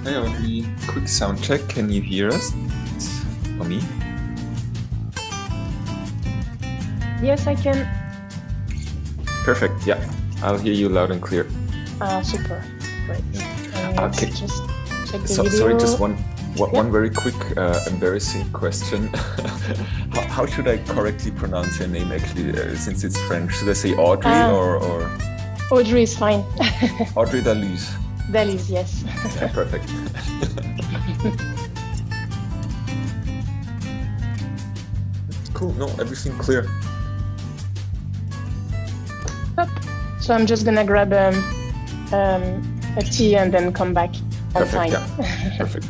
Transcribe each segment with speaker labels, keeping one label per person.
Speaker 1: Hey Audrey, quick sound check. Can you hear us? For me?
Speaker 2: Yes, I can.
Speaker 1: Perfect. Yeah, I'll hear you loud and clear.
Speaker 2: Super. Great.
Speaker 1: Okay.
Speaker 2: Just check the video.
Speaker 1: Sorry, just one very quick embarrassing question. How should I correctly pronounce your name actually, since it's French? Should I say Audrey or
Speaker 2: Audrey is fine.
Speaker 1: Audrey Dalise?
Speaker 2: Dalise, yes.
Speaker 1: Yeah, perfect. Cool. No, everything clear.
Speaker 2: So I'm just gonna grab a tea and then come back on
Speaker 1: Perfect.
Speaker 2: time.
Speaker 1: Yeah. Perfect.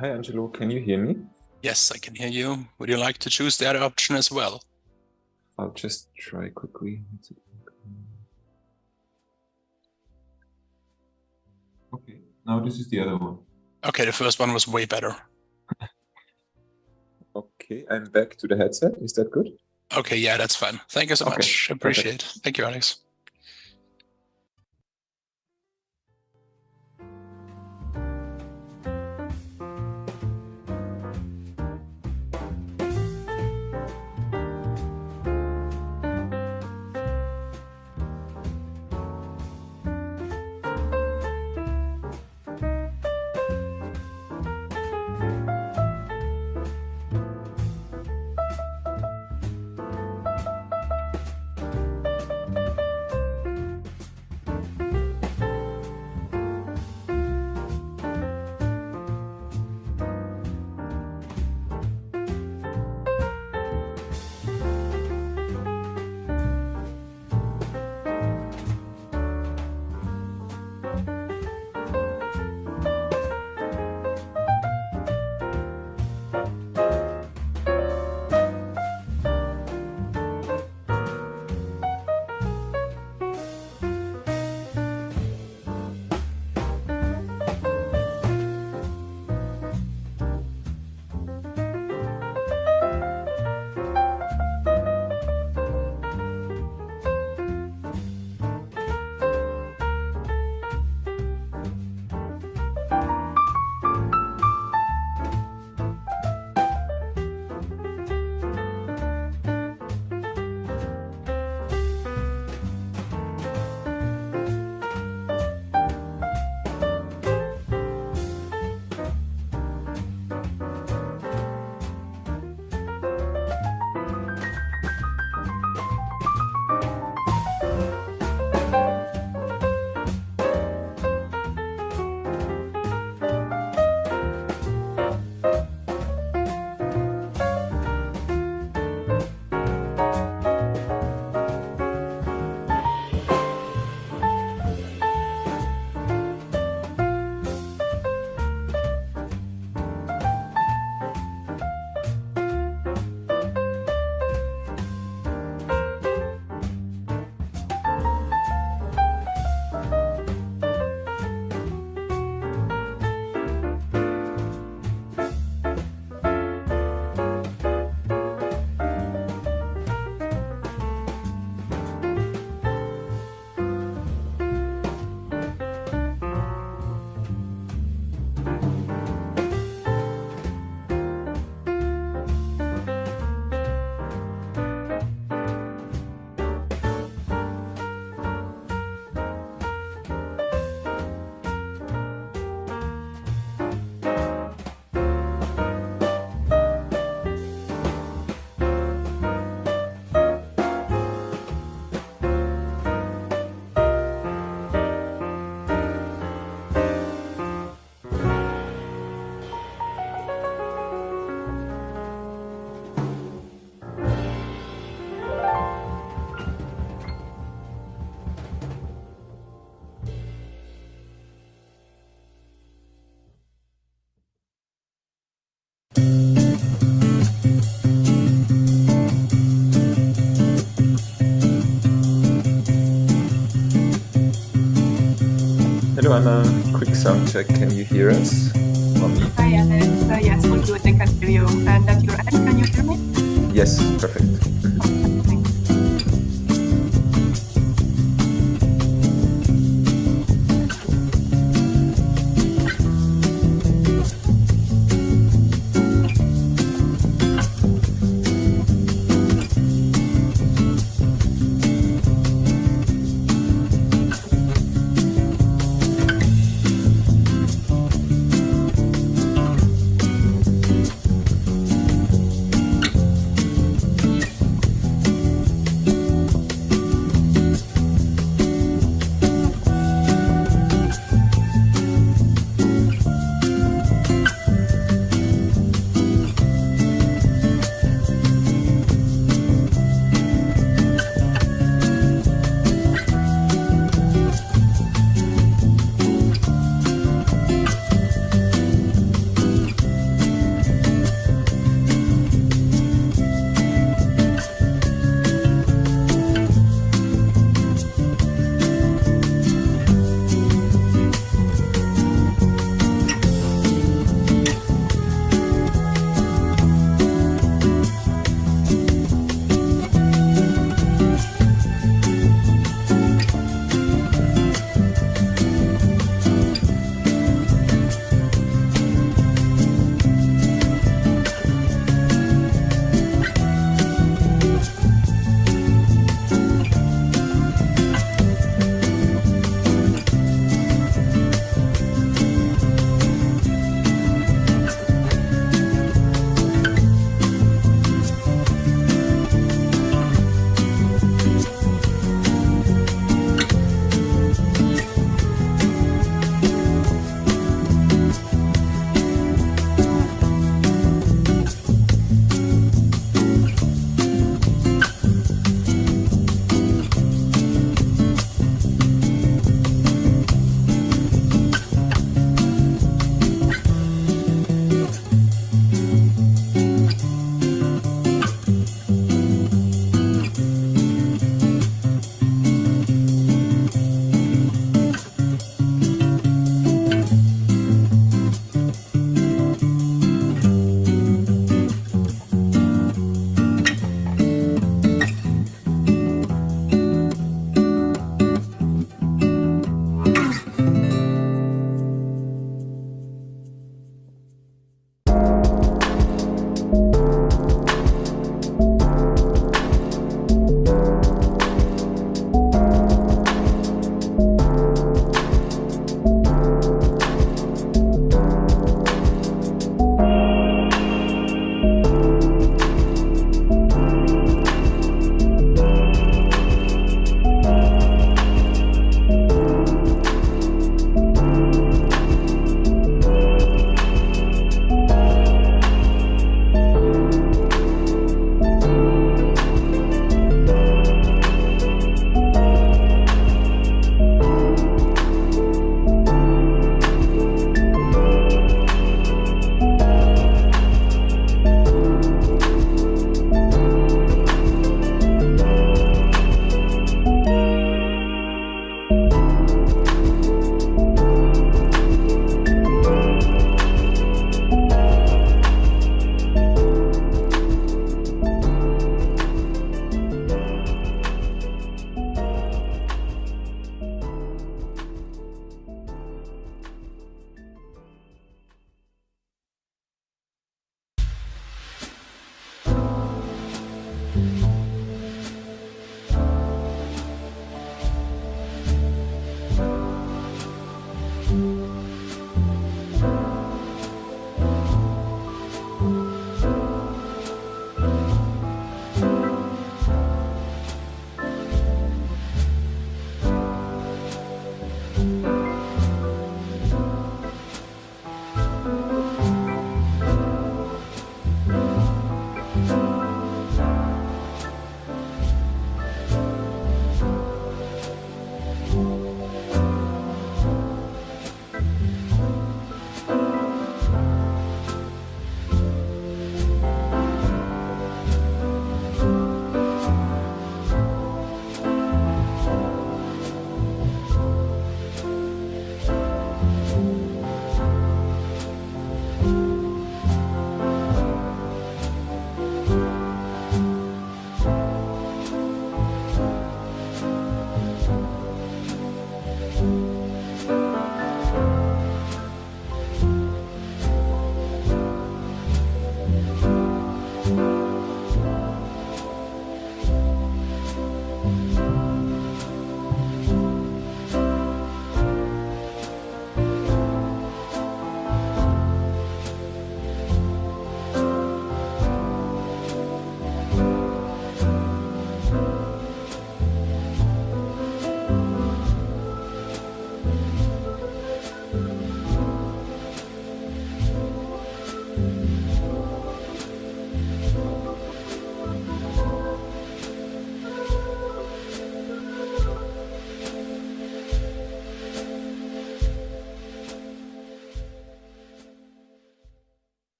Speaker 1: Hi, Angelo. Can you hear me?
Speaker 3: Yes, I can hear you. Would you like to choose the other option as well?
Speaker 1: I'll just try quickly. Okay, now this is the other one.
Speaker 3: Okay, the first one was way better.
Speaker 1: Okay, I'm back to the headset. Is that good?
Speaker 3: Okay, yeah, that's fine. Thank you so much. Appreciate it. Thank you, Alex.
Speaker 1: Hello, Anna. Quick sound check. Can you hear us?
Speaker 4: Hi, Alex. Yes, all good. I can hear you. And at your end, can you hear me?
Speaker 1: Yes, perfect.
Speaker 4: Thanks.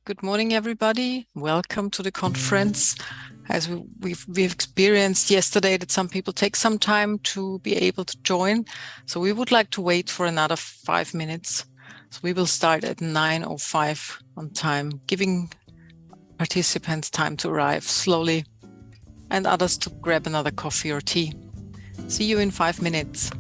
Speaker 5: Good morning, everybody. Welcome to the conference. As we've experienced yesterday that some people take some time to be able to join. So we would like to wait for another 5 minutes. So we will start at 9:05 on time, giving participants time to arrive slowly and others to grab another coffee or tea. See you in 5 minutes.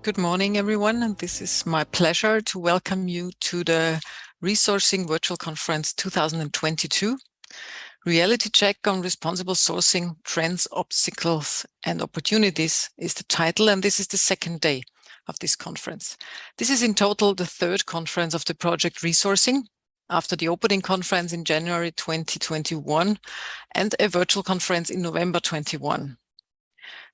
Speaker 5: Good morning, everyone, and this is my pleasure to welcome you to the Resourcing Virtual Conference 2022. Reality Check on Responsible Sourcing, Trends, Obstacles and Opportunities is the title, and this is the second day of this conference. This is in total the third conference of the project Resourcing, after the opening conference in January 2021 and a virtual conference in November 21.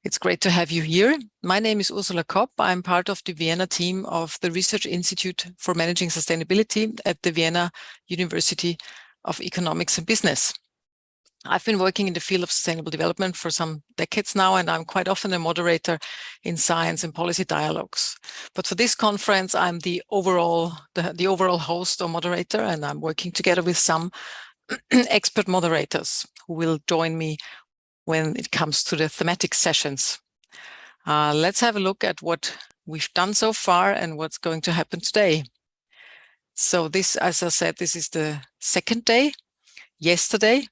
Speaker 5: It's great to have you here. My name is Ursula Kopp. I'm part of the Vienna team of the Research Institute for Managing Sustainability at the Vienna University of Economics and Business. I've been working in the field of sustainable development for some decades now, and I'm quite often a moderator in science and policy dialogues. But for this conference, I'm the overall host or moderator, and I'm working together with some expert moderators who will join me when it comes to the thematic sessions. Let's have a look at what we've done so far and what's going to happen today. So this, as I said, this is the second day. Yesterday,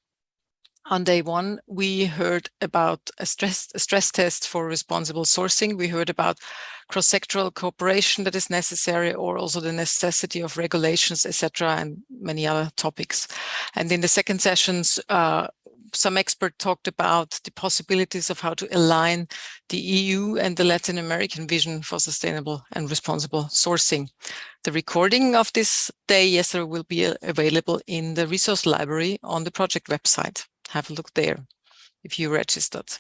Speaker 5: on day one, we heard about a stress test for responsible sourcing. We heard about cross-sectoral cooperation that is necessary, or also the necessity of regulations, etc., and many other topics. And in the second sessions, some expert talked about the possibilities of how to align the EU and the Latin American vision for sustainable and responsible sourcing. The recording of this day yesterday will be available in the resource library on the project website. Have a look there if you registered.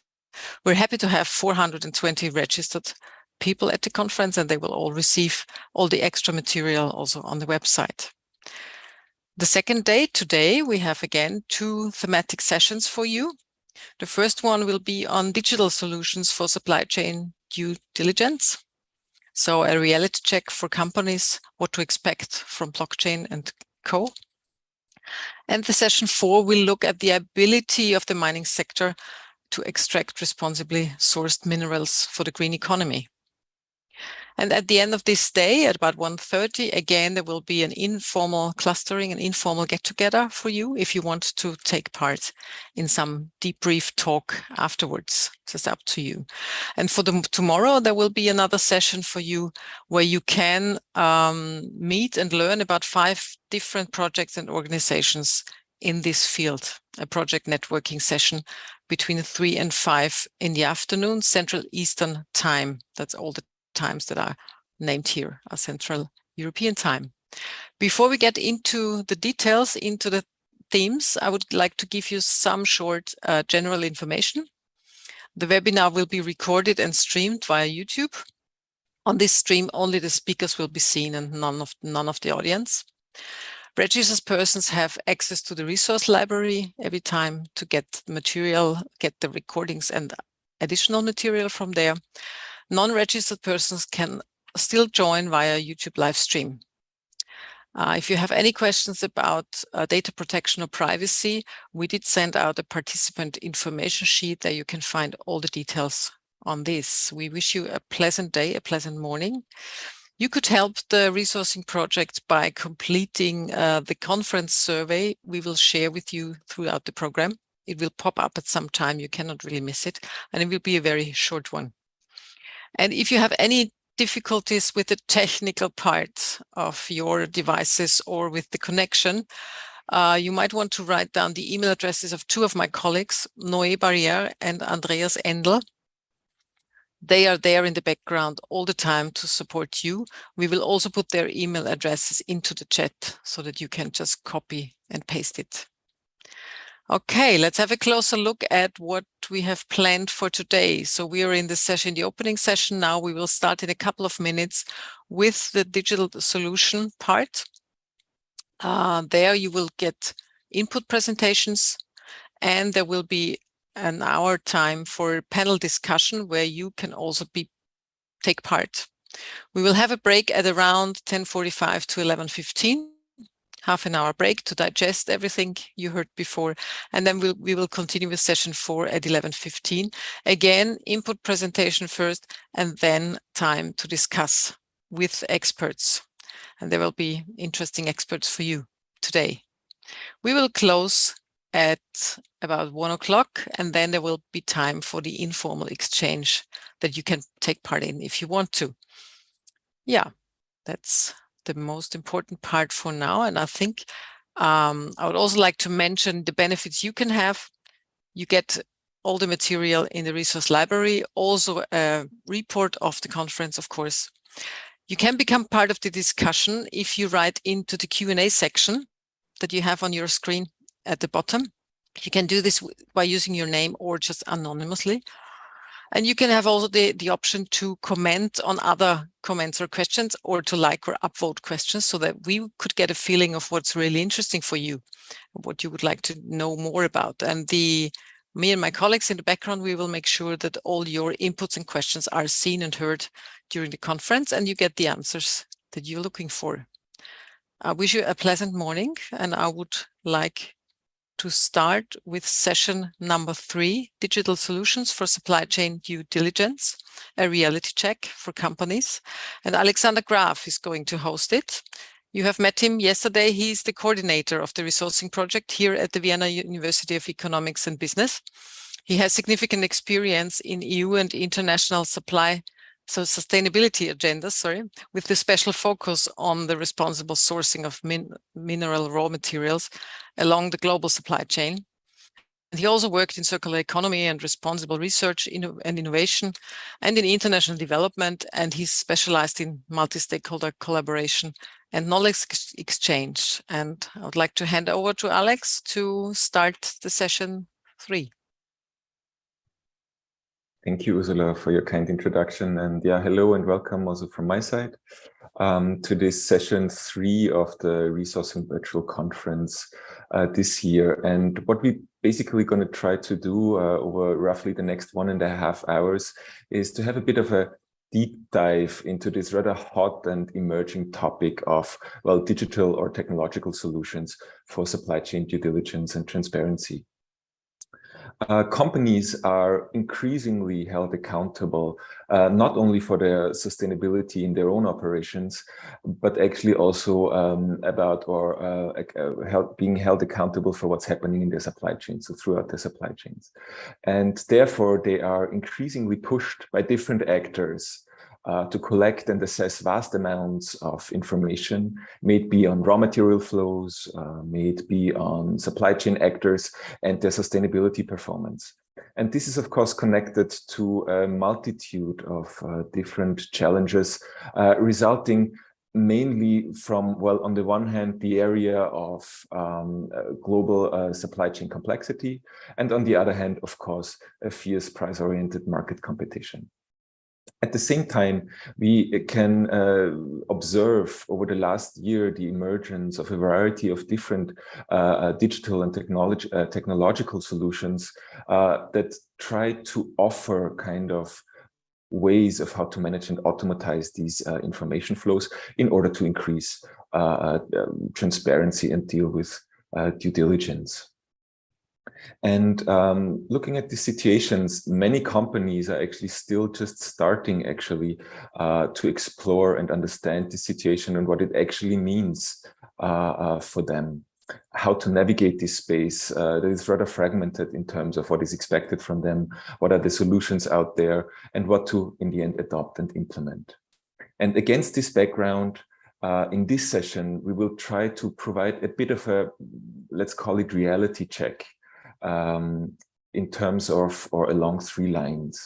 Speaker 5: We're happy to have 420 registered people at the conference, and they will all receive all the extra material also on the website. The second day, today, we have again 2 thematic sessions for you. The first one will be on digital solutions for supply chain due diligence. So a reality check for companies, what to expect from blockchain and co. And the session 4 will look at the ability of the mining sector to extract responsibly sourced minerals for the green economy. And at the end of this day, at about 1:30, again, there will be an informal clustering, an informal get-together for you if you want to take part in some debrief talk afterwards. It's up to you. And for tomorrow, there will be another session for you where you can meet and learn about 5 different projects and organizations in this field, a project networking session between 3 and 5 in the afternoon, Central Eastern Time. That's all the times that are named here are Central European Time. Before we get into the details, into the themes, I would like to give you some short general information. The webinar will be recorded and streamed via YouTube. On this stream, only the speakers will be seen and none of the audience. Registered persons have access to the resource library every time to get material, get the recordings and additional material from there. Non-registered persons can still join via YouTube live stream. If you have any questions about data protection or privacy, we did send out a participant information sheet that you can find all the details on this. We wish you a pleasant day, a pleasant morning. You could help the resourcing project by completing the conference survey we will share with you throughout the program. It will pop up at some time, you cannot really miss it, and it will be a very short one. And if you have any difficulties with the technical part of your devices or with the connection, you might want to write down the email addresses of 2 of my colleagues, Noé Barrière and Andreas Endl. They are there in the background all the time to support you. We will also put their email addresses into the chat so that you can just copy and paste it. Okay, let's have a closer look at what we have planned for today. So we are in the session, the opening session now. We will start in a couple of minutes with the digital solution part. There you will get input presentations, and there will be an hour time for panel discussion where you can also take part. We will have a break at around 10:45 to 11:15. Half an hour break to digest everything you heard before. And then we will continue with session 4 at 11:15. Again, input presentation first, and then time to discuss with experts. And there will be interesting experts for you today. We will close at about 1 o'clock, and then there will be time for the informal exchange that you can take part in if you want to. Yeah, that's the most important part for now. And I think I would also like to mention the benefits you can have. You get all the material in the resource library, also a report of the conference, of course. You can become part of the discussion if you write into the Q&A section that you have on your screen at the bottom. You can do this by using your name or just anonymously. And you can have also the option to comment on other comments or questions, or to like or upvote questions, so that we could get a feeling of what's really interesting for you, what you would like to know more about. And me and my colleagues in the background, we will make sure that all your inputs and questions are seen and heard during the conference, and you get the answers that you're looking for. I wish you a pleasant morning, and I would like to start with session number 3, Digital Solutions for Supply Chain Due Diligence, a reality check for companies. And Alexander Graf is going to host it. You have met him yesterday. He's the coordinator of the resourcing project here at the Vienna University of Economics and Business. He has significant experience in EU and international sustainability agendas, with the special focus on the responsible sourcing of mineral raw materials along the global supply chain. And he also worked in circular economy and responsible research and innovation, and in international development, and he's specialized in multi-stakeholder collaboration and knowledge exchange. And I would like to hand over to Alex to start the session 3.
Speaker 1: Thank you, Ursula, for your kind introduction. And yeah, hello and welcome also from my side to this session 3 of the Resourcing Virtual Conference this year. And what we basically going to try to do over roughly the next 1.5 hours is to have a bit of a deep dive into this rather hot and emerging topic of, well, digital or technological solutions for supply chain due diligence and transparency. Companies are increasingly held accountable, not only for their sustainability in their own operations, but actually also being held accountable for what's happening in their supply chains, so throughout their supply chains. And therefore, they are increasingly pushed by different actors to collect and assess vast amounts of information, may it be on raw material flows, may it be on supply chain actors and their sustainability performance. And this is, of course, connected to a multitude of different challenges, resulting mainly from, well, on the one hand, the area of global supply chain complexity, and on the other hand, of course, a fierce price-oriented market competition. At the same time, we can observe over the last year the emergence of a variety of different digital and technological solutions that try to offer kind of ways of how to manage and automatize these information flows in order to increase transparency and deal with due diligence. And looking at the situations, many companies are actually still just starting to explore and understand the situation and what it actually means for them, how to navigate this space that is rather fragmented in terms of what is expected from them, what are the solutions out there, and what to, in the end, adopt and implement. And against this background, in this session, we will try to provide a bit of a, let's call it reality check, in terms of, or along 3 lines.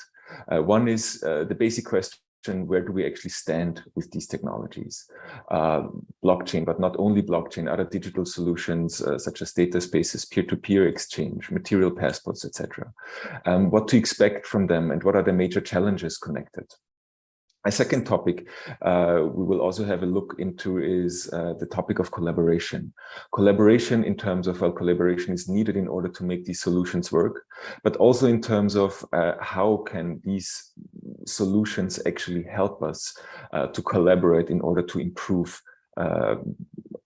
Speaker 1: One is the basic question, where do we actually stand with these technologies? Blockchain, but not only blockchain, other digital solutions such as data spaces, peer-to-peer exchange, material passports, etc. What to expect from them and what are the major challenges connected? A second topic we will also have a look into is the topic of collaboration. Collaboration in terms of, well, collaboration is needed in order to make these solutions work, but also in terms of how can these solutions actually help us to collaborate in order to improve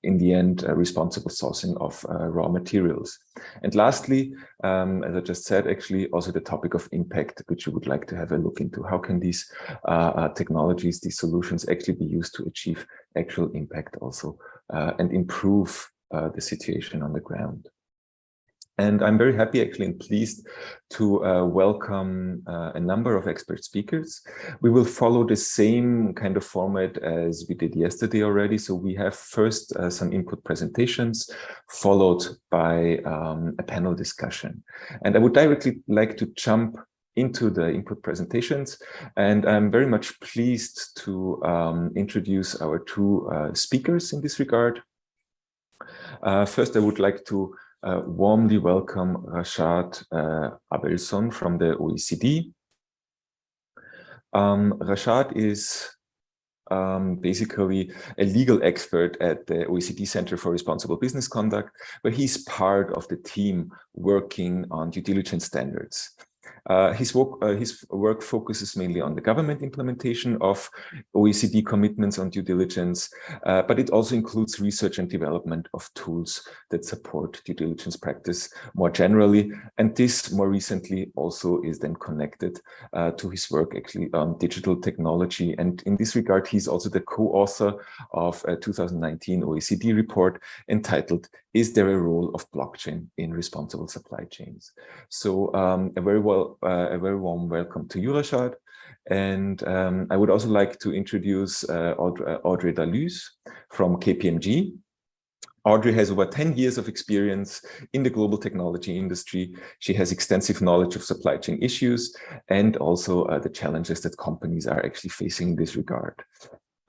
Speaker 1: in the end, responsible sourcing of raw materials. And lastly, as I just said, actually also the topic of impact, which we would like to have a look into. How can these technologies, these solutions actually be used to achieve actual impact also and improve the situation on the ground? And I'm very happy actually and pleased to welcome a number of expert speakers. We will follow the same kind of format as we did yesterday already. So we have first some input presentations, followed by a panel discussion. And I would directly like to jump into the input presentations. And I'm very much pleased to introduce our two speakers in this regard. First, I would like to warmly welcome Rashad Abelson from the OECD. Rashad is basically a legal expert at the OECD Center for Responsible Business Conduct, where he's part of the team working on due diligence standards. His work focuses mainly on the government implementation of OECD commitments on due diligence, but it also includes research and development of tools that support due diligence practice more generally. And this more recently also is then connected to his work actually on digital technology. And in this regard, he's also the co-author of a 2019 OECD report entitled, "Is there a role of blockchain in responsible supply chains?" So a very warm welcome to you, Rashad. And I would also like to introduce Audrey Dalus from KPMG. Audrey has over 10 years of experience in the global technology industry. She has extensive knowledge of supply chain issues and also the challenges that companies are actually facing in this regard.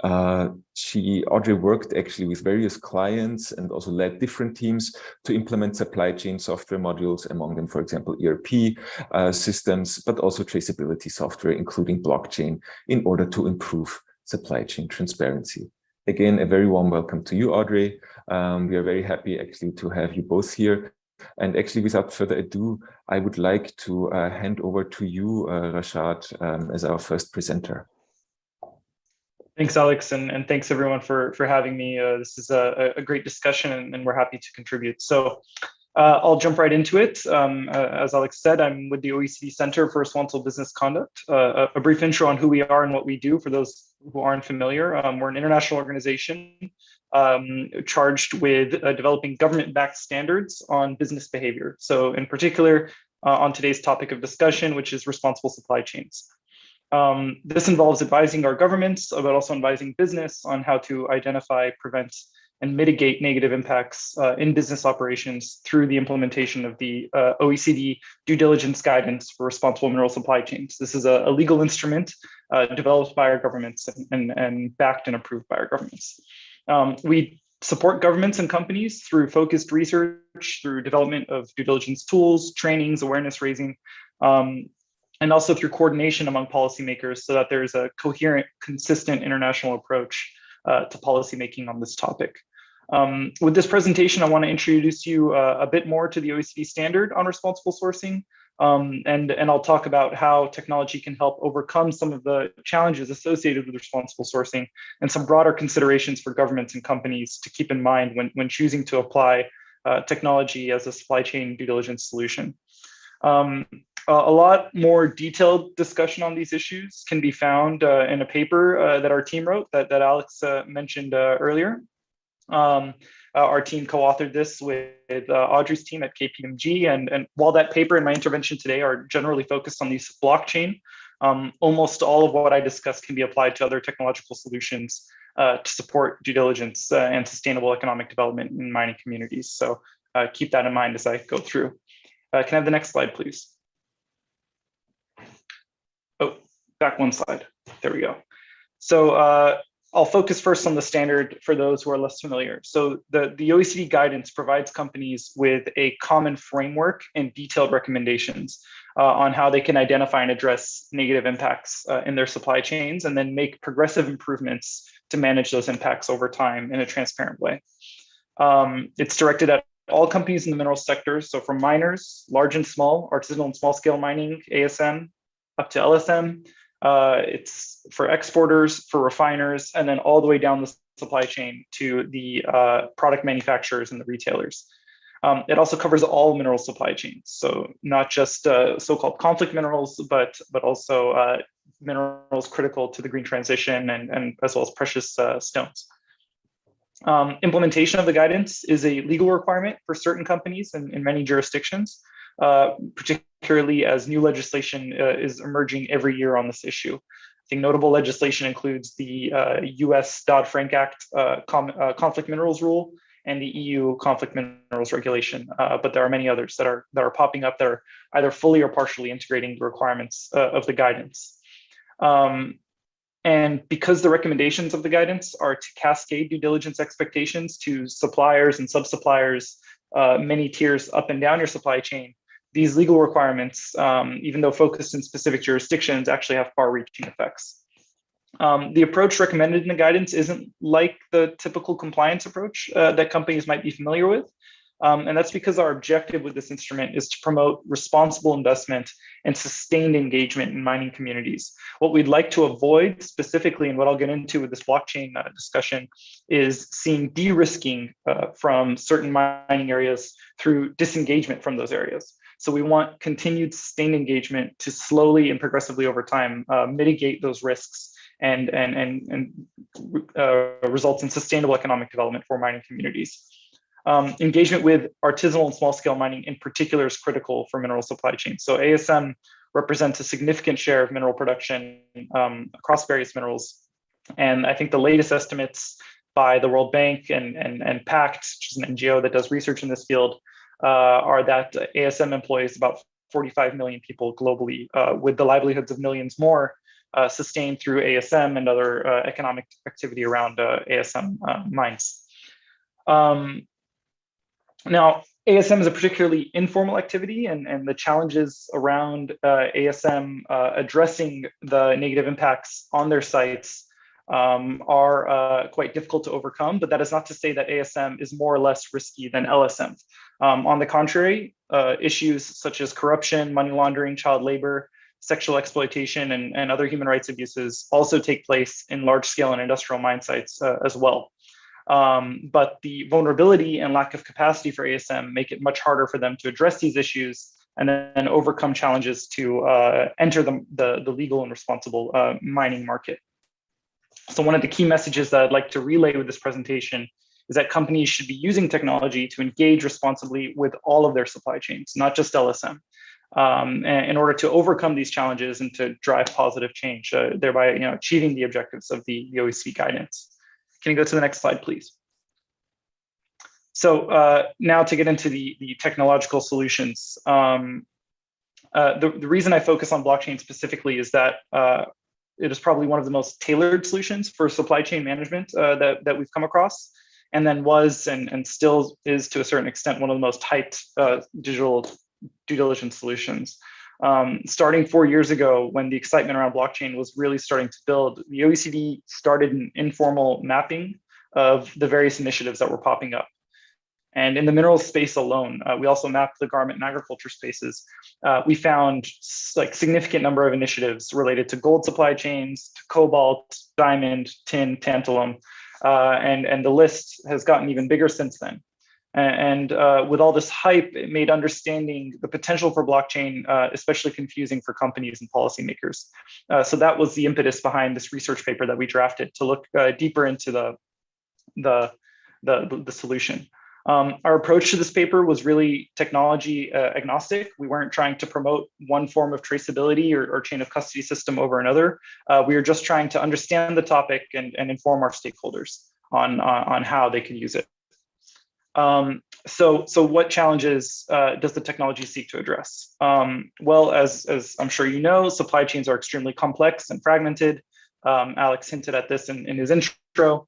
Speaker 1: Audrey worked actually with various clients and also led different teams to implement supply chain software modules, among them, for example, ERP systems, but also traceability software, including blockchain, in order to improve supply chain transparency. Again, a very warm welcome to you, Audrey. We are very happy actually to have you both here. And actually, without further ado, I would like to hand over to you, Rashad, as our first presenter.
Speaker 6: Thanks, Alex, and thanks everyone for having me. This is a great discussion, and we're happy to contribute. So I'll jump right into it. As Alex said, I'm with the OECD Center for Responsible Business Conduct. A brief intro on who we are and what we do for those who aren't familiar. We're an international organization charged with developing government-backed standards on business behavior. So in particular, on today's topic of discussion, which is responsible supply chains. This involves advising our governments, but also advising business on how to identify, prevent, and mitigate negative impacts in business operations through the implementation of the OECD due diligence guidance for responsible mineral supply chains. This is a legal instrument developed by our governments and backed and approved by our governments. We support governments and companies through focused research, through development of due diligence tools, trainings, awareness raising, and also through coordination among policymakers so that there's a coherent, consistent international approach to policymaking on this topic. With this presentation, I want to introduce you a bit more to the OECD standard on responsible sourcing, and I'll talk about how technology can help overcome some of the challenges associated with responsible sourcing and some broader considerations for governments and companies to keep in mind when choosing to apply technology as a supply chain due diligence solution. A lot more detailed discussion on these issues can be found in a paper that our team wrote that Alex mentioned earlier. Our team co-authored this with Audrey's team at KPMG, and while that paper and my intervention today are generally focused on the use of blockchain, almost all of what I discussed can be applied to other technological solutions to support due diligence and sustainable economic development in mining communities. So keep that in mind as I go through. Can I have the next slide, please? Oh, back one slide. There we go. So I'll focus first on the standard for those who are less familiar. So the OECD guidance provides companies with a common framework and detailed recommendations on how they can identify and address negative impacts in their supply chains, and then make progressive improvements to manage those impacts over time in a transparent way. It's directed at all companies in the mineral sector, so from miners, large and small, artisanal and small scale mining, ASM, up to LSM. It's for exporters, for refiners, and then all the way down the supply chain to the product manufacturers and the retailers. It also covers all mineral supply chains, so not just so-called conflict minerals, but also minerals critical to the green transition and as well as precious stones. Implementation of the guidance is a legal requirement for certain companies in many jurisdictions, particularly as new legislation is emerging every year on this issue. I think notable legislation includes the US Dodd-Frank Act conflict minerals rule and the EU conflict minerals regulation, but there are many others that are popping up that are either fully or partially integrating the requirements of the guidance. And because the recommendations of the guidance are to cascade due diligence expectations to suppliers and sub-suppliers, many tiers up and down your supply chain, these legal requirements, even though focused in specific jurisdictions, actually have far-reaching effects. The approach recommended in the guidance isn't like the typical compliance approach that companies might be familiar with. And that's because our objective with this instrument is to promote responsible investment and sustained engagement in mining communities. What we'd like to avoid specifically, and what I'll get into with this blockchain discussion, is seeing de-risking from certain mining areas through disengagement from those areas. So we want continued sustained engagement to slowly and progressively over time mitigate those risks and results in sustainable economic development for mining communities. Engagement with artisanal and small-scale mining in particular is critical for mineral supply chains. So ASM represents a significant share of mineral production across various minerals. And I think the latest estimates by the World Bank and PACT, which is an NGO that does research in this field, are that ASM employs about 45 million people globally, with the livelihoods of millions more sustained through ASM and other economic activity around ASM mines. Now, ASM is a particularly informal activity, and the challenges around ASM addressing the negative impacts on their sites are quite difficult to overcome, but that is not to say that ASM is more or less risky than LSM. On the contrary, issues such as corruption, money laundering, child labor, sexual exploitation, and other human rights abuses also take place in large-scale and industrial mine sites as well. But the vulnerability and lack of capacity for ASM make it much harder for them to address these issues and then overcome challenges to enter the legal and responsible mining market. So one of the key messages that I'd like to relay with this presentation is that companies should be using technology to engage responsibly with all of their supply chains, not just LSM, in order to overcome these challenges and to drive positive change, thereby achieving the objectives of the OECD guidance. Can you go to the next slide, please? So now to get into the technological solutions. The reason I focus on blockchain specifically is that it is probably one of the most tailored solutions for supply chain management that we've come across, and then was and still is to a certain extent one of the most hyped digital due diligence solutions. Starting 4 years ago, when the excitement around blockchain was really starting to build, the OECD started an informal mapping of the various initiatives that were popping up. And in the minerals space alone, we also mapped the garment and agriculture spaces. We found like significant number of initiatives related to gold supply chains, to cobalt, diamond, tin, tantalum, and the list has gotten even bigger since then. And with all this hype, it made understanding the potential for blockchain especially confusing for companies and policymakers. So that was the impetus behind this research paper that we drafted to look deeper into the solution. Our approach to this paper was really technology agnostic. We weren't trying to promote one form of traceability or chain of custody system over another. We were just trying to understand the topic and inform our stakeholders on how they can use it. So what challenges does the technology seek to address? Well, as I'm sure you know, supply chains are extremely complex and fragmented. Alex hinted at this in his intro.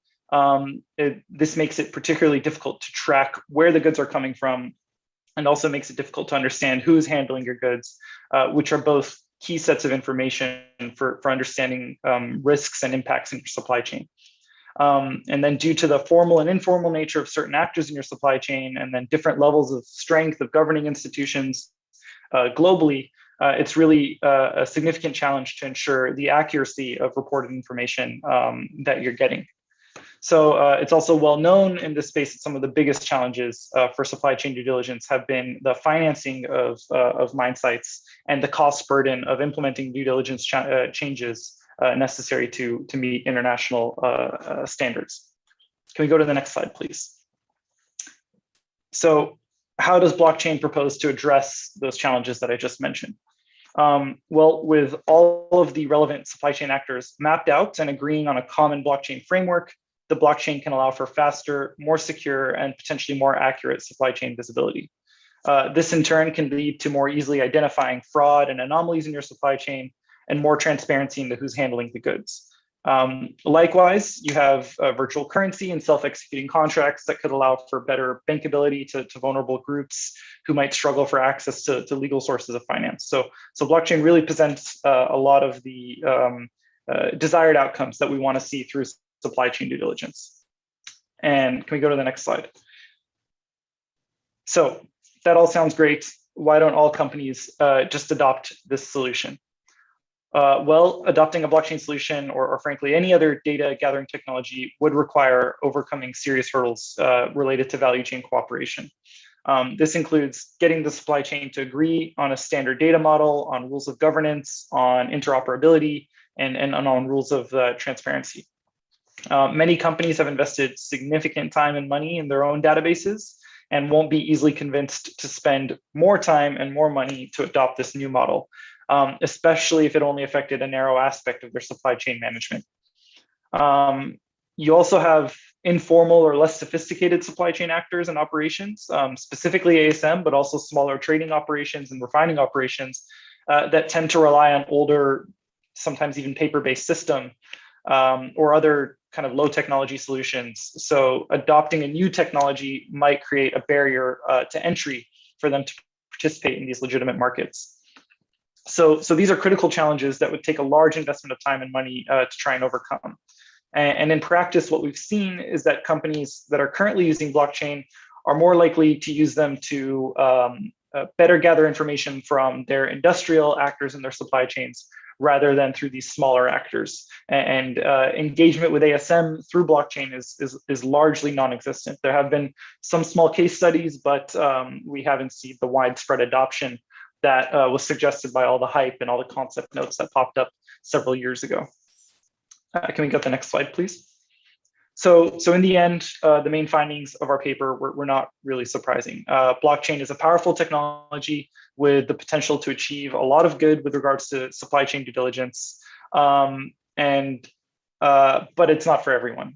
Speaker 6: This makes it particularly difficult to track where the goods are coming from, and also makes it difficult to understand who's handling your goods, which are both key sets of information for understanding risks and impacts in your supply chain. And then due to the formal and informal nature of certain actors in your supply chain, and then different levels of strength of governing institutions globally, it's really a significant challenge to ensure the accuracy of reported information that you're getting. So it's also well known in this space that some of the biggest challenges for supply chain due diligence have been the financing of mine sites and the cost burden of implementing due diligence changes necessary to meet international standards. Can we go to the next slide, please? So how does blockchain propose to address those challenges that I just mentioned? Well, with all of the relevant supply chain actors mapped out and agreeing on a common blockchain framework, the blockchain can allow for faster, more secure, and potentially more accurate supply chain visibility. This in turn can lead to more easily identifying fraud and anomalies in your supply chain and more transparency into who's handling the goods. Likewise, you have virtual currency and self-executing contracts that could allow for better bankability to vulnerable groups who might struggle for access to legal sources of finance. So blockchain really presents a lot of the desired outcomes that we want to see through supply chain due diligence. And can we go to the next slide? So that all sounds great. Why don't all companies just adopt this solution? Well, adopting a blockchain solution or frankly, any other data gathering technology would require overcoming serious hurdles related to value chain cooperation. This includes getting the supply chain to agree on a standard data model, on rules of governance, on interoperability, and on rules of transparency. Many companies have invested significant time and money in their own databases and won't be easily convinced to spend more time and more money to adopt this new model, especially if it only affected a narrow aspect of their supply chain management. You also have informal or less sophisticated supply chain actors and operations, specifically ASM, but also smaller trading operations and refining operations that tend to rely on older, sometimes even paper-based system or other kind of low technology solutions. So adopting a new technology might create a barrier to entry for them to participate in these legitimate markets. So these are critical challenges that would take a large investment of time and money to try and overcome. And in practice, what we've seen is that companies that are currently using blockchain are more likely to use them to better gather information from their industrial actors in their supply chains rather than through these smaller actors. And engagement with ASM through blockchain is largely non-existent. There have been some small case studies, but we haven't seen the widespread adoption that was suggested by all the hype and all the concept notes that popped up several years ago. Can we get the next slide, please? So in the end, the main findings of our paper were not really surprising. Blockchain is a powerful technology with the potential to achieve a lot of good with regards to supply chain due diligence, but it's not for everyone.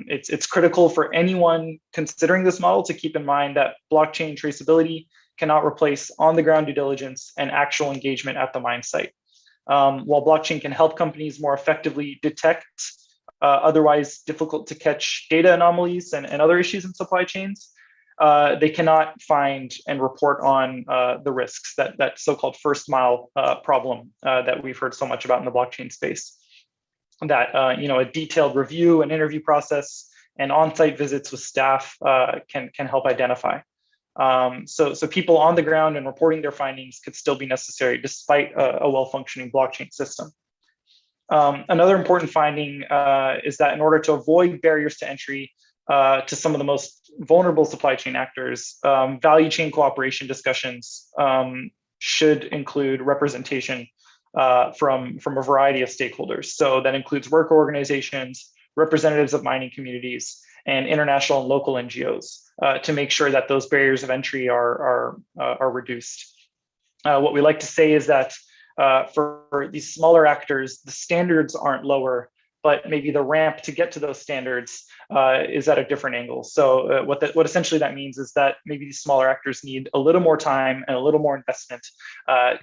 Speaker 6: It's critical for anyone considering this model to keep in mind that blockchain traceability cannot replace on-the-ground due diligence and actual engagement at the mine site. While blockchain can help companies more effectively detect otherwise difficult to catch data anomalies and other issues in supply chains, they cannot find and report on the risks, that so-called first mile problem that we've heard so much about in the blockchain space. That a detailed review and interview process and on-site visits with staff can help identify. So people on the ground and reporting their findings could still be necessary despite a well-functioning blockchain system. Another important finding is that in order to avoid barriers to entry to some of the most vulnerable supply chain actors, value chain cooperation discussions should include representation from a variety of stakeholders. So that includes worker organizations, representatives of mining communities, and international and local NGOs to make sure that those barriers of entry are reduced. What we like to say is that for these smaller actors, the standards aren't lower, but maybe the ramp to get to those standards is at a different angle. So what essentially that means is that maybe these smaller actors need a little more time and a little more investment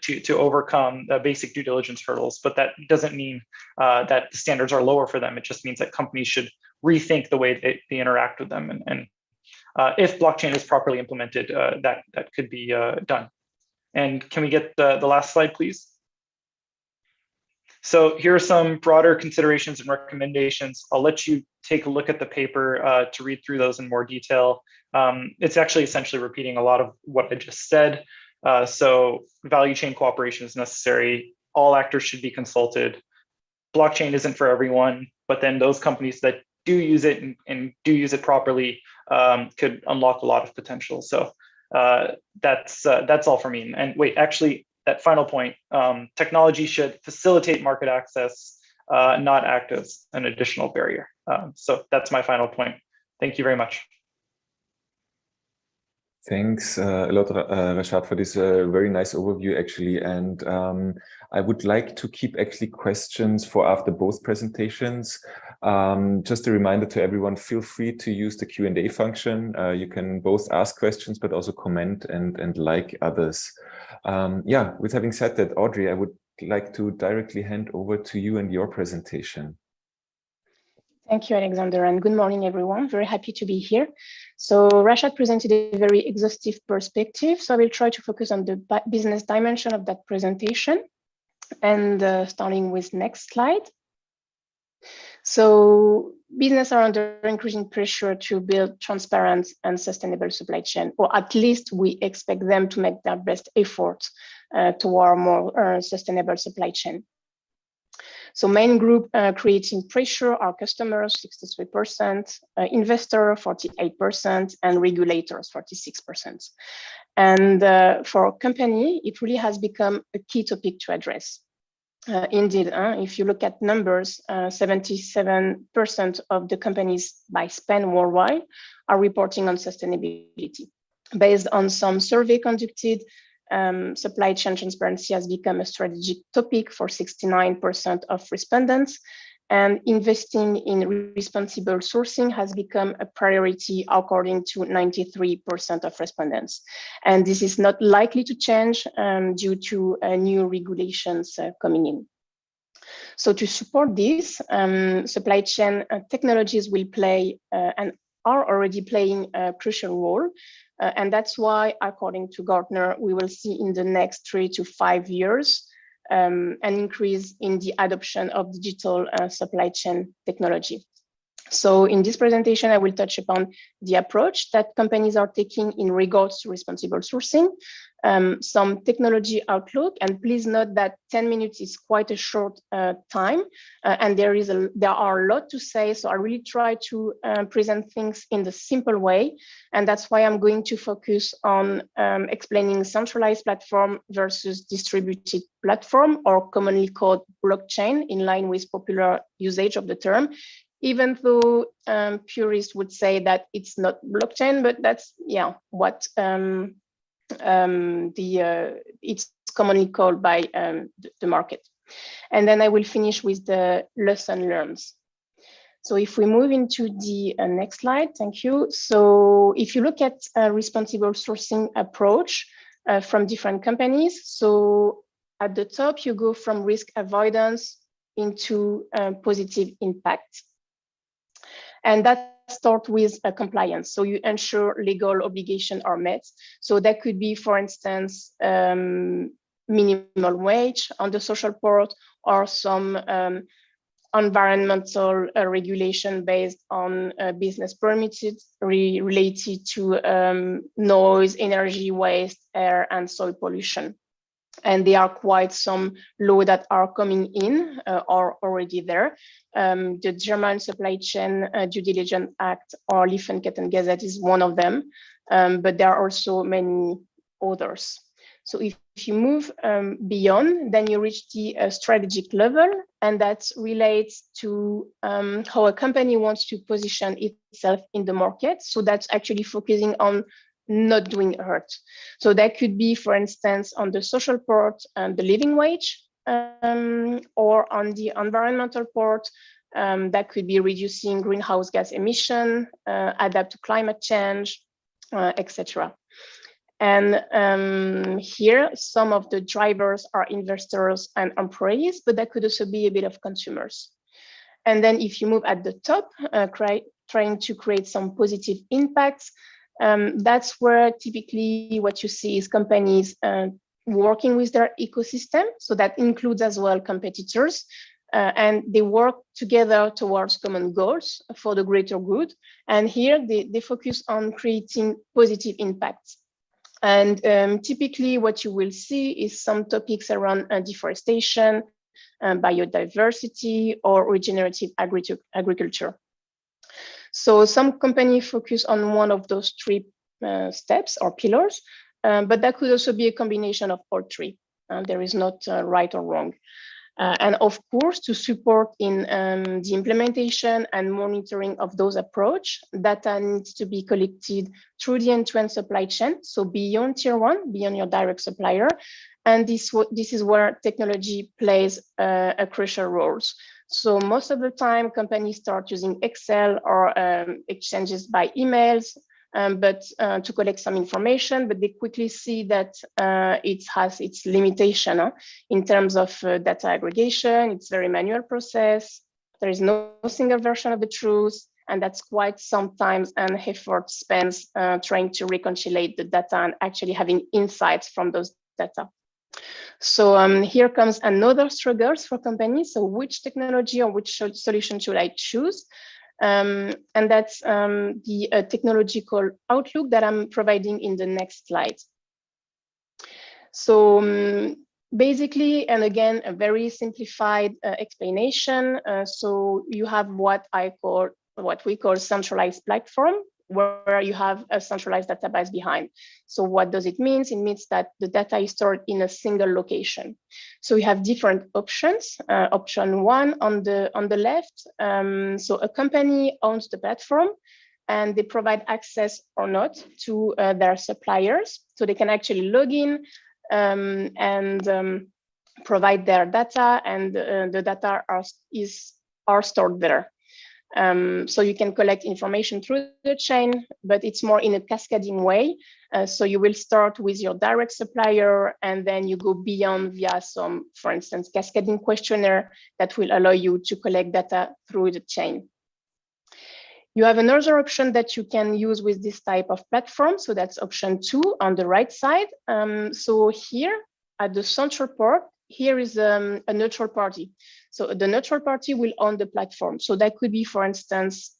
Speaker 6: to overcome basic due diligence hurdles. But that doesn't mean that the standards are lower for them. It just means that companies should rethink the way they interact with them. And if blockchain is properly implemented, that could be done. And can we get the last slide, please? So here are some broader considerations and recommendations. I'll let you take a look at the paper to read through those in more detail. It's actually essentially repeating a lot of what I just said. So value chain cooperation is necessary. All actors should be consulted. Blockchain isn't for everyone, but then those companies that do use it and do use it properly could unlock a lot of potential. So that's all for me. And wait, actually, that final point, technology should facilitate market access, not act as an additional barrier. So that's my final point. Thank you very much.
Speaker 1: Thanks a lot, Rashad, for this very nice overview, actually. And I would like to keep actually questions for after both presentations. Just a reminder to everyone, feel free to use the Q&A function. You can both ask questions, but also comment and like others. Yeah, with having said that, Audrey, I would like to directly hand over to you and your presentation.
Speaker 2: Thank you, Alexander, and good morning, everyone. Very happy to be here. So Rashad presented a very exhaustive perspective, so I will try to focus on the business dimension of that presentation. And starting with next slide. So business are under increasing pressure to build transparent and sustainable supply chain, or at least we expect them to make their best efforts toward more sustainable supply chain. So main group creating pressure are customers, 63%, investor, 48%, and regulators, 46%. And for a company, it really has become a key topic to address. Indeed, if you look at numbers, 77% of the companies by spend worldwide are reporting on sustainability. Based on some survey conducted, supply chain transparency has become a strategic topic for 69% of respondents, and investing in responsible sourcing has become a priority according to 93% of respondents. And this is not likely to change due to new regulations coming in. So to support this, supply chain technologies will play and are already playing a crucial role. And that's why, according to Gartner, we will see in the next 3 to 5 years an increase in the adoption of digital supply chain technology. So in this presentation, I will touch upon the approach that companies are taking in regards to responsible sourcing, some technology outlook, and please note that 10 minutes is quite a short time, and there are a lot to say, so I really try to present things in the simple way, and that's why I'm going to focus on explaining centralized platform versus distributed platform, or commonly called blockchain, in line with popular usage of the term, even though purists would say that it's not blockchain, but that's what it's commonly called by the market. And then I will finish with the lesson learned. So if we move into the next slide, thank you. So if you look at a responsible sourcing approach from different companies, so at the top, you go from risk avoidance into positive impact. And that starts with compliance. So you ensure legal obligations are met. So that could be, for instance, minimal wage on the social part, or some environmental regulation based on business permitted related to noise, energy waste, air, and soil pollution. And there are quite some laws that are coming in or already there. The German Supply Chain Due Diligence Act, or Lieferkettengesetz, is one of them, but there are also many others. So if you move beyond, then you reach the strategic level, and that relates to how a company wants to position itself in the market. So that's actually focusing on not doing hurt. So that could be, for instance, on the social part, the living wage, or on the environmental part, that could be reducing greenhouse gas emission, adapt to climate change, etc. And here, some of the drivers are investors and employees, but that could also be a bit of consumers. And then if you move at the top, trying to create some positive impacts, that's where typically what you see is companies working with their ecosystem. So that includes as well competitors, and they work together towards common goals for the greater good. And here they focus on creating positive impacts. And typically what you will see is some topics around deforestation, biodiversity, or regenerative agriculture. So some companies focus on one of those 3 steps or pillars, but that could also be a combination of all 3. There is not right or wrong. And of course, to support in the implementation and monitoring of those approach, data needs to be collected through the end-to-end supply chain. So beyond tier one, beyond your direct supplier. And this is where technology plays a crucial role. So most of the time, companies start using Excel or exchanges by emails, but to collect some information, but they quickly see that it has its limitation in terms of data aggregation. It's very manual process. There is no single version of the truth, and that's quite sometimes an effort spent trying to reconcile the data and actually having insights from those data. So here comes another struggles for companies. So which technology or which solution should I choose? And that's the technological outlook that I'm providing in the next slide. So basically, and again, a very simplified explanation. So you have what we call centralized platform, where you have a centralized database behind. So what does it mean? It means that the data is stored in a single location. So we have different options. Option one on the left. So a company owns the platform and they provide access or not to their suppliers. So they can actually log in and provide their data, and the data are stored there. So you can collect information through the chain, but it's more in a cascading way. So you will start with your direct supplier, and then you go beyond via some, for instance, cascading questionnaire that will allow you to collect data through the chain. You have another option that you can use with this type of platform. So that's option 2 on the right side. So here at the central port, here is a neutral party. So the neutral party will own the platform. So that could be, for instance,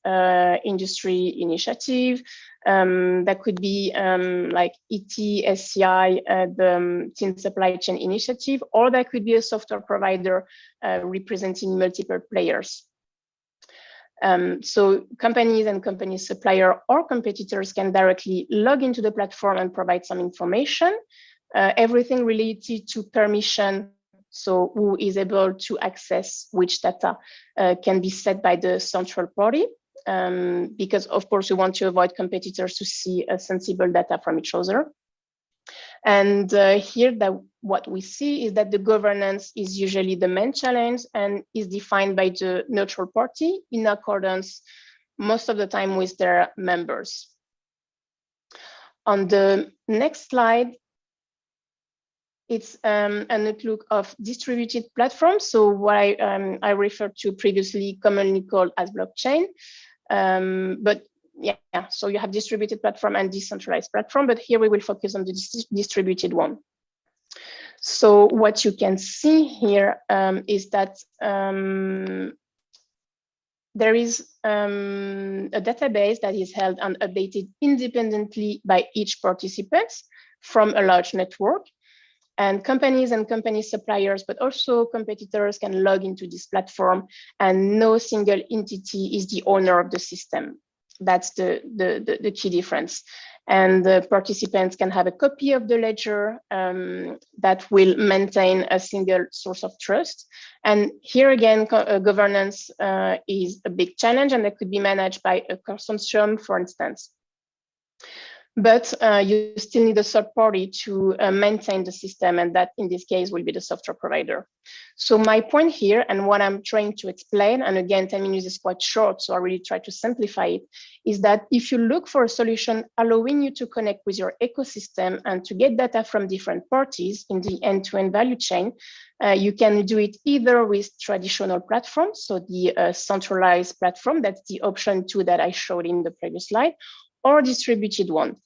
Speaker 2: industry initiative. That could be like ET, SCI, the Teen Supply Chain Initiative, or that could be a software provider representing multiple players. So companies and company supplier or competitors can directly log into the platform and provide some information. Everything related to permission, so who is able to access which data can be set by the central party, because of course we want to avoid competitors to see sensible data from each other. And here what we see is that the governance is usually the main challenge and is defined by the neutral party in accordance most of the time with their members. On the next slide, it's an outlook of distributed platforms. So what I referred to previously, commonly called as blockchain. But yeah, so you have distributed platform and decentralized platform, but here we will focus on the distributed one. So what you can see here is that there is a database that is held and updated independently by each participant from a large network. And companies and company suppliers, but also competitors can log into this platform, and no single entity is the owner of the system. That's the key difference. And the participants can have a copy of the ledger that will maintain a single source of trust. And here again, governance is a big challenge, and that could be managed by a consortium, for instance. But you still need a third party to maintain the system, and that in this case will be the software provider. So my point here, and what I'm trying to explain, and again, 10 minutes is quite short, so I really try to simplify it, is that if you look for a solution allowing you to connect with your ecosystem and to get data from different parties in the end-to-end value chain, you can do it either with traditional platforms, so the centralized platform, that's the option 2 that I showed in the previous slide, or distributed one.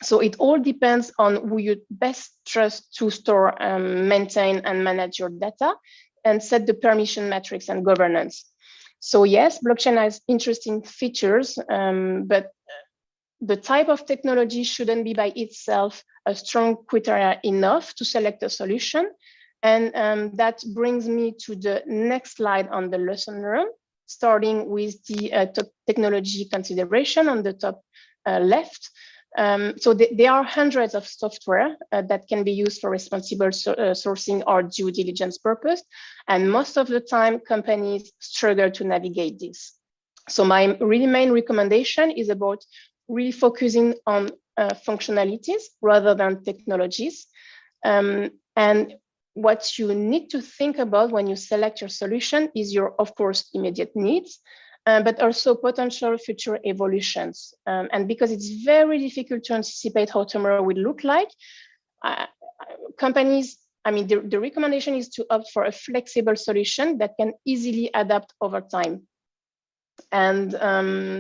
Speaker 2: So it all depends on who you best trust to store, maintain, and manage your data, and set the permission matrix and governance. So yes, blockchain has interesting features, but the type of technology shouldn't be by itself a strong criteria enough to select a solution. And that brings me to the next slide on the lesson learned, starting with the technology consideration on the top left. So there are hundreds of software that can be used for responsible sourcing or due diligence purpose. And most of the time, companies struggle to navigate this. So my really main recommendation is about really focusing on functionalities rather than technologies. And what you need to think about when you select your solution is your, of course, immediate needs, but also potential future evolutions. And because it's very difficult to anticipate how tomorrow will look like, companies, I mean, the recommendation is to opt for a flexible solution that can easily adapt over time. And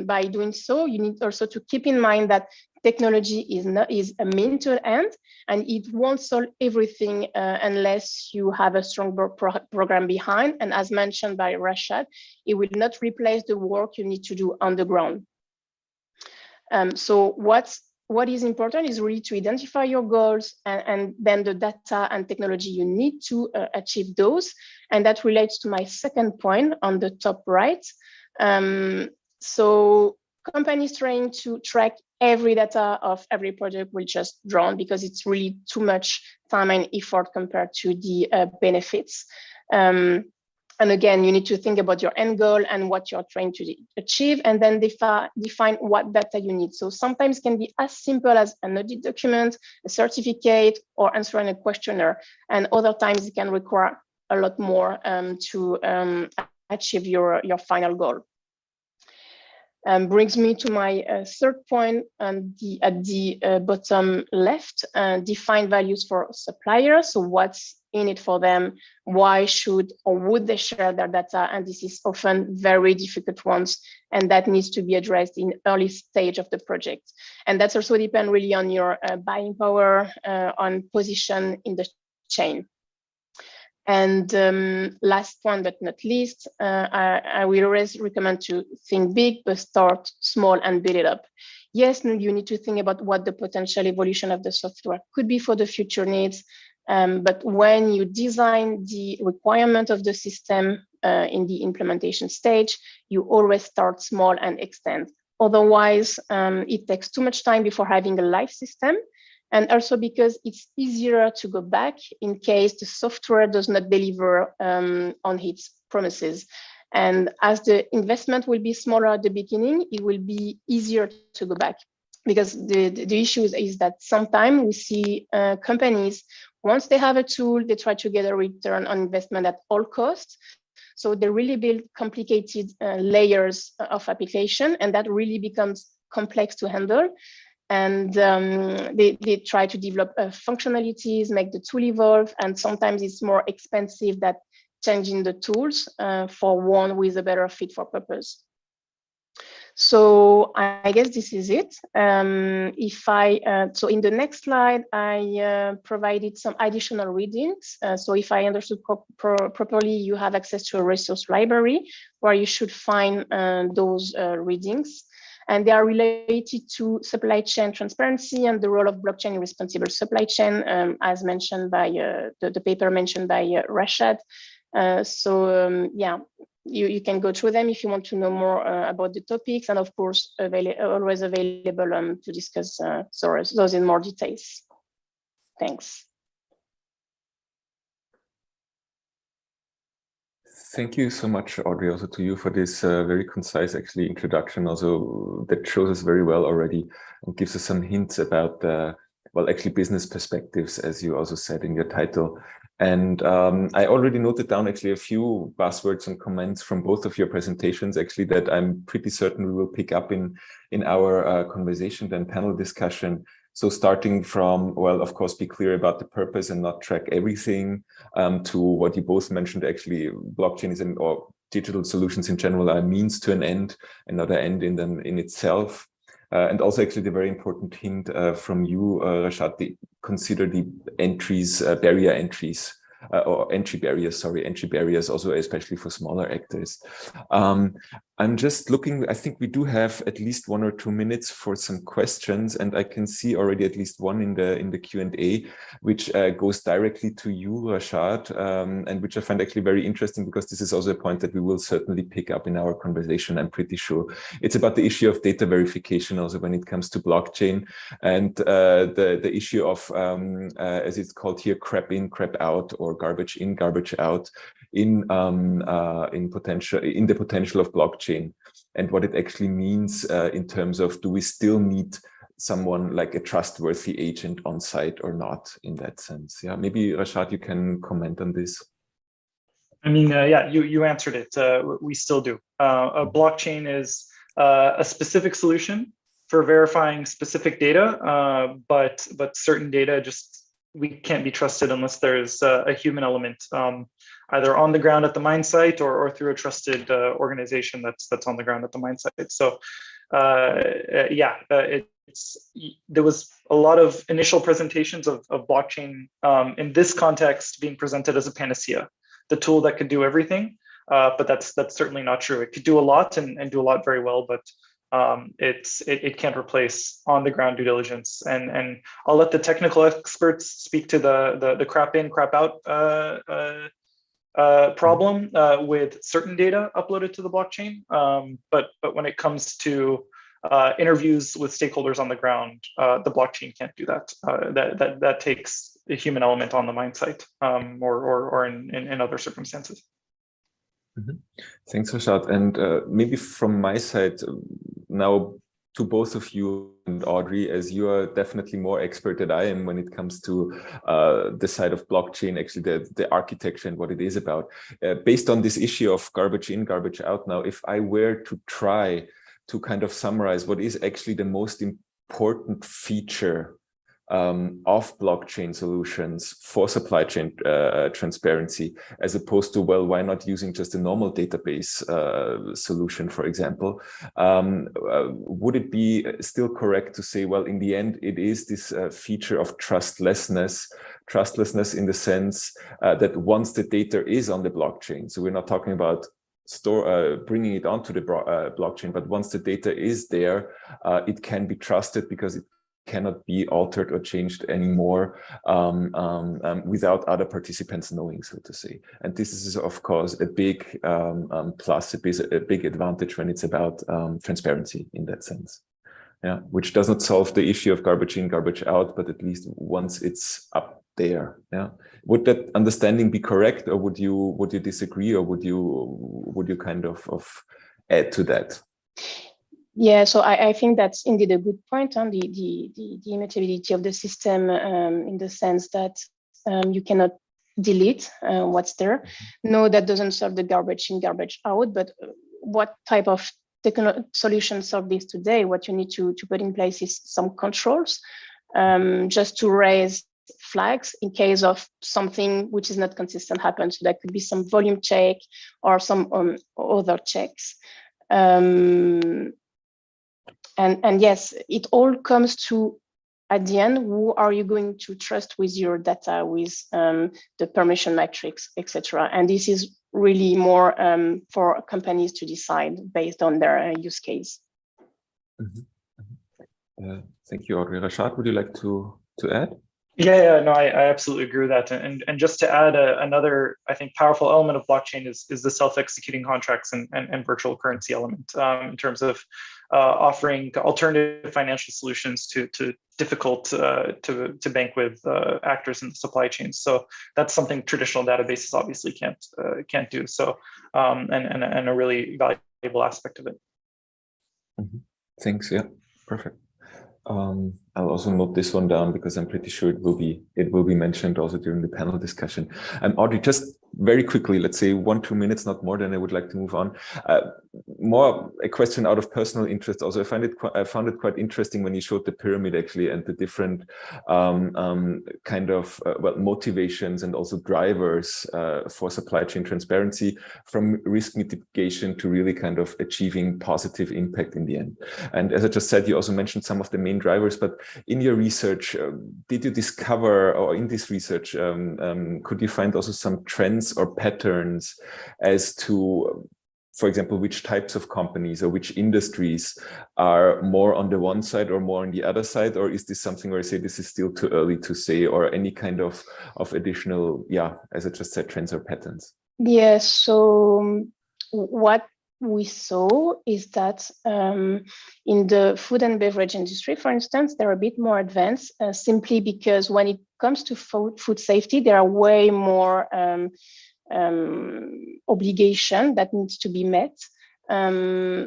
Speaker 2: by doing so, you need also to keep in mind that technology is a mean to an end, and it won't solve everything unless you have a strong program behind. And as mentioned by Rashad, it will not replace the work you need to do on the ground. So what is important is really to identify your goals and then the data and technology you need to achieve those. And that relates to my second point on the top right. So companies trying to track every data of every project will just drown because it's really too much time and effort compared to the benefits. And again, you need to think about your end goal and what you're trying to achieve, and then define what data you need. So sometimes it can be as simple as an audit document, a certificate, or answering a questionnaire. And other times it can require a lot more to achieve your final goal. Brings me to my third point at the bottom left, define values for suppliers. So what's in it for them? Why should or would they share their data? And this is often very difficult ones, and that needs to be addressed in early stage of the project. And that's also depend really on your buying power, on position in the chain. And last one but not least, I will always recommend to think big, but start small and build it up. Yes, you need to think about what the potential evolution of the software could be for the future needs. But when you design the requirement of the system in the implementation stage, you always start small and extend. Otherwise, it takes too much time before having a live system. And also because it's easier to go back in case the software does not deliver on its promises. And as the investment will be smaller at the beginning, it will be easier to go back. Because the issue is that sometimes we see companies, once they have a tool, they try to get a return on investment at all costs. So they really build complicated layers of application, and that really becomes complex to handle. And they try to develop functionalities, make the tool evolve, and sometimes it's more expensive than changing the tools for one with a better fit for purpose. So I guess this is it. So in the next slide, I provided some additional readings. So if I understood properly, you have access to a resource library where you should find those readings. And they are related to supply chain transparency and the role of blockchain in responsible supply chain, as mentioned by the paper mentioned by Rashad. Yeah, you can go through them if you want to know more about the topics, and of course, always available to discuss those in more details. Thanks.
Speaker 1: Thank you so much, Audrey, also to you for this very concise, actually, introduction. Also, that shows us very well already and gives us some hints about, well, actually business perspectives, as you also said in your title. And I already noted down actually a few buzzwords and comments from both of your presentations, actually, that I'm pretty certain we will pick up in our conversation and panel discussion. So starting from, well, of course, be clear about the purpose and not track everything, to what you both mentioned, actually, blockchain is or digital solutions in general are a means to an end and not an end in itself. And also actually the very important hint from you, Rashad, consider the entries, barrier entries, or entry barriers, also especially for smaller actors. I'm just looking, I think we do have at least 1 or 2 minutes for some questions, and I can see already at least one in the Q&A, which goes directly to you, Rashad, and which I find actually very interesting, because this is also a point that we will certainly pick up in our conversation, I'm pretty sure. It's about the issue of data verification also when it comes to blockchain, and the issue of, as it's called here, crap in, crap out, or garbage in, garbage out, in the potential of blockchain, and what it actually means in terms of, do we still need someone like a trustworthy agent on site or not, in that sense? Yeah, maybe Rashad, you can comment on this.
Speaker 6: I mean, yeah, you answered it. We still do. A blockchain is a specific solution for verifying specific data, but certain data just, we can't be trusted unless there's a human element, either on the ground at the mine site or through a trusted organization that's on the ground at the mine site. So yeah, there was a lot of initial presentations of blockchain in this context being presented as a panacea, the tool that could do everything, but that's certainly not true. It could do a lot and do a lot very well, but it can't replace on the ground due diligence. And I'll let the technical experts speak to the crap in, crap out problem with certain data uploaded to the blockchain. But when it comes to interviews with stakeholders on the ground, the blockchain can't do that. That takes a human element on the mine site, or in other circumstances.
Speaker 1: Mm-hmm. Thanks, Rashad. And maybe from my side, now to both of you and Audrey, as you are definitely more expert than I am when it comes to the side of blockchain, actually the architecture and what it is about. Based on this issue of garbage in, garbage out now, if I were to try to kind of summarize what is actually the most important feature of blockchain solutions for supply chain transparency, as opposed to, well, why not using just a normal database solution, for example? Would it be still correct to say, well, in the end, it is this feature of trustlessness in the sense that once the data is on the blockchain, so we're not talking about bringing it onto the blockchain, but once the data is there, it can be trusted because it cannot be altered or changed anymore without other participants knowing, so to say. And this is, of course, a big plus, a big advantage when it's about transparency in that sense. Yeah, which does not solve the issue of garbage in, garbage out, but at least once it's up there. Yeah, would that understanding be correct, or would you disagree, or would you kind of add to that?
Speaker 2: Yeah, so I think that's indeed a good point on the immutability of the system, in the sense that you cannot delete what's there. No, that doesn't solve the garbage in, garbage out, but what type of solutions solve this today? What you need to put in place is some controls, just to raise flags in case of something which is not consistent happens. So that could be some volume check or some other checks. And yes, it all comes to, at the end, who are you going to trust with your data, with the permission matrix, etc. And this is really more for companies to decide based on their use case.
Speaker 1: Mm-hmm. Thank you, Audrey. Rashad, would you like to add?
Speaker 6: Yeah, no, I absolutely agree with that. And just to add another, I think, powerful element of blockchain is the self-executing contracts and virtual currency element, in terms of offering alternative financial solutions to difficult to bank with actors in the supply chain. So that's something traditional databases obviously can't do. So and a really valuable aspect of it.
Speaker 1: Mm-hmm. Thanks. Yeah, perfect. I'll also note this one down because I'm pretty sure it will be mentioned also during the panel discussion. Audrey, just very quickly, let's say 1-2 minutes, not more, then I would like to move on. More a question out of personal interest. Also, I found it quite interesting when you showed the pyramid actually, and the different kind of motivations and also drivers for supply chain transparency, from risk mitigation to really kind of achieving positive impact in the end. And as I just said, you also mentioned some of the main drivers, but in your research, did you discover, or in this research, could you find also some trends or patterns as to for example, which types of companies or which industries are more on the one side or more on the other side? Or is this something where I say this is still too early to say, or any kind of additional, as I just said, trends or patterns?
Speaker 2: Yes, so what we saw is that in the food and beverage industry, for instance, they're a bit more advanced simply because when it comes to food safety, there are way more obligation that needs to be met.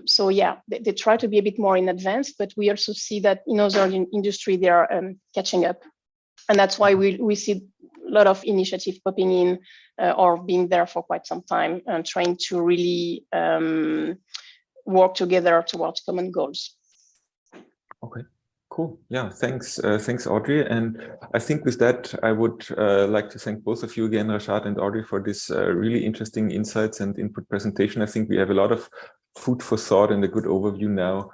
Speaker 2: So yeah, they try to be a bit more in advance, but we also see that in other industry, they are catching up. And that's why we see a lot of initiative popping in or being there for quite some time and trying to really work together towards common goals.
Speaker 1: Okay, cool. Yeah, thanks, Audrey. And I think with that, I would like to thank both of you again, Rashad and Audrey, for this really interesting insights and input presentation. I think we have a lot of food for thought and a good overview now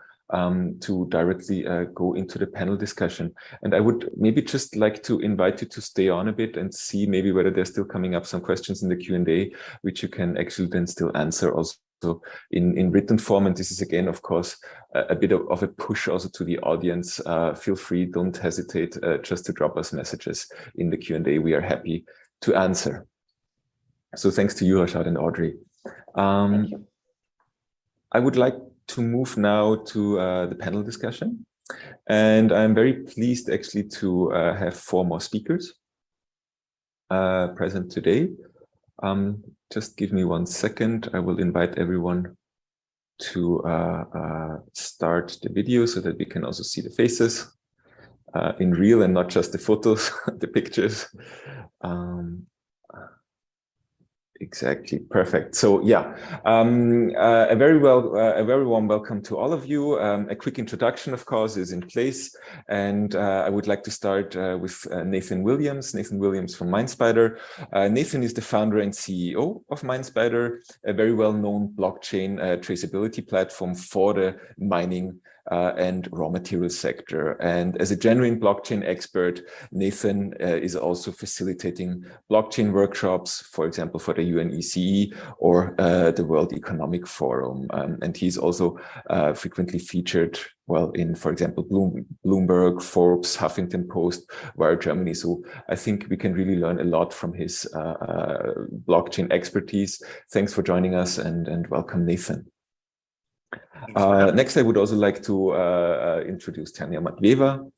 Speaker 1: to directly go into the panel discussion. And I would maybe just like to invite you to stay on a bit and see maybe whether there's still coming up some questions in the Q&A, which you can actually then still answer also in written form. And this is again, of course, a bit of a push also to the audience. Feel free, don't hesitate just to drop us messages in the Q&A. We are happy to answer. So thanks to you, Rashad and Audrey.
Speaker 2: Thank you.
Speaker 1: I would like to move now to the panel discussion. And I'm very pleased actually to have 4 more speakers present today. Just give me 1 second. I will invite everyone to start the video so that we can also see the faces in real and not just the photos, the pictures. Exactly, perfect. So yeah, a very warm welcome to all of you. A quick introduction, of course, is in place, and I would like to start with Nathan Williams. Nathan Williams from MindSpider. Nathan is the founder and CEO of MindSpider, a very well-known blockchain traceability platform for the mining and raw material sector. And as a genuine blockchain expert, Nathan is also facilitating blockchain workshops, for example, for the UNECE or the World Economic Forum. And he's also frequently featured, well, in, for example, Bloomberg, Forbes, Huffington Post, Wired Germany. So I think we can really learn a lot from his blockchain expertise. Thanks for joining us and welcome, Nathan. Next, I would also like to introduce Tanya Matvieva.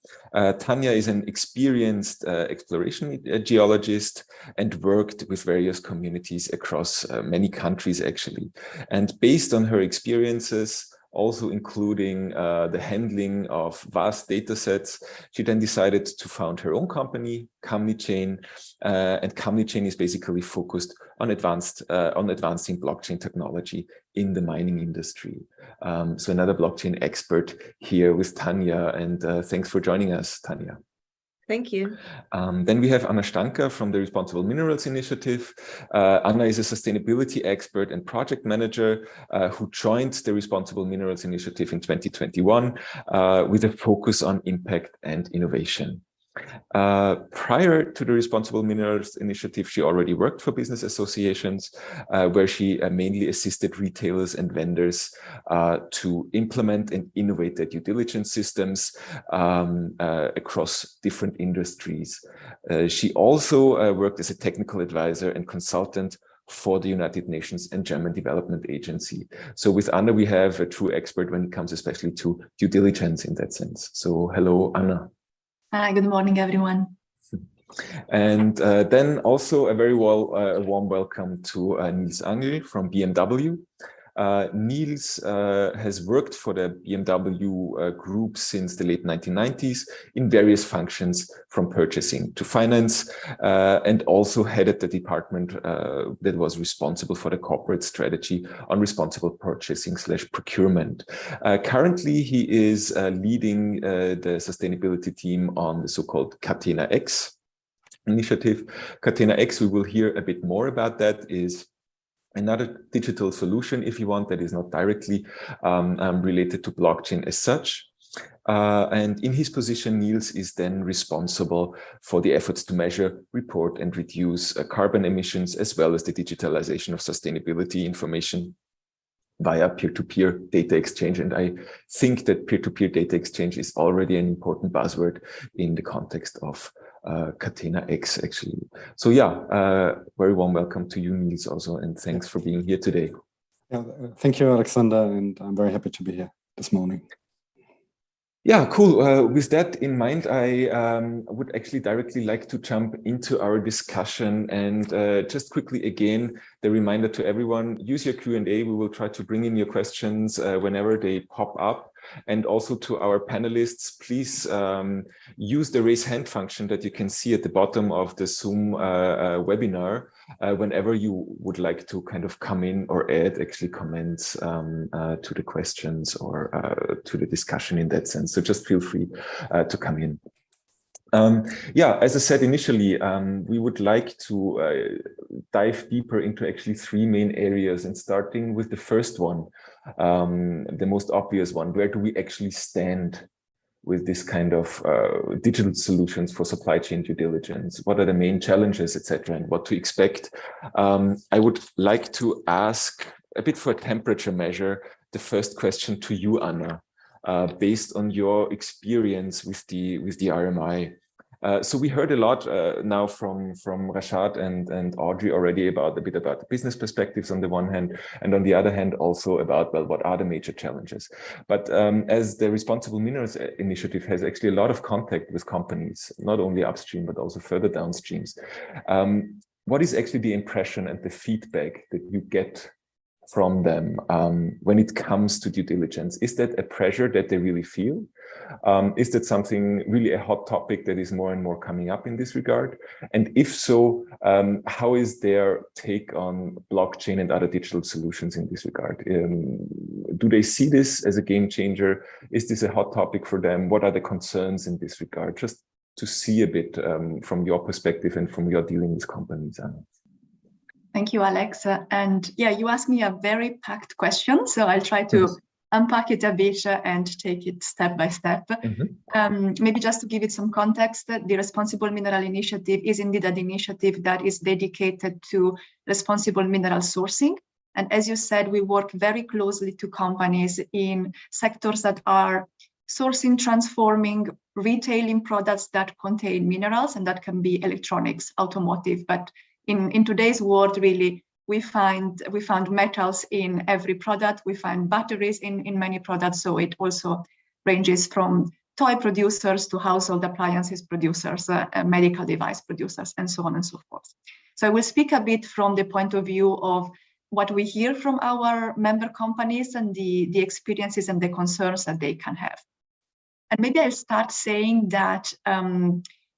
Speaker 1: Tanya is an experienced exploration geologist and worked with various communities across many countries, actually. And based on her experiences, also including the handling of vast data sets, she then decided to found her own company, ComniChain, and ComniChain is basically focused on advancing blockchain technology in the mining industry. So another blockchain expert here with Tanya, and thanks for joining us, Tanya.
Speaker 7: Thank you.
Speaker 1: Then we have Anna Stanka from the Responsible Minerals Initiative. Anna is a sustainability expert and project manager who joined the Responsible Minerals Initiative in 2021 with a focus on impact and innovation. Prior to the Responsible Minerals Initiative, she already worked for business associations where she mainly assisted retailers and vendors to implement and innovate their due diligence systems across different industries. She also worked as a technical advisor and consultant for the United Nations and German Development Agency. So with Anna, we have a true expert when it comes especially to due diligence in that sense. So hello, Anna.
Speaker 7: Hi, good morning, everyone.
Speaker 1: And then also a very warm welcome to Niels Angel from BMW. Niels has worked for the BMW group since the late 1990s in various functions from purchasing to finance, and also headed the department that was responsible for the corporate strategy on responsible purchasing / procurement. Currently, he is leading the sustainability team on the so-called Catena X initiative. Catena X, we will hear a bit more about that, is another digital solution, if you want, that is not directly related to blockchain as such. And in his position, Niels is then responsible for the efforts to measure, report, and reduce carbon emissions, as well as the digitalization of sustainability information via peer-to-peer data exchange. And I think that peer-to-peer data exchange is already an important buzzword in the context of Catena X, actually. So yeah, very warm welcome to you, Niels, also, and thanks for being here today.
Speaker 8: Yeah, thank you, Alexander, and I'm very happy to be here this morning.
Speaker 1: Yeah, cool. With that in mind, I would actually directly like to jump into our discussion, and just quickly again, the reminder to everyone, use your Q&A. We will try to bring in your questions whenever they pop up. And also to our panelists, please use the raise hand function that you can see at the bottom of the Zoom webinar whenever you would like to kind of come in or add actually comments to the questions or to the discussion in that sense. So just feel free to come in. Yeah, as I said initially, we would like to dive deeper into actually three main areas, and starting with the first one, the most obvious one. Where do we actually stand with this kind of digital solutions for supply chain due diligence? What are the main challenges, etc., and what to expect? I would like to ask a bit for a temperature measure, the first question to you, Anna, based on your experience with the RMI. So we heard a lot now from Rashad and Audrey already about a bit about the business perspectives on the one hand, and on the other hand also about, well, what are the major challenges. But as the Responsible Minerals Initiative has actually a lot of contact with companies, not only upstream, but also further downstreams, what is actually the impression and the feedback that you get from them when it comes to due diligence? Is that a pressure that they really feel? Is that something really a hot topic that is more and more coming up in this regard? And if so, how is their take on blockchain and other digital solutions in this regard? Do they see this as a game changer? Is this a hot topic for them? What are the concerns in this regard? Just to see a bit from your perspective and from your dealing with companies, Anna.
Speaker 7: Thank you, Alex. And yeah, you asked me a very packed question, so I'll try to unpack it a bit and take it step by step. Maybe just to give it some context, the Responsible Mineral Initiative is indeed an initiative that is dedicated to responsible mineral sourcing. And as you said, we work very closely to companies in sectors that are sourcing, transforming, retailing products that contain minerals, and that can be electronics, automotive, but in today's world, really, we found metals in every product. We find batteries in many products. So it also ranges from toy producers to household appliances producers, medical device producers, and so on and so forth. So I will speak a bit from the point of view of what we hear from our member companies and the experiences and the concerns that they can have. And maybe I'll start saying that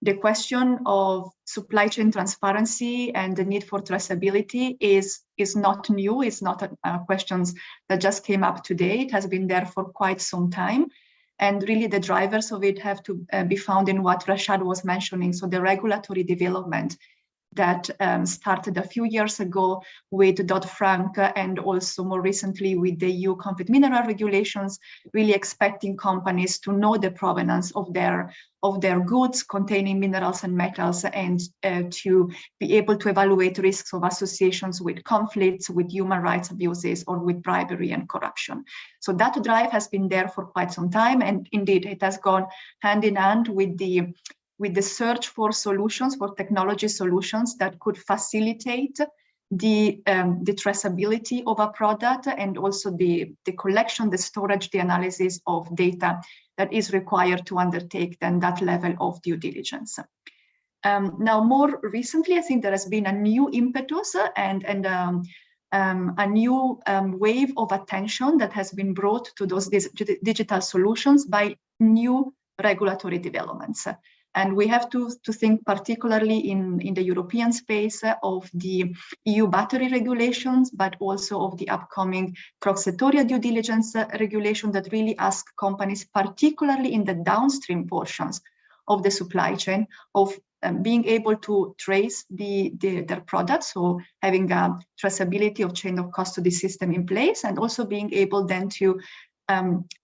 Speaker 7: the question of supply chain transparency and the need for traceability is not new. It's not questions that just came up today. It has been there for quite some time. And really the drivers of it have to be found in what Rashad was mentioning. So the regulatory development that started a few years ago with Dodd-Frank and also more recently with the EU conflict mineral regulations, really expecting companies to know the provenance of their goods containing minerals and metals, and to be able to evaluate risks of associations with conflicts, with human rights abuses, or with bribery and corruption. So that drive has been there for quite some time, and indeed it has gone hand in hand with the search for solutions, for technology solutions that could facilitate the traceability of a product, and also the collection, the storage, the analysis of data that is required to undertake then that level of due diligence. Now, more recently, I think there has been a new impetus and a new wave of attention that has been brought to those digital solutions by new regulatory developments. And we have to think particularly in the European space of the EU battery regulations, but also of the upcoming Cross-sectorial due diligence regulation that really ask companies, particularly in the downstream portions of the supply chain, of being able to trace their products, so having a traceability of chain of custody system in place, and also being able then to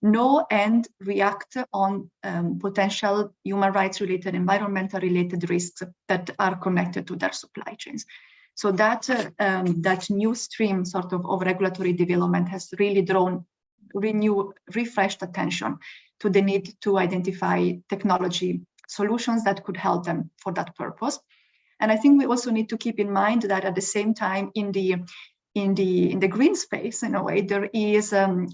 Speaker 7: know and react on potential human rights related, environmental related risks that are connected to their supply chains. So that new stream sort of regulatory development has really drawn refreshed attention to the need to identify technology solutions that could help them for that purpose. And I think we also need to keep in mind that at the same time, in the green space, in a way, there is a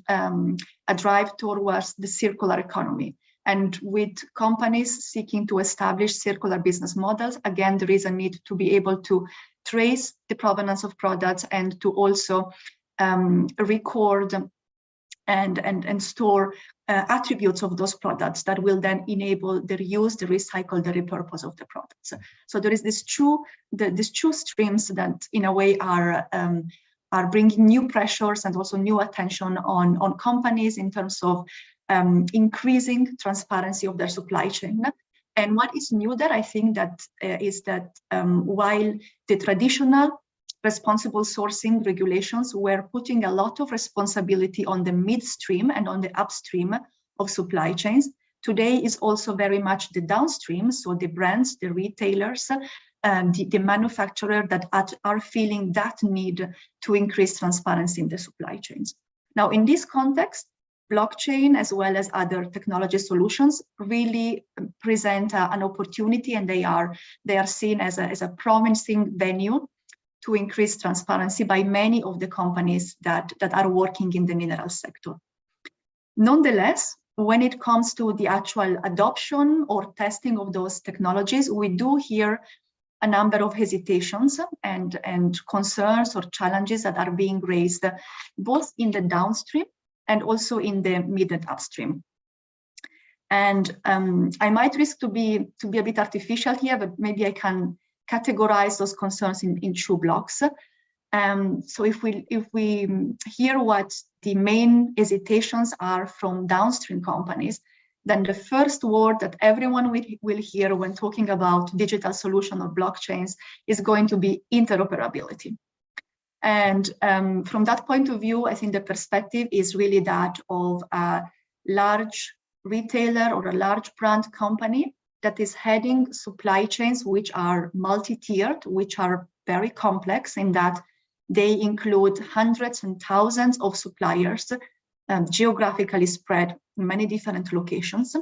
Speaker 7: drive towards the circular economy. And with companies seeking to establish circular business models, again, there is a need to be able to trace the provenance of products and to also record and store attributes of those products that will then enable the reuse, the recycle, the repurpose of the products. So there is these two streams that, in a way, are bringing new pressures and also new attention on companies in terms of increasing transparency of their supply chain. And what is new there, I think, that is that while the traditional responsible sourcing regulations were putting a lot of responsibility on the midstream and on the upstream of supply chains, today is also very much the downstream, so the brands, the retailers, the manufacturer that are feeling that need to increase transparency in the supply chains. Now, in this context, blockchain as well as other technology solutions really present an opportunity, and they are seen as a promising venue to increase transparency by many of the companies that are working in the mineral sector. Nonetheless, when it comes to the actual adoption or testing of those technologies, we do hear a number of hesitations and concerns or challenges that are being raised both in the downstream and also in the mid and upstream. And I might risk to be a bit artificial here, but maybe I can categorize those concerns in two blocks. So if we hear what the main hesitations are from downstream companies, then the first word that everyone will hear when talking about digital solution or blockchains is going to be interoperability. And from that point of view, I think the perspective is really that of a large retailer or a large brand company that is heading supply chains which are multi-tiered, which are very complex in that they include hundreds and thousands of suppliers geographically spread in many different locations,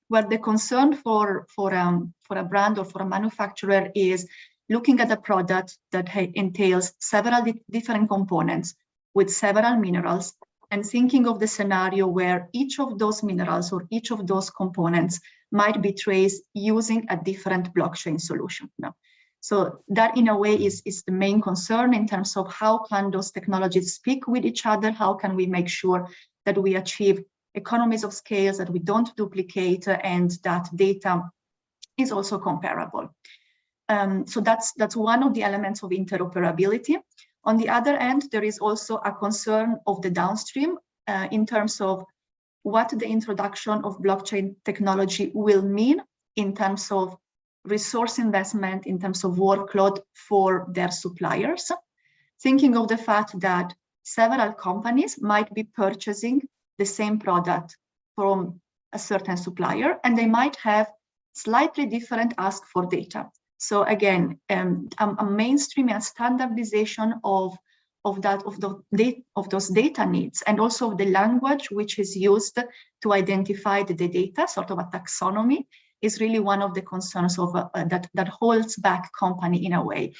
Speaker 7: where the concern for a brand or for a manufacturer is looking at a product that entails several different components with several minerals and thinking of the scenario where each of those minerals or each of those components might be traced using a different blockchain solution. So that, in a way, is the main concern in terms of how can those technologies speak with each other, how can we make sure that we achieve economies of scale, that we don't duplicate, and that data is also comparable. So that's one of the elements of interoperability. On the other end, there is also a concern of the downstream in terms of what the introduction of blockchain technology will mean in terms of resource investment, in terms of workload for their suppliers, thinking of the fact that several companies might be purchasing the same product from a certain supplier, and they might have slightly different ask for data. So again, a mainstream and standardization of those data needs, and also the language which is used to identify the data, sort of a taxonomy, is really one of the concerns of that holds back company in a way.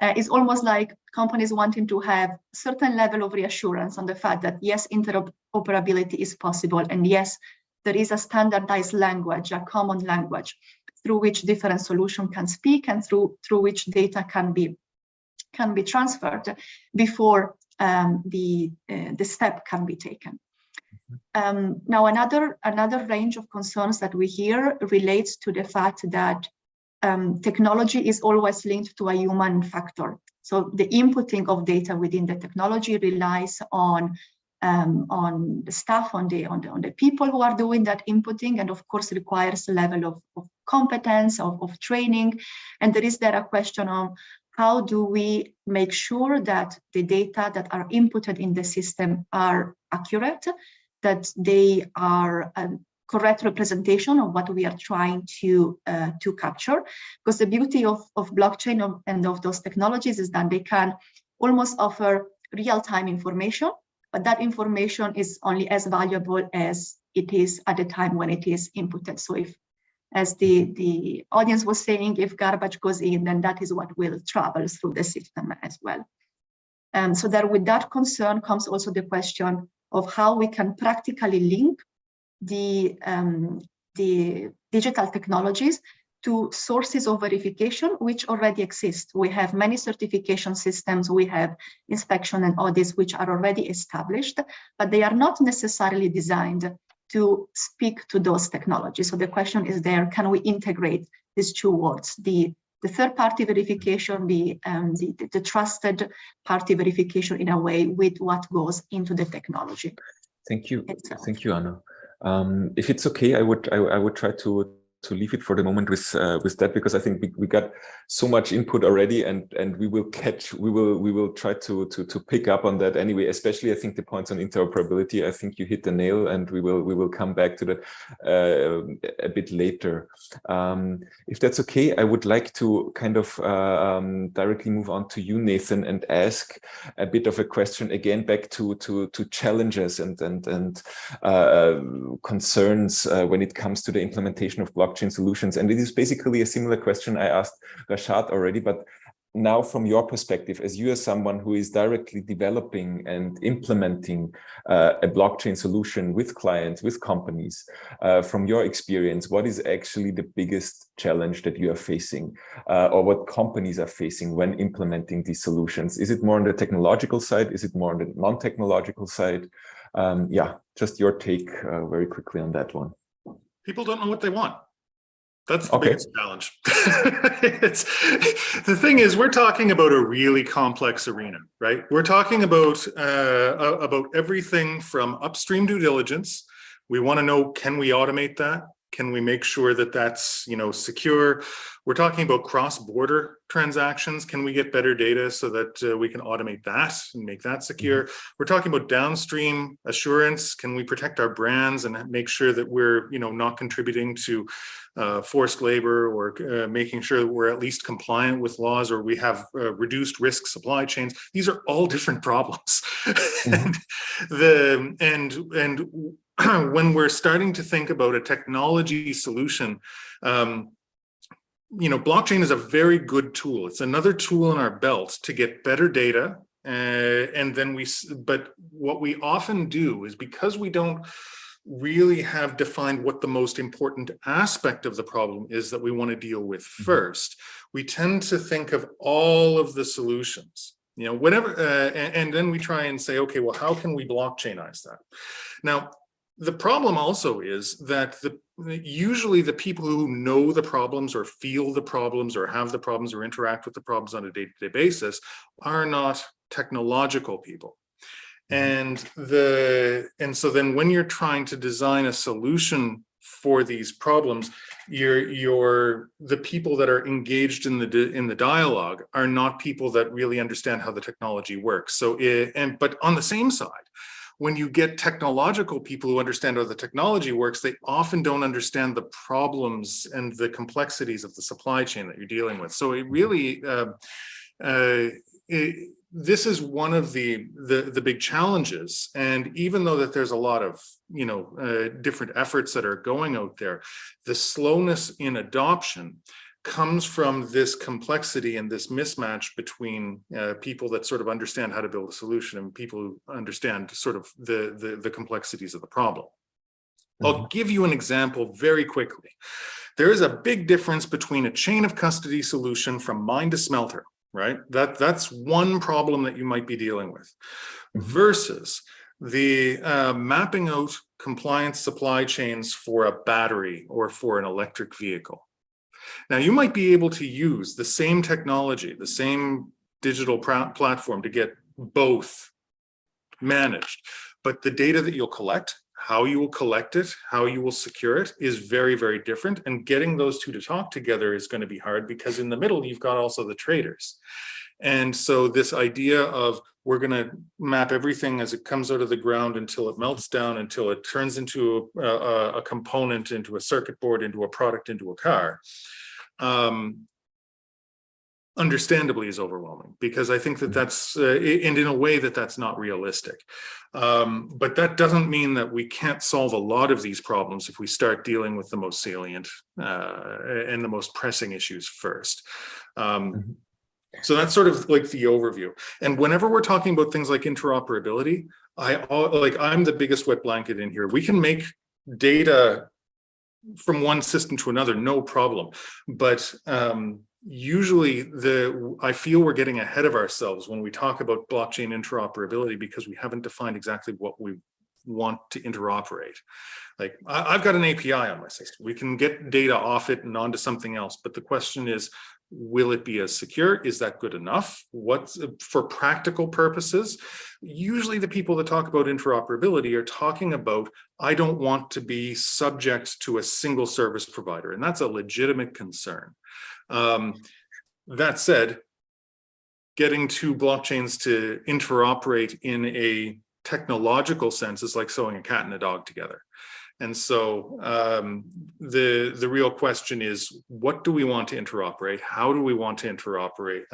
Speaker 7: It's almost like companies wanting to have certain level of reassurance on the fact that yes, interoperability is possible, and yes, there is a standardized language, a common language through which different solutions can speak and through which data can be transferred before the step can be taken. Now, another range of concerns that we hear relates to the fact that technology is always linked to a human factor. So the inputting of data within the technology relies on the staff, on the people who are doing that inputting, and of course requires a level of competence, of training. And there is there a question of how do we make sure that the data that are inputted in the system are accurate, that they are correct representation of what we are trying to capture. Because the beauty of blockchain and of those technologies is that they can almost offer real-time information, but that information is only as valuable as it is at the time when it is inputted. So if, as the audience was saying, if garbage goes in, then that is what will travel through the system as well. So that with that concern comes also the question of how we can practically link the digital technologies to sources of verification which already exist. We have many certification systems, we have inspection and audits which are already established, but they are not necessarily designed to speak to those technologies. So the question is there, can we integrate these two words, the third-party verification, the trusted party verification in a way with what goes into the technology.
Speaker 1: Thank you. Thank you, Anna. If it's okay, I would try to leave it for the moment with that, because I think we got so much input already, and we will try to pick up on that anyway. Especially, I think the points on interoperability. I think you hit the nail, and we will come back to that a bit later. If that's okay, I would like to kind of directly move on to you, Nathan, and ask a bit of a question again back to challenges and concerns when it comes to the implementation of blockchain solutions. And it is basically a similar question I asked Rashad already, but now from your perspective, as you are someone who is directly developing and implementing a blockchain solution with clients, with companies, from your experience, what is actually the biggest challenge that you are facing, or what companies are facing when implementing these solutions? Is it more on the technological side? Is it more on the non-technological side? Yeah, just your take very quickly on that one.
Speaker 9: People don't know what they want. That's the biggest challenge. The thing is, we're talking about a really complex arena, right? We're talking about everything from upstream due diligence. We want to know, can we automate that? Can we make sure that that's, secure? We're talking about cross-border transactions. Can we get better data so that we can automate that and make that secure? We're talking about downstream assurance. Can we protect our brands and make sure that we're, not contributing to forced labor, or making sure that we're at least compliant with laws, or we have reduced risk supply chains? These are all different problems. And when we're starting to think about a technology solution, blockchain is a very good tool. It's another tool in our belt to get better data. But what we often do is, because we don't really have defined what the most important aspect of the problem is that we want to deal with first, we tend to think of all of the solutions, whatever, and then we try and say, okay, well, how can we blockchainize that? Now, the problem also is that usually the people who know the problems, or feel the problems, or have the problems, or interact with the problems on a day-to-day basis are not technological people. And so then when you're trying to design a solution for these problems, the people that are engaged in the dialogue are not people that really understand how the technology works. But on the same side, when you get technological people who understand how the technology works, they often don't understand the problems and the complexities of the supply chain that you're dealing with. So it really, this is one of the big challenges. And even though that there's a lot of different efforts that are going out there, the slowness in adoption comes from this complexity and this mismatch between people that sort of understand how to build a solution and people who understand sort of the complexities of the problem. I'll give you an example very quickly. There is a big difference between a chain of custody solution from mine to smelter, right? That's one problem that you might be dealing with, versus the mapping out compliance supply chains for a battery or for an electric vehicle. Now, you might be able to use the same technology, the same digital platform to get both managed, but the data that you'll collect, how you will collect it, how you will secure it is very, very different. And getting those two to talk together is going to be hard, because in the middle, you've got also the traders. And so this idea of we're going to map everything as it comes out of the ground until it melts down, until it turns into a component, into a circuit board, into a product, into a car. Understandably is overwhelming, because I think that that's, and in a way that's not realistic. But that doesn't mean that we can't solve a lot of these problems if we start dealing with the most salient and the most pressing issues first. So that's sort of like the overview. And whenever we're talking about things like interoperability, I'm the biggest wet blanket in here. We can make data from one system to another, no problem. But usually I feel we're getting ahead of ourselves when we talk about blockchain interoperability, because we haven't defined exactly what we want to interoperate. Like I've got an API on my system. We can get data off it and onto something else. But the question is, will it be as secure? Is that good enough? What's for practical purposes? Usually the people that talk about interoperability are talking about, I don't want to be subject to a single service provider. And that's a legitimate concern. That said, getting two blockchains to interoperate in a technological sense is like sewing a cat and a dog together. And so the real question is, what do we want to interoperate? How do we want to interoperate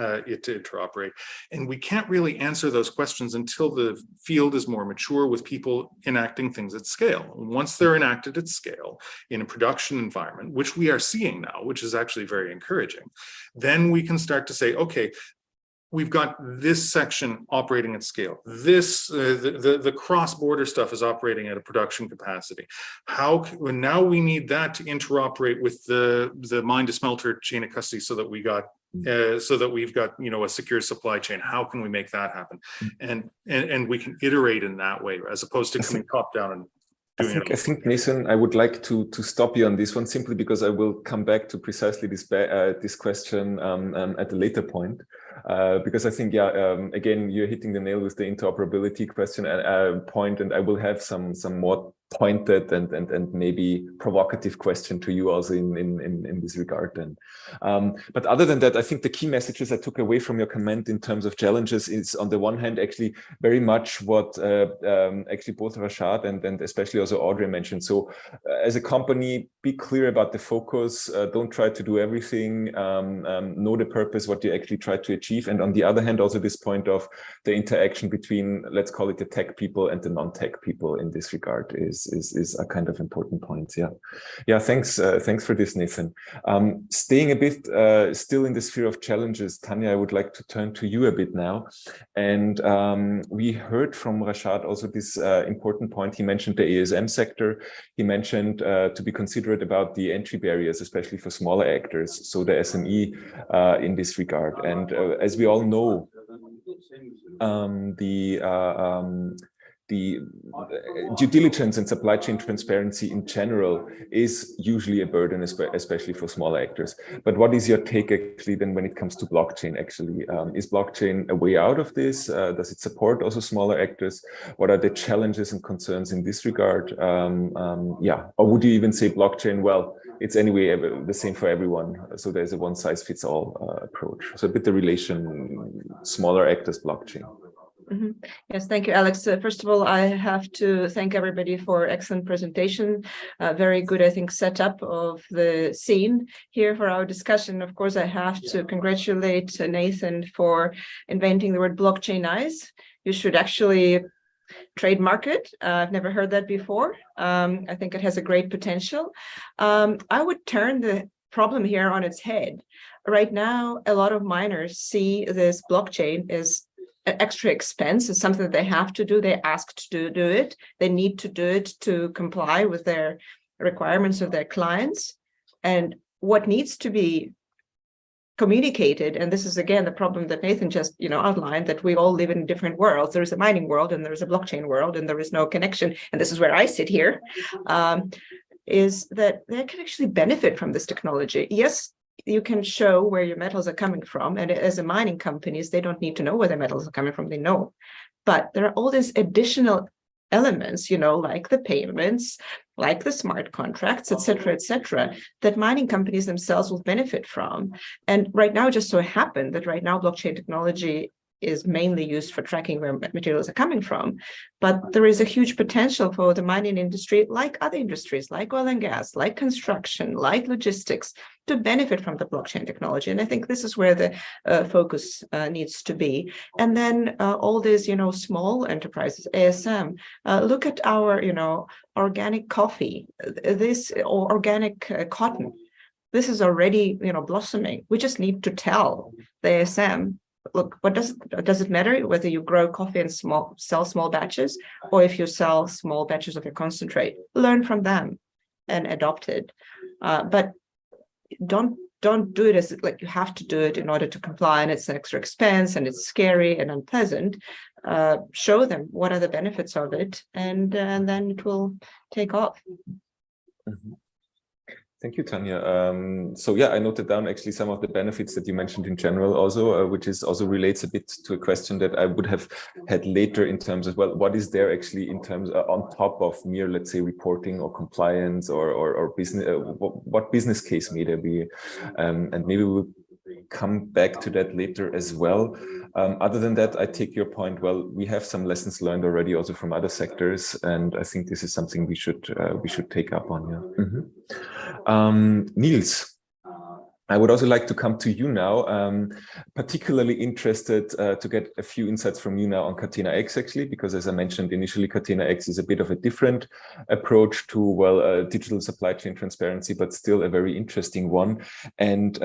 Speaker 9: And we can't really answer those questions until the field is more mature with people enacting things at scale. Once they're enacted at scale in a production environment, which we are seeing now, which is actually very encouraging, then we can start to say, okay, we've got this section operating at scale. This the cross-border stuff is operating at a production capacity. Now we need that to interoperate with the mine to smelter chain of custody, so that we've got a secure supply chain. How can we make that happen? And we can iterate in that way, as opposed to coming top down and I think,
Speaker 1: Nathan, I would like to stop you on this one, simply because I will come back to precisely this question at a later point. Because I think, again, you're hitting the nail with the interoperability question point, and I will have some more pointed and maybe provocative question to you also in this regard then. But other than that, I think the key messages I took away from your comment in terms of challenges is, on the one hand, actually very much what actually both Rashad and especially also Audrey mentioned. So as a company, be clear about the focus, don't try to do everything, know the purpose, what you actually try to achieve. And on the other hand, also this point of the interaction between, let's call it the tech people and the non-tech people in this regard is a kind of important point. Yeah, thanks for this, Nathan. Staying a bit still in the sphere of challenges, Tanya, I would like to turn to you a bit now. And we heard from Rashad also this important point. He mentioned the ASM sector. He mentioned to be considerate about the entry barriers, especially for smaller actors, so the SME in this regard. And as we all know, the due diligence and supply chain transparency in general is usually a burden, especially for smaller actors. But what is your take actually then when it comes to blockchain actually? Is blockchain a way out of this? Does it support also smaller actors? What are the challenges and concerns in this regard? Or would you even say blockchain, well, it's anyway the same for everyone, so there's a one-size-fits-all approach. So a bit the relation smaller actors, blockchain.
Speaker 10: Mm-hmm. Yes, thank you, Alex. First of all, I have to thank everybody for excellent presentation. Very good, I think, setup of the scene here for our discussion. Of course, I have to congratulate Nathan for inventing the word blockchainize. You should actually trademark it. I've never heard that before. I think it has a great potential. I would turn the problem here on its head. Right now, a lot of miners see this blockchain as an extra expense. It's something that they have to do. They're asked to do it. They need to do it to comply with their requirements of their clients. And what needs to be communicated, and this is again the problem that Nathan just outlined, that we all live in different worlds. There is a mining world and there is a blockchain world, and there is no connection. And this is where I sit here, is that they can actually benefit from this technology. Yes, you can show where your metals are coming from. And as a mining companies, they don't need to know where their metals are coming from. They know. But there are all these additional elements, like the payments, like the smart contracts, et cetera, that mining companies themselves will benefit from. And right now, it just so happened that right now, blockchain technology is mainly used for tracking where materials are coming from. But there is a huge potential for the mining industry, like other industries, like oil and gas, like construction, like logistics, to benefit from the blockchain technology. And I think this is where the focus needs to be. And then all these, small enterprises, ASM, look at our, organic coffee, this or organic cotton. This is already, blossoming. We just need to tell the ASM, look, what does it matter whether you grow coffee and sell small batches, or if you sell small batches of your concentrate? Learn from them and adopt it. But don't do it as like you have to do it in order to comply, and it's an extra expense and it's scary and unpleasant. Show them what are the benefits of it, and then it will take off.
Speaker 1: Mm-hmm. Thank you, Tanya. So yeah, I noted down actually some of the benefits that you mentioned in general also, which is also relates a bit to a question that I would have had later in terms of, well, what is there actually in terms on top of mere, let's say, reporting or compliance or business, what business case may there be? And maybe we'll come back to that later as well. Other than that, I take your point. Well, we have some lessons learned already also from other sectors, and I think this is something we should take up on. Yeah. Mm-hmm. Niels, I would also like to come to you now. Particularly interested to get a few insights from you now on Catena X, actually, because as I mentioned initially, Catena X is a bit of a different approach to, well, digital supply chain transparency, but still a very interesting one. And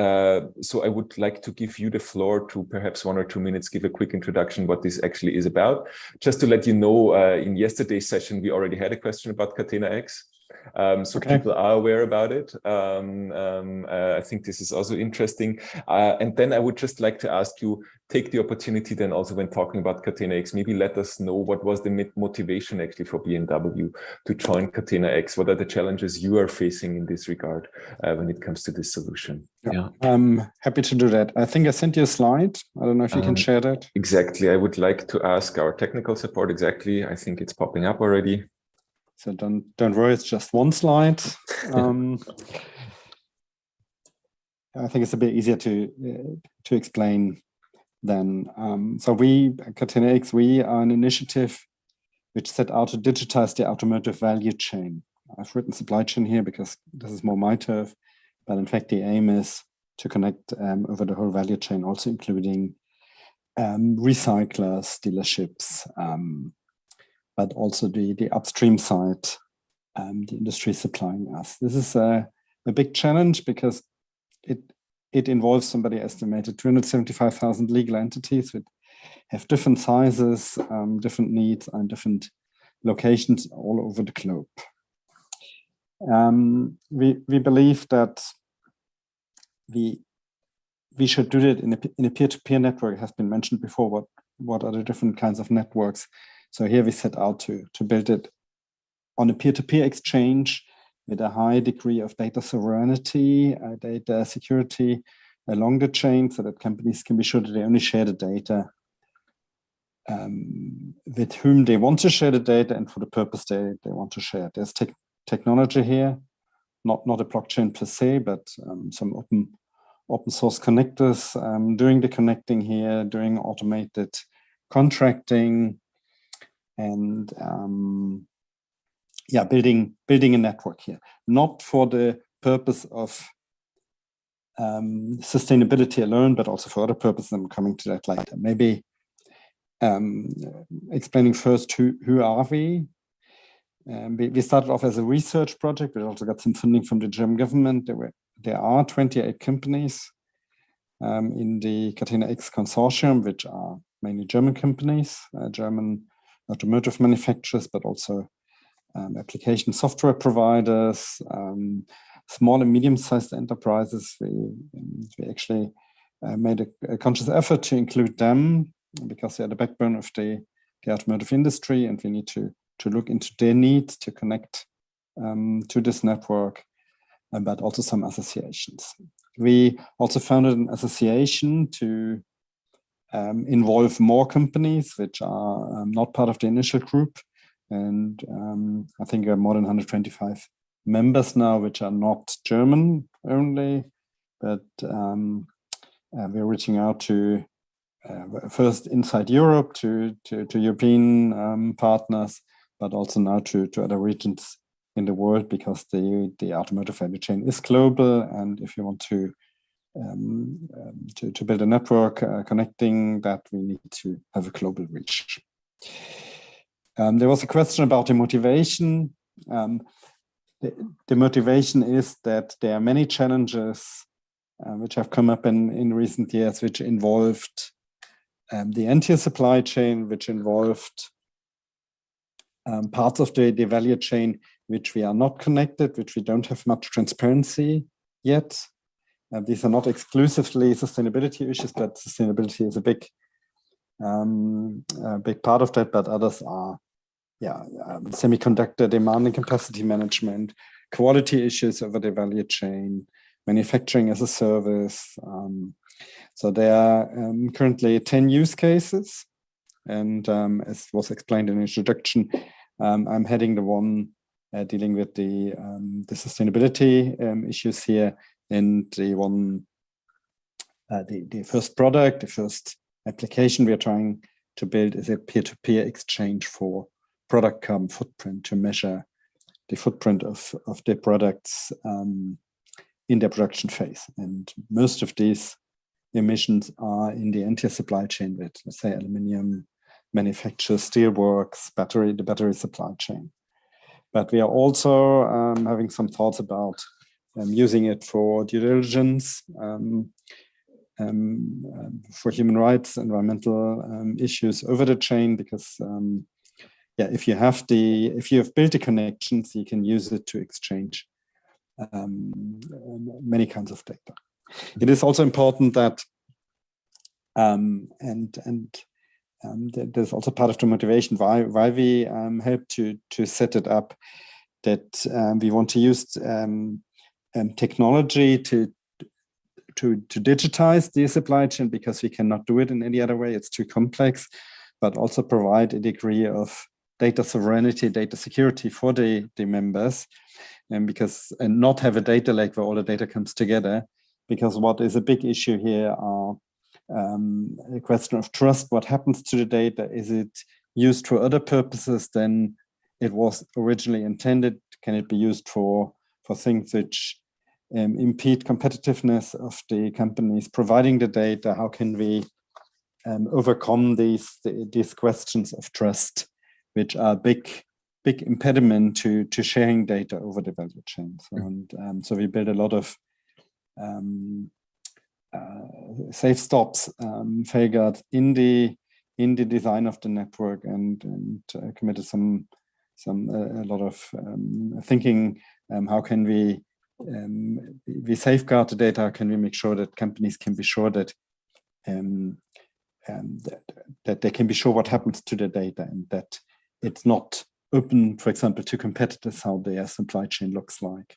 Speaker 1: so I would like to give you the floor to perhaps 1 or 2 minutes, give a quick introduction what this actually is about. Just to let you know, in yesterday's session, we already had a question about Catena X. So okay. People are aware about it. I think this is also interesting. And then I would just like to ask you, take the opportunity then also when talking about Catena X, maybe let us know what was the motivation actually for BMW to join Catena X. What are the challenges you are facing in this regard when it comes to this solution?
Speaker 8: Yeah, I'm happy to do that. I think I sent you a slide. I don't know if you can share that.
Speaker 1: Exactly. I would like to ask our technical support. Exactly. I think it's popping up already.
Speaker 8: So don't worry, it's just one slide. I think it's a bit easier to explain then. So we, Catena X, we are an initiative which set out to digitize the automotive value chain. I've written supply chain here because this is more my turf, but in fact the aim is to connect over the whole value chain, also including recyclers, dealerships, but also the upstream side, the industry supplying us. This is a big challenge because it involves, somebody estimated, 275,000 legal entities that have different sizes, different needs, and different locations all over the globe. We believe that we should do that in a peer-to-peer network. It has been mentioned before. What are the different kinds of networks? So here we set out to build it on a peer-to-peer exchange with a high degree of data sovereignty, data security along the chain, so that companies can be sure that they only share the data with whom they want to share the data and for the purpose they want to share. There's technology here, not a blockchain per se, but some open source connectors doing the connecting here, doing automated contracting, and building a network here, not for the purpose of sustainability alone, but also for other purposes. I'm coming to that later. Maybe explaining first who are we. We started off as a research project. We also got some funding from the German government. There are 28 companies in the Catena X consortium, which are mainly German companies, German automotive manufacturers, but also application software providers, small and medium-sized enterprises. We actually made a conscious effort to include them because they are the backbone of the automotive industry, and we need to look into their needs to connect to this network, but also some associations. We also founded an association to involve more companies which are not part of the initial group. And I think there are more than 125 members now, which are not German only, but we're reaching out to first inside Europe to European partners, but also now to other regions in the world, because the automotive value chain is global. And if you want to build a network connecting that, we need to have a global reach. There was a question about the motivation. The motivation is that there are many challenges which have come up in recent years, which involved the entire supply chain, which involved parts of the value chain which we are not connected, which we don't have much transparency yet. These are not exclusively sustainability issues, but sustainability is a big part of that, but others are semiconductor demand and capacity management, quality issues over the value chain, manufacturing as a service. So there are currently 10 use cases. And as was explained in the introduction, I'm heading the one dealing with the sustainability issues here. And the first product, the first application we are trying to build is a peer-to-peer exchange for product carbon footprint, to measure the footprint of the products in their production phase. And most of these emissions are in the entire supply chain with, let's say, aluminium manufacturers, steelworks, the battery supply chain. But we are also having some thoughts about using it for due diligence, for human rights, environmental issues over the chain, because if you have built the connections, you can use it to exchange many kinds of data. It is also important that, there's also part of the motivation why we help to set it up, that we want to use technology to digitize the supply chain, because we cannot do it in any other way. It's too complex, but also provide a degree of data sovereignty, data security for the members, and not have a data lake where all the data comes together. Because what is a big issue here are a question of trust. What happens to the data? Is it used for other purposes than it was originally intended? Can it be used for things which impede competitiveness of the companies providing the data? How can we overcome these questions of trust, which are big impediment to sharing data over the value chain? So we build a lot of safe stops, safeguards in the design of the network, and committed a lot of thinking. How can we safeguard the data? How can we make sure that companies can be sure that that they can be sure what happens to the data, and that it's not open, for example, to competitors, how their supply chain looks like,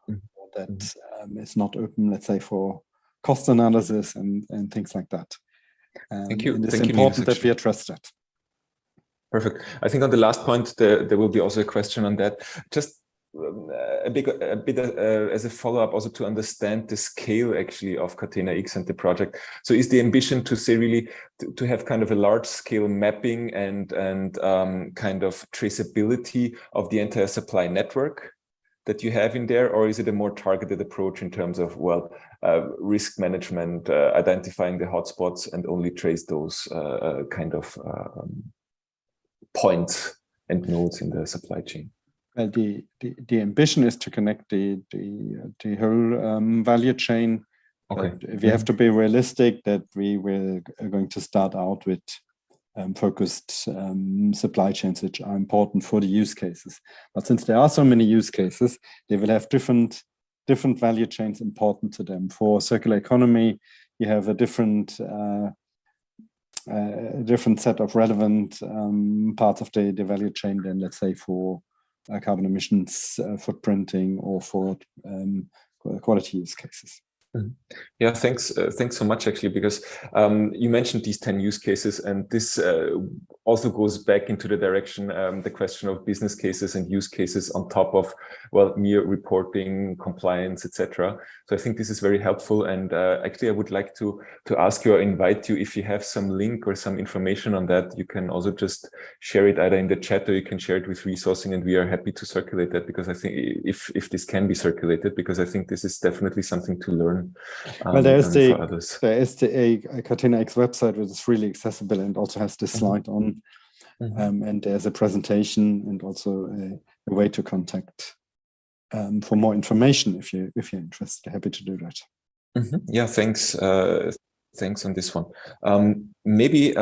Speaker 8: or that it's not open, let's say, for cost analysis and things like that.
Speaker 1: Thank you.
Speaker 8: And it's important that we address that.
Speaker 1: Perfect. I think on the last point, there will be also a question on that. Just a bit as a follow-up, also to understand the scale actually of Catena X and the project. So is the ambition to say really to have kind of a large scale mapping and kind of traceability of the entire supply network that you have in there, or is it a more targeted approach in terms of risk management, identifying the hotspots and only trace those kind of points and nodes in the supply chain?
Speaker 8: The ambition is to connect the whole value chain.
Speaker 1: Okay.
Speaker 8: We have to be realistic that we are going to start out with focused supply chains, which are important for the use cases. But since there are so many use cases, they will have different value chains important to them. For circular economy, you have a different set of relevant parts of the value chain than, let's say, for carbon emissions footprinting or for quality use cases.
Speaker 1: Yeah, thanks so much, actually, because you mentioned these 10 use cases, and this also goes back into the direction, the question of business cases and use cases on top of, well, mere reporting, compliance, etc. So I think this is very helpful. And actually, I would like to ask you or invite you, if you have some link or some information on that, you can also just share it either in the chat or you can share it with resourcing, and we are happy to circulate that, because I think if this can be circulated, because I think this is definitely something to learn
Speaker 8: well, there is
Speaker 1: for others.
Speaker 8: There is a Catena-X website which is really accessible and also has this slide on. And there's a presentation and also a way to contact for more information if you're interested. Happy to do that.
Speaker 1: Yeah, thanks. Thanks on this one. Maybe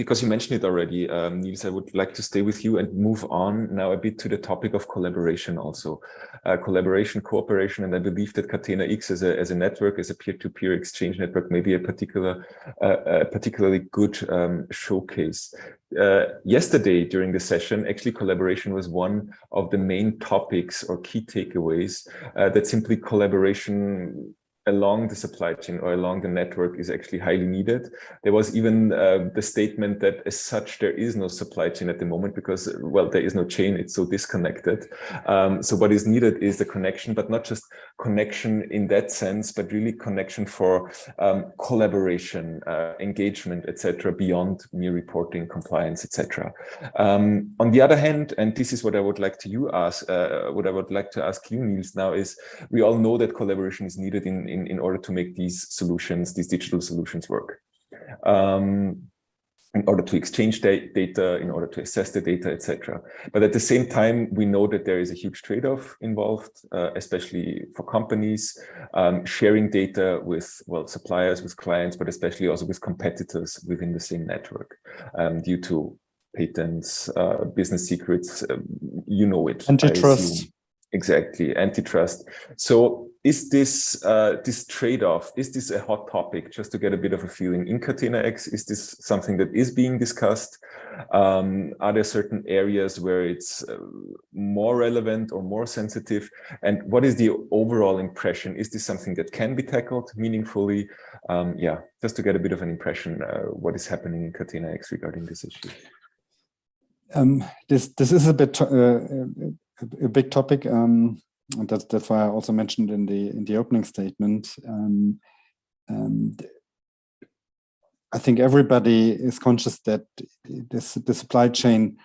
Speaker 1: because you mentioned it already, Niels, I would like to stay with you and move on now a bit to the topic of collaboration also. Collaboration, cooperation, and I believe that Catena-X as a network, as a peer-to-peer exchange network, may be a particularly good showcase. Yesterday during the session, actually collaboration was one of the main topics or key takeaways, that simply collaboration along the supply chain or along the network is actually highly needed. There was even the statement that as such, there is no supply chain at the moment because, well, there is no chain, it's so disconnected. So what is needed is the connection, but not just connection in that sense, but really connection for collaboration, engagement, etc., beyond mere reporting, compliance, etc. On the other hand, and this is what I would like to ask you, Niels, now is, we all know that collaboration is needed in order to make these solutions, these digital solutions work. In order to exchange data, in order to assess the data, etc. But at the same time, we know that there is a huge trade-off involved, especially for companies, sharing data with, well, suppliers, with clients, but especially also with competitors within the same network, due to patents, business secrets, you know it.
Speaker 8: Antitrust.
Speaker 1: Exactly, antitrust. So is this this trade-off, is this a hot topic, just to get a bit of a feeling in Catena-X? Is this something that is being discussed? Are there certain areas where it's more relevant or more sensitive? And what is the overall impression? Is this something that can be tackled meaningfully? Yeah, just to get a bit of an impression, what is happening in Catena-X regarding this issue?
Speaker 8: This is a bit a big topic. That's why I also mentioned in the opening statement. I think everybody is conscious that the supply chain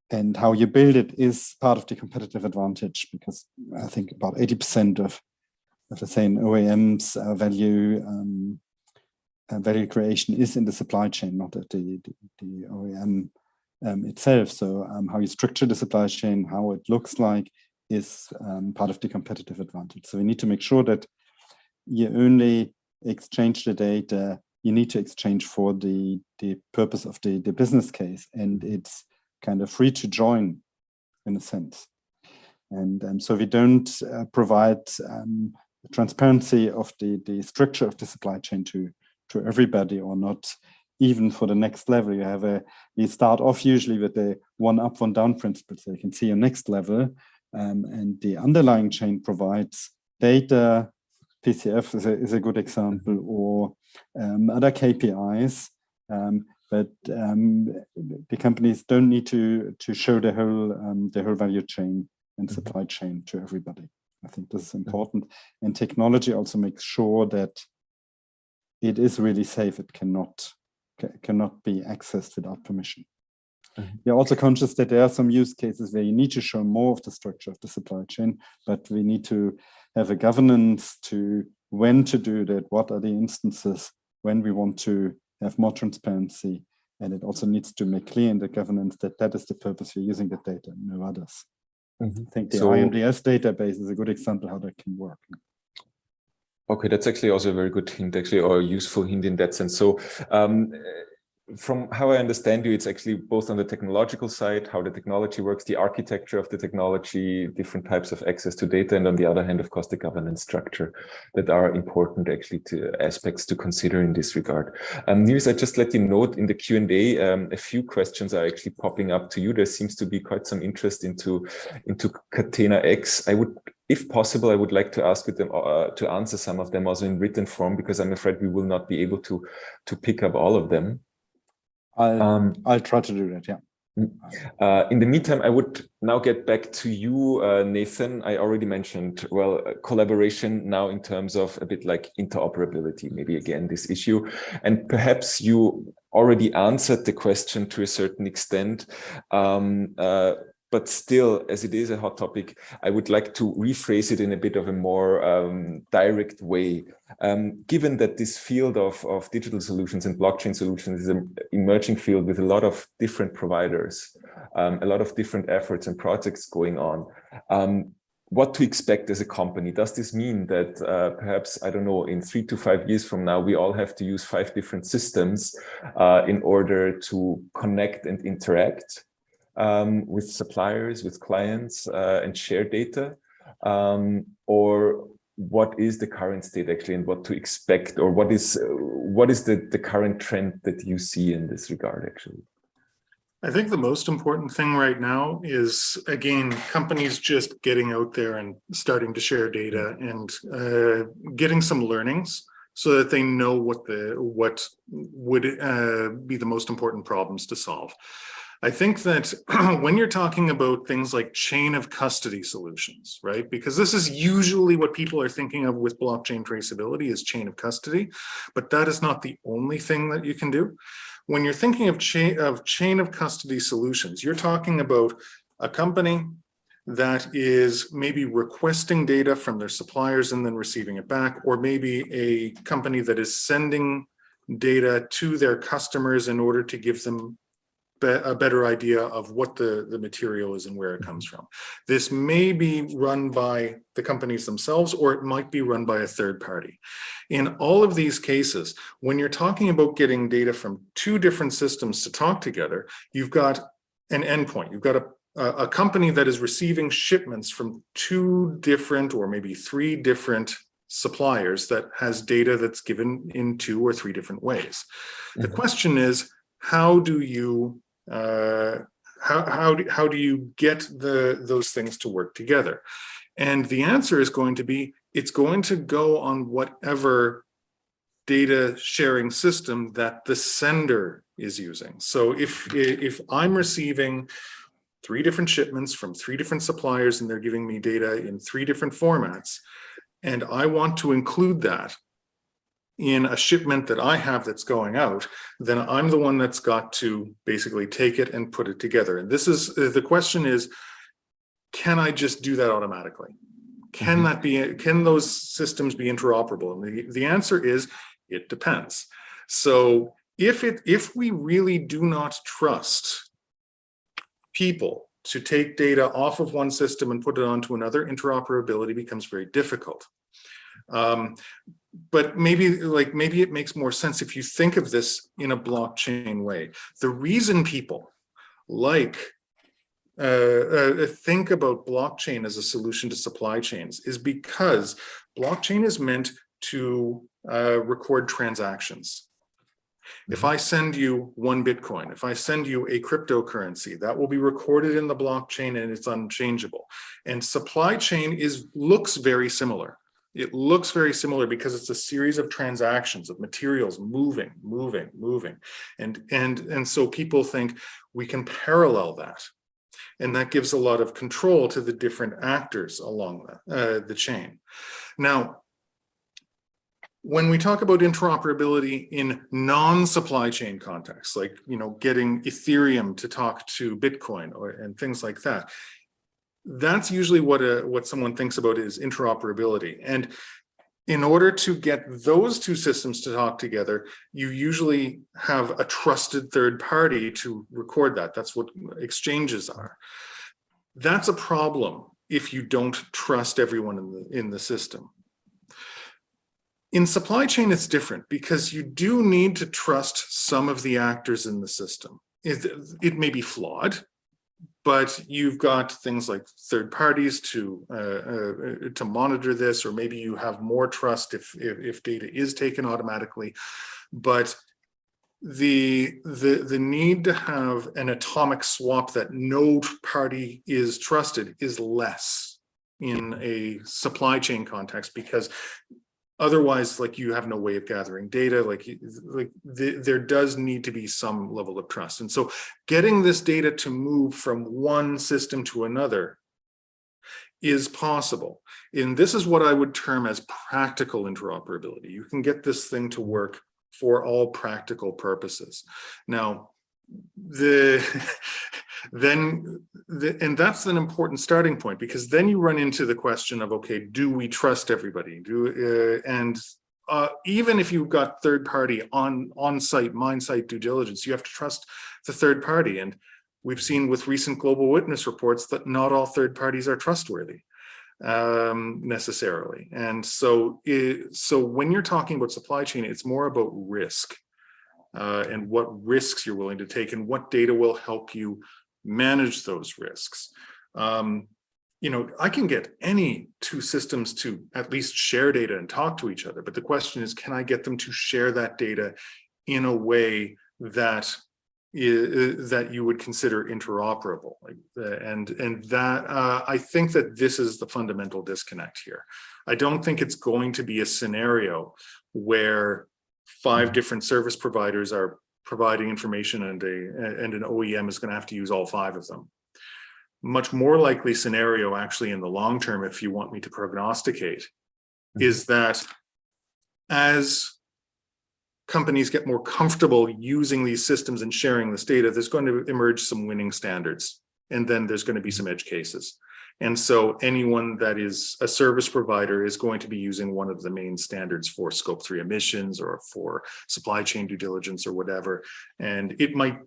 Speaker 8: and how you build it is part of the competitive advantage, because I think about 80% of the same OEM's value creation is in the supply chain, not at the OEM itself. So how you structure the supply chain, how it looks like, is part of the competitive advantage. So we need to make sure that you only exchange the data you need to exchange for the purpose of the business case, and it's kind of free to join in a sense. And so we don't provide transparency of the structure of the supply chain to everybody, or not even for the next level. You start off usually with the one up, one down principle, so you can see your next level, and the underlying chain provides data. PCF is a good example, or other KPIs, but the companies don't need to show the whole value chain and supply chain to everybody. I think this is important, and technology also makes sure that it is really safe. It cannot be accessed without permission. We're also conscious that there are some use cases where you need to show more of the structure of the supply chain, but we need to have a governance to when to do that, what are the instances when we want to have more transparency, and it also needs to make clear in the governance that that is the purpose we're using the data, no others. I think the IMDS database is a good example how that can work.
Speaker 1: Okay, that's actually also a very good hint, actually, or a useful hint in that sense. So from how I understand you, it's actually both on the technological side, how the technology works, the architecture of the technology, different types of access to data, and on the other hand, of course, the governance structure that are important actually to aspects to consider in this regard. Niels, I just let you note in the Q&A, a few questions are actually popping up to you. There seems to be quite some interest into Catena-X. If possible, I would like to ask them to answer some of them also in written form, because I'm afraid we will not be able to pick up all of them.
Speaker 8: I'll try to do that, yeah.
Speaker 1: In the meantime, I would now get back to you, Nathan. I already mentioned, well, collaboration now in terms of a bit like interoperability, maybe again, this issue. And perhaps you already answered the question to a certain extent. But still, as it is a hot topic, I would like to rephrase it in a bit of a more direct way. Given that this field of digital solutions and blockchain solutions is an emerging field with a lot of different providers, a lot of different efforts and projects going on, what to expect as a company? Does this mean that perhaps, I don't know, in 3 to 5 years from now, we all have to use 5 different systems in order to connect and interact with suppliers, with clients, and share data? Or what is the current state actually, and what to expect, or what is the current trend that you see in this regard actually?
Speaker 9: I think the most important thing right now is, again, companies just getting out there and starting to share data and getting some learnings so that they know what would be the most important problems to solve. I think that when you're talking about things like chain of custody solutions, right? Because this is usually what people are thinking of with blockchain traceability is chain of custody, but that is not the only thing that you can do. When you're thinking of chain of custody solutions, you're talking about a company that is maybe requesting data from their suppliers and then receiving it back, or maybe a company that is sending data to their customers in order to give them a better idea of what the material is and where it comes from. This may be run by the companies themselves, or it might be run by a third party. In all of these cases, when you're talking about getting data from 2 different systems to talk together, you've got an endpoint. You've got a company that is receiving shipments from 2 different or maybe 3 different suppliers that has data that's given in 2 or 3 different ways. The question is, how do you get those things to work together? And the answer is going to be, it's going to go on whatever data sharing system that the sender is using. So if I'm receiving 3 different shipments from 3 different suppliers and they're giving me data in 3 different formats, and I want to include that in a shipment that I have that's going out, then I'm the one that's got to basically take it and put it together. And this is, the question is, can I just do that automatically? Can that be, can those systems be interoperable? And the answer is, it depends. So if we really do not trust people to take data off of one system and put it onto another, interoperability becomes very difficult. But maybe it makes more sense if you think of this in a blockchain way. The reason people think about blockchain as a solution to supply chains is because blockchain is meant to record transactions. If I send you 1 Bitcoin, if I send you a cryptocurrency, that will be recorded in the blockchain and it's unchangeable. And supply chain looks very similar. It looks very similar because it's a series of transactions of materials moving. And so people think we can parallel that. And that gives a lot of control to the different actors along the chain. Now, when we talk about interoperability in non-supply chain contexts, like getting Ethereum to talk to Bitcoin and things like that, that's usually what someone thinks about is interoperability. And in order to get those 2 systems to talk together, you usually have a trusted third party to record that. That's what exchanges are. That's a problem if you don't trust everyone in the system. In supply chain, it's different because you do need to trust some of the actors in the system. It may be flawed, but you've got things like third parties to monitor this, or maybe you have more trust if data is taken automatically. But the need to have an atomic swap that no party is trusted is less in a supply chain context, because Otherwise, like, you have no way of gathering data. There does need to be some level of trust. And so getting this data to move from one system to another is possible. And this is what I would term as practical interoperability. You can get this thing to work for all practical purposes. Now, and that's an important starting point, because then you run into the question of, okay, do we trust everybody? Even if you've got third party on-site, mine-site due diligence, you have to trust the third party. And we've seen with recent Global Witness reports that not all third parties are trustworthy necessarily. And so when you're talking about supply chain, it's more about risk. And what risks you're willing to take, and what data will help you manage those risks. I can get any two systems to at least share data and talk to each other, but the question is, can I get them to share that data in a way that you would consider interoperable? I think that this is the fundamental disconnect here. I don't think it's going to be a scenario where 5 different service providers are providing information and an OEM is going to have to use all 5 of them. Much more likely scenario, actually, in the long term, if you want me to prognosticate, is that as companies get more comfortable using these systems and sharing this data, there's going to emerge some winning standards, and then there's going to be some edge cases. And so anyone that is a service provider is going to be using one of the main standards for Scope 3 emissions or for supply chain due diligence or whatever. And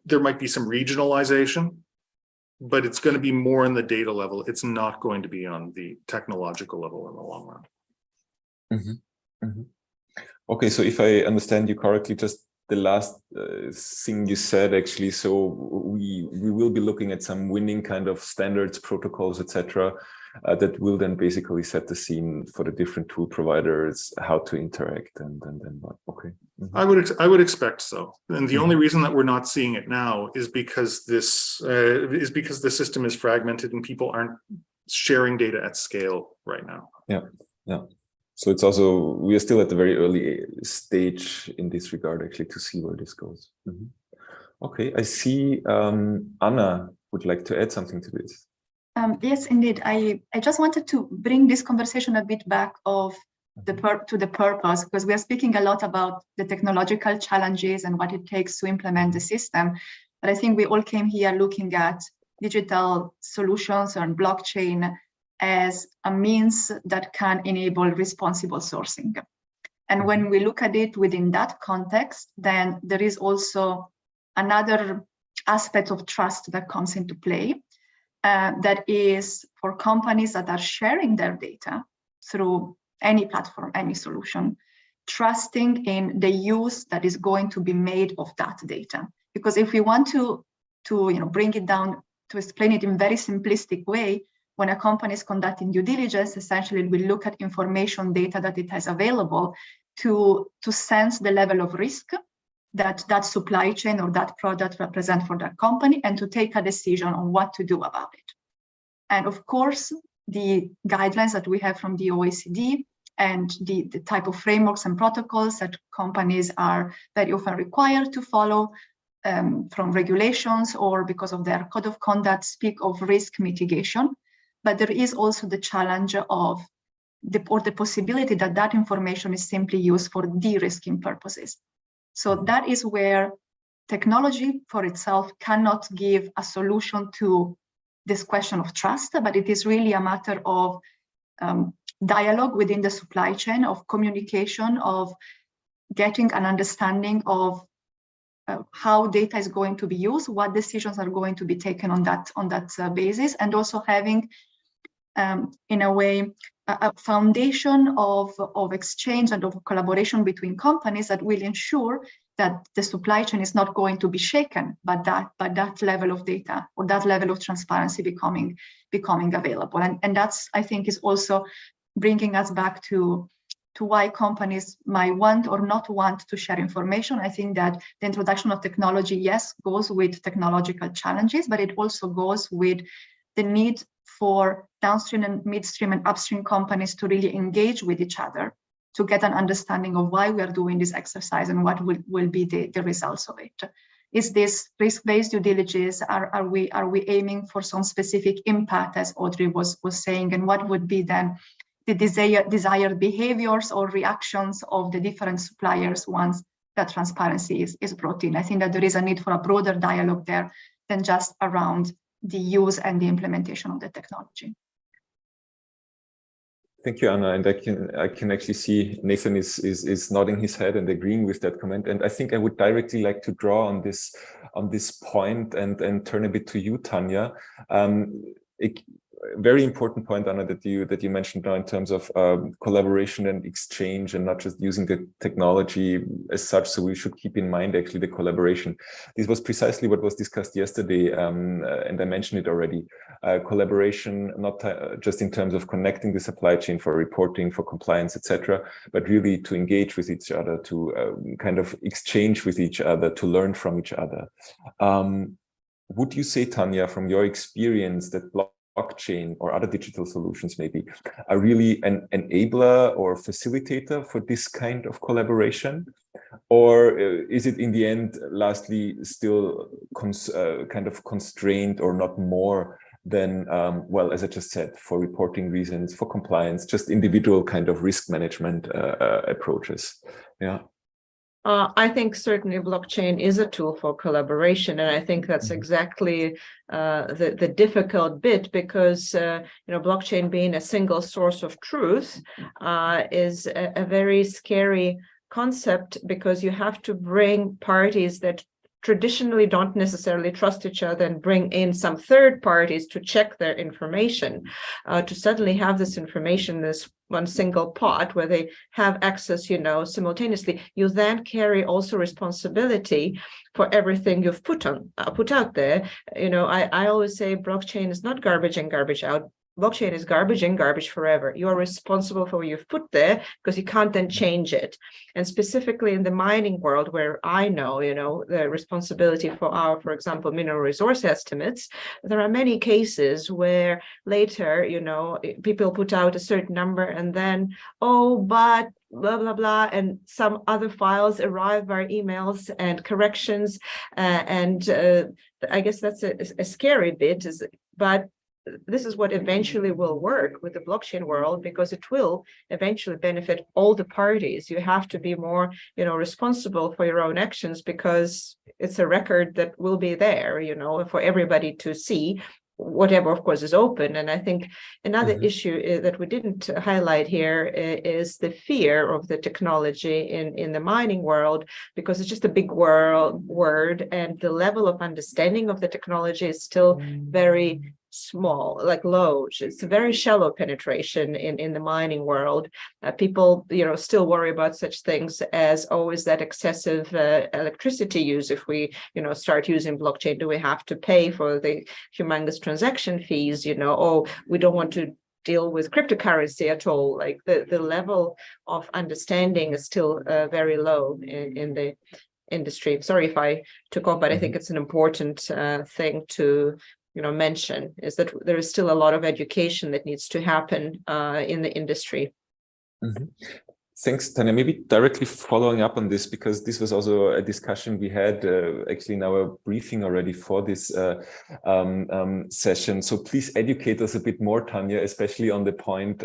Speaker 9: there might be some regionalization, but it's going to be more on the data level. It's not going to be on the technological level in the long run.
Speaker 1: Mm-hmm. Mm-hmm. Okay, so if I understand you correctly, just the last thing you said, actually, so we will be looking at some winning kind of standards, protocols, etc., that will then basically set the scene for the different tool providers, how to interact, and then what. Okay. Mm-hmm.
Speaker 9: I would expect so. And the only reason that we're not seeing it now is because the system is fragmented and people aren't sharing data at scale right now.
Speaker 1: Yeah. Yeah. So it's also, we are still at the very early stage in this regard, actually, to see where this goes. Mm-hmm. Okay, I see Anna would like to add something to this.
Speaker 7: Yes, indeed. I just wanted to bring this conversation a bit back to the purpose, because we are speaking a lot about the technological challenges and what it takes to implement the system. But I think we all came here looking at digital solutions and blockchain as a means that can enable responsible sourcing. And when we look at it within that context, then there is also another aspect of trust that comes into play. That is for companies that are sharing their data through any platform, any solution, trusting in the use that is going to be made of that data. Because if we want to bring it down, to explain it in very simplistic way, when a company is conducting due diligence, essentially we look at information data that it has available to sense the level of risk that supply chain or that product represent for that company, and to take a decision on what to do about it. And of course, the guidelines that we have from the OECD and the type of frameworks and protocols that companies are very often required to follow from regulations or because of their code of conduct speak of risk mitigation. But there is also the challenge of the possibility that that information is simply used for de-risking purposes. So that is where technology for itself cannot give a solution to this question of trust, but it is really a matter of dialogue within the supply chain, of communication, of getting an understanding of how data is going to be used, what decisions are going to be taken on that basis, and also having in a way, a foundation of exchange and of collaboration between companies that will ensure that the supply chain is not going to be shaken by that level of data or that level of transparency becoming available. And that's, I think, is also bringing us back to why companies might want or not want to share information. I think that the introduction of technology, yes, goes with technological challenges, but it also goes with the need for downstream and midstream and upstream companies to really engage with each other to get an understanding of why we are doing this exercise and what will be the results of it. Is this risk-based due diligence? Are we aiming for some specific impact, as Audrey was saying, and what would be then the desired behaviors or reactions of the different suppliers once that transparency is brought in? I think that there is a need for a broader dialogue there than just around the use and the implementation of the technology.
Speaker 1: Thank you, Anna. And I can actually see Nathan is nodding his head and agreeing with that comment. And I think I would directly like to draw on this point and turn a bit to you, Tanya. Very important point, Anna, that you mentioned now in terms of collaboration and exchange, and not just using the technology as such. So we should keep in mind actually the collaboration. This was precisely what was discussed yesterday, and I mentioned it already. Collaboration, not just in terms of connecting the supply chain for reporting, for compliance, etc., but really to engage with each other, to kind of exchange with each other, to learn from each other. Would you say, Tanya, from your experience, that blockchain or other digital solutions maybe are really an enabler or facilitator for this kind of collaboration? Or is it in the end, lastly, still kind of constrained or not more than, well, as I just said, for reporting reasons, for compliance, just individual kind of risk management approaches? Yeah.
Speaker 10: I think certainly blockchain is a tool for collaboration, and I think that's exactly the difficult bit, because blockchain being a single source of truth is a very scary concept, because you have to bring parties that traditionally don't necessarily trust each other and bring in some third parties to check their information, to suddenly have this information, this one single pot where they have access, simultaneously. You then carry also responsibility for everything you've put out there. I always say blockchain is not garbage in, garbage out. Blockchain is garbage in, garbage forever. You are responsible for what you've put there, because you can't then change it. And specifically in the mining world, where I know, the responsibility for example, mineral resource estimates, there are many cases where later, people put out a certain number and then, oh, but blah, blah, blah, and some other files arrive via emails and corrections. I guess that's a scary bit, but this is what eventually will work with the blockchain world, because it will eventually benefit all the parties. You have to be more, responsible for your own actions, because it's a record that will be there, for everybody to see, whatever, of course, is open. And I think another issue that we didn't highlight here is the fear of the technology in the mining world, because it's just a big word, and the level of understanding of the technology is still very small, like low. It's a very shallow penetration in the mining world. People, still worry about such things as always that excessive electricity use. If we, start using blockchain, do we have to pay for the humongous transaction fees? Oh, we don't want to deal with cryptocurrency at all. Like the level of understanding is still very low in the industry. Sorry if I took off, but I think it's an important thing to mention, is that there is still a lot of education that needs to happen in the industry.
Speaker 1: Thanks, Tanya. Maybe directly following up on this, because this was also a discussion we had actually in our briefing already for this session. So please educate us a bit more, Tanya, especially on the point,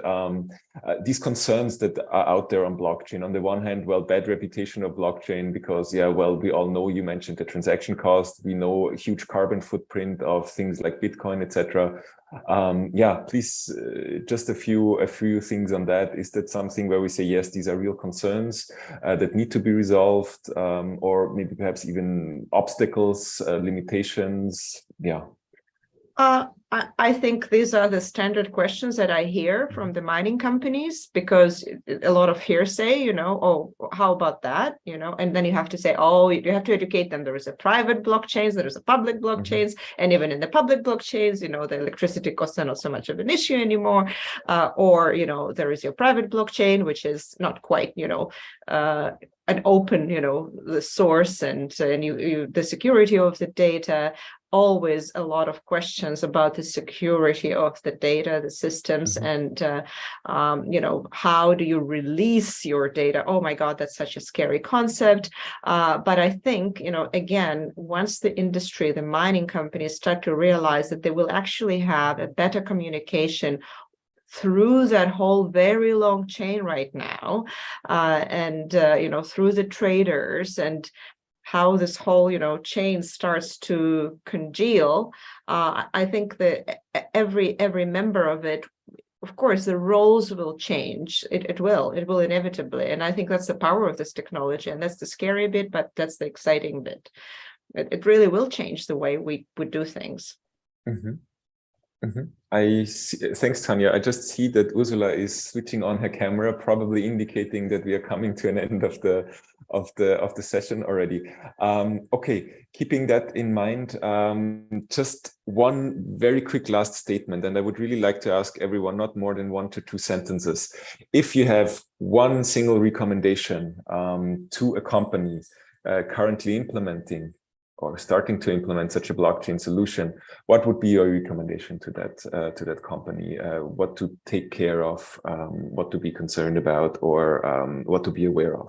Speaker 1: these concerns that are out there on blockchain. On the one hand, well, bad reputation of blockchain, because, we all know, you mentioned the transaction cost. We know a huge carbon footprint of things like Bitcoin, etc. Please, just a few things on that. Is that something where we say, yes, these are real concerns that need to be resolved, or maybe perhaps even obstacles, limitations? Yeah.
Speaker 10: I think these are the standard questions that I hear from the mining companies, because a lot of hearsay, oh, how about that? And then you have to say, oh, you have to educate them. There is a private blockchains, there is a public blockchains, and even in the public blockchains, the electricity costs are not so much of an issue anymore. Or, there is your private blockchain, which is not quite, an open, the source and the security of the data. always a lot of questions about the security of the data, the systems, and how do you release your data? Oh my God, that's such a scary concept. But I think, again, once the industry, the mining companies start to realize that they will actually have a better communication through that whole very long chain right now, and through the traders, and how this whole chain starts to congeal, I think that every member of it, of course, the roles will change. It will inevitably, and I think that's the power of this technology, and that's the scary bit, but that's the exciting bit. It really will change the way we would do things.
Speaker 1: I see, thanks, Tanya. I just see that Ursula is switching on her camera, probably indicating that we are coming to an end of the session already. Okay, keeping that in mind, just one very quick last statement, and I would really like to ask everyone not more than 1 to 2 sentences. If you have one single recommendation to a company currently implementing or starting to implement such a blockchain solution, what would be your recommendation to that company? What to take care of, what to be concerned about, or what to be aware of?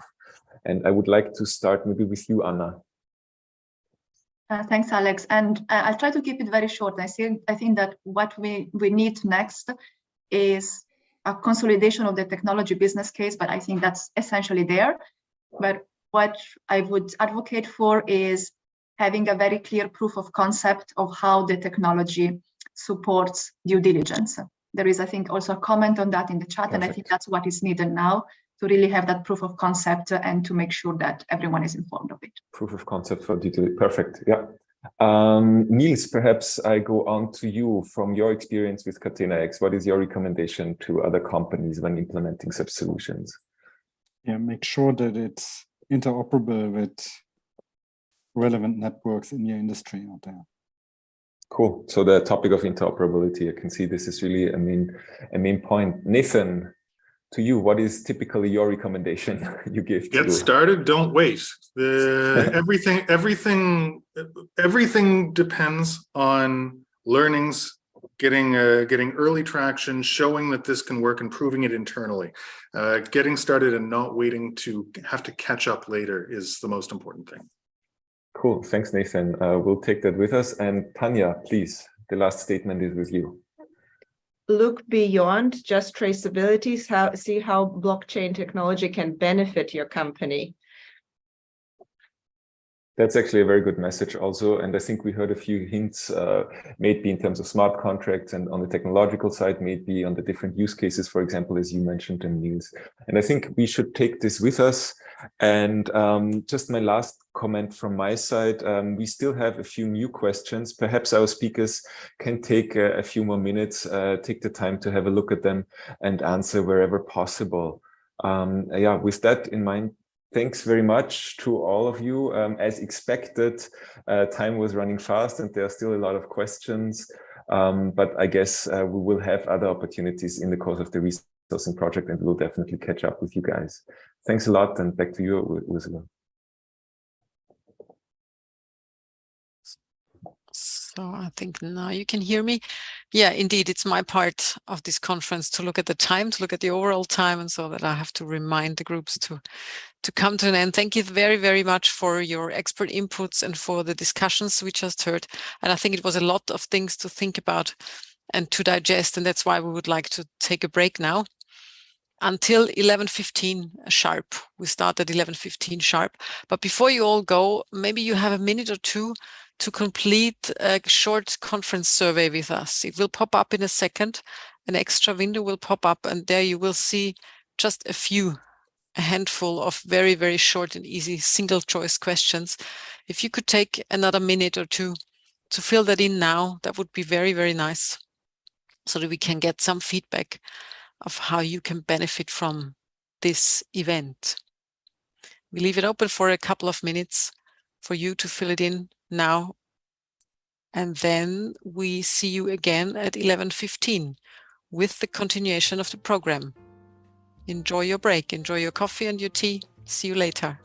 Speaker 1: And I would like to start maybe with you, Anna.
Speaker 7: Thanks, Alex. And I'll try to keep it very short. I think that what we need next is a consolidation of the technology business case, but I think that's essentially there. But what I would advocate for is having a very clear proof of concept of how the technology supports due diligence. There is, I think, also a comment on that in the chat. Perfect. And I think that's what is needed now to really have that proof of concept and to make sure that everyone is informed of it.
Speaker 1: Proof of concept for due diligence. Perfect. Yeah. Niels, perhaps I go on to you from your experience with Catena-X. What is your recommendation to other companies when implementing such solutions?
Speaker 8: Yeah, make sure that it's interoperable with relevant networks in your industry out there.
Speaker 1: Cool. So the topic of interoperability, I can see this is really a main point. Nathan, to you, what is typically your recommendation you give?
Speaker 9: Get started, don't wait. Everything depends on learnings, getting early traction, showing that this can work, and proving it internally. Getting started and not waiting to have to catch up later is the most important thing.
Speaker 1: Cool. Thanks, Nathan. We'll take that with us. And Tanya, please, the last statement is with you.
Speaker 10: Look beyond just traceability, see how blockchain technology can benefit your company.
Speaker 1: That's actually a very good message also. And I think we heard a few hints, maybe in terms of smart contracts and on the technological side, maybe on the different use cases, for example, as you mentioned, Niels. And I think we should take this with us. And just my last comment from my side, we still have a few new questions. Perhaps our speakers can take a few more minutes, take the time to have a look at them and answer wherever possible. Yeah, with that in mind, thanks very much to all of you. As expected, time was running fast and there are still a lot of questions, but I guess we will have other opportunities in the course of the resourcing project and we'll definitely catch up with you guys. Thanks a lot and back to you, Ursula.
Speaker 5: So I think now you can hear me. Yeah, indeed, it's my part of this conference to look at the time, to look at the overall time, and so that I have to remind the groups to come to an end. Thank you very, very much for your expert inputs and for the discussions we just heard. And I think it was a lot of things to think about and to digest, and that's why we would like to take a break now until 11:15 sharp. We start at 11:15 sharp. But before you all go, maybe you have a minute or two to complete a short conference survey with us. It will pop up in a second. An extra window will pop up, and there you will see just a handful of very, very short and easy single choice questions. If you could take another minute or two to fill that in now, that would be very, very nice, so that we can get some feedback of how you can benefit from this event. We leave it open for a couple of minutes for you to fill it in now. And then we see you again at 11:15 with the continuation of the program. Enjoy your break, enjoy your coffee and your tea. See you later.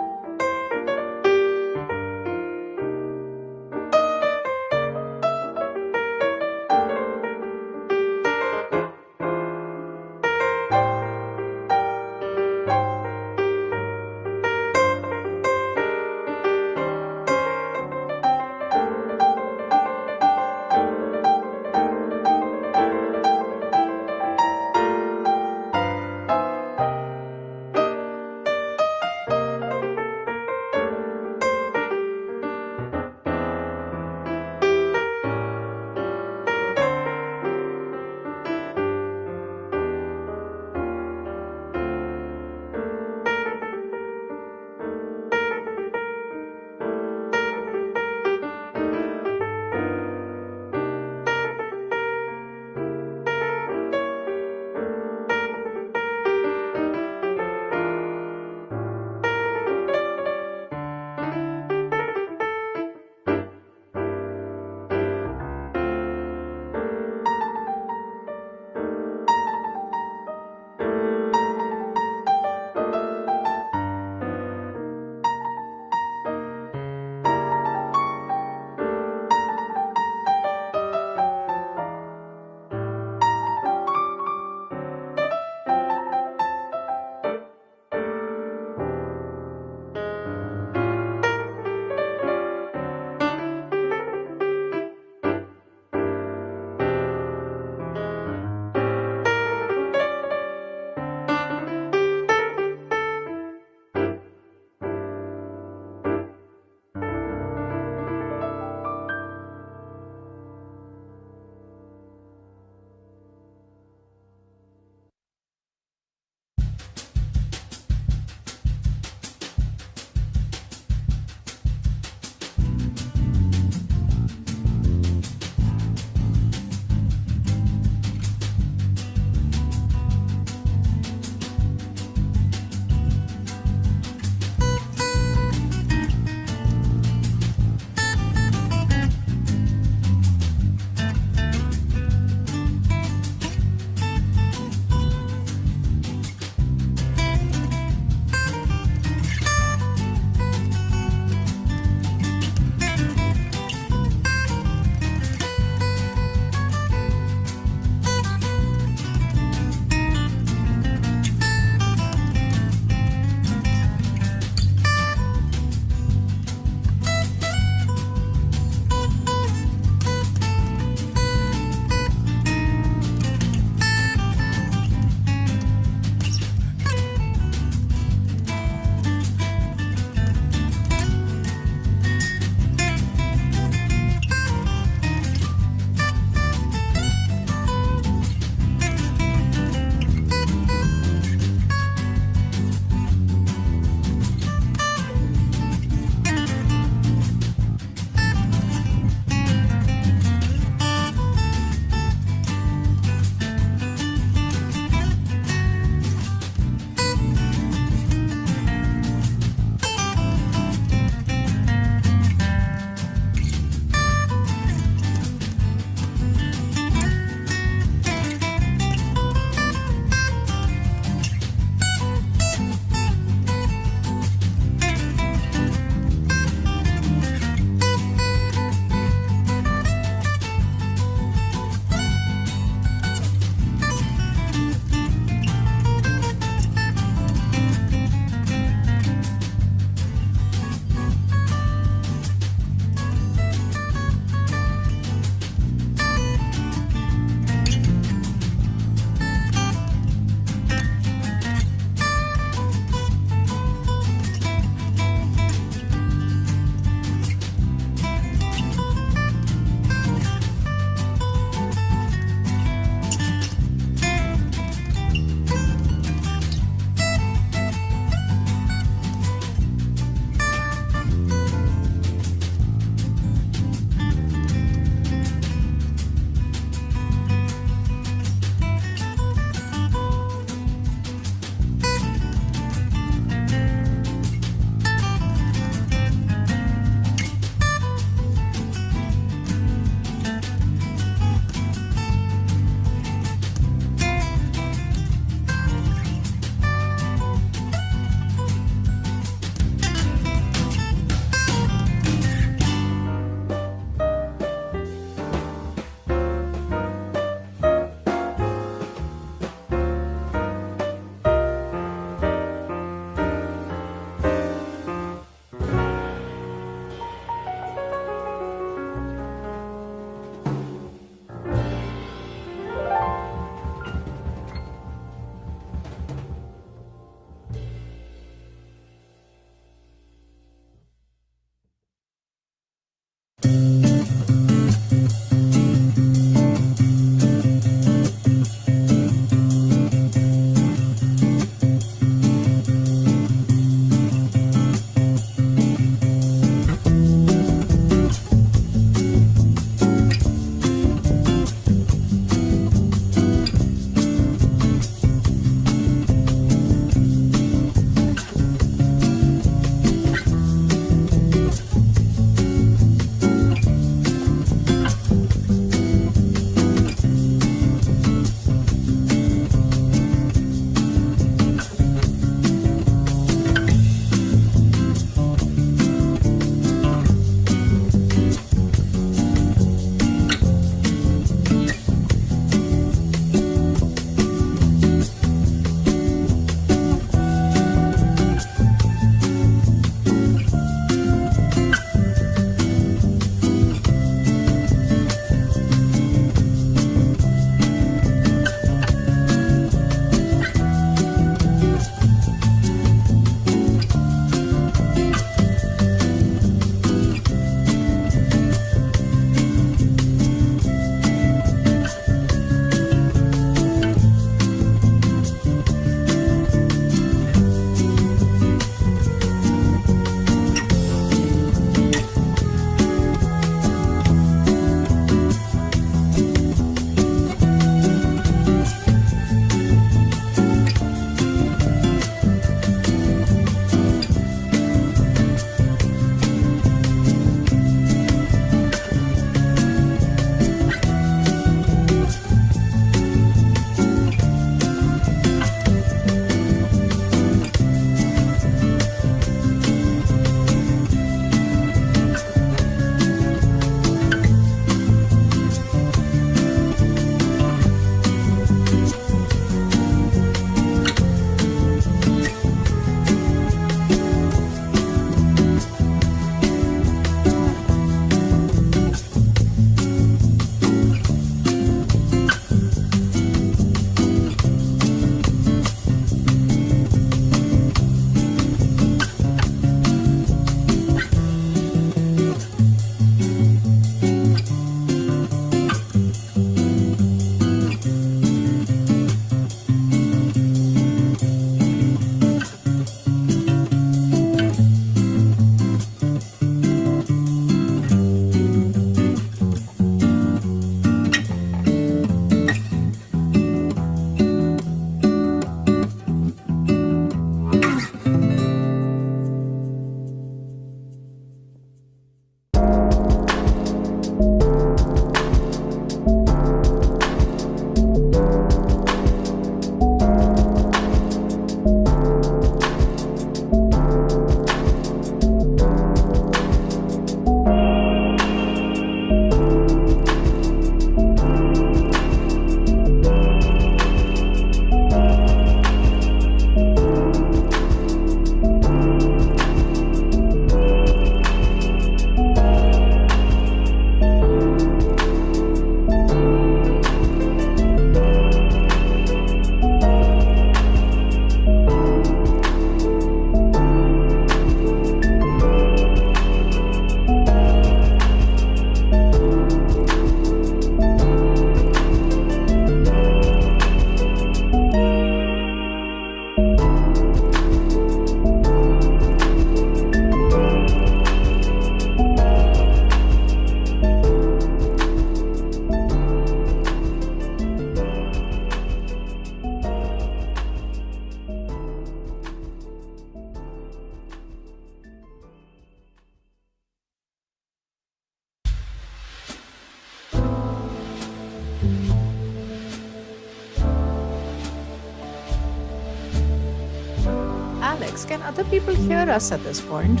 Speaker 11: Alex, can other people hear us at this point?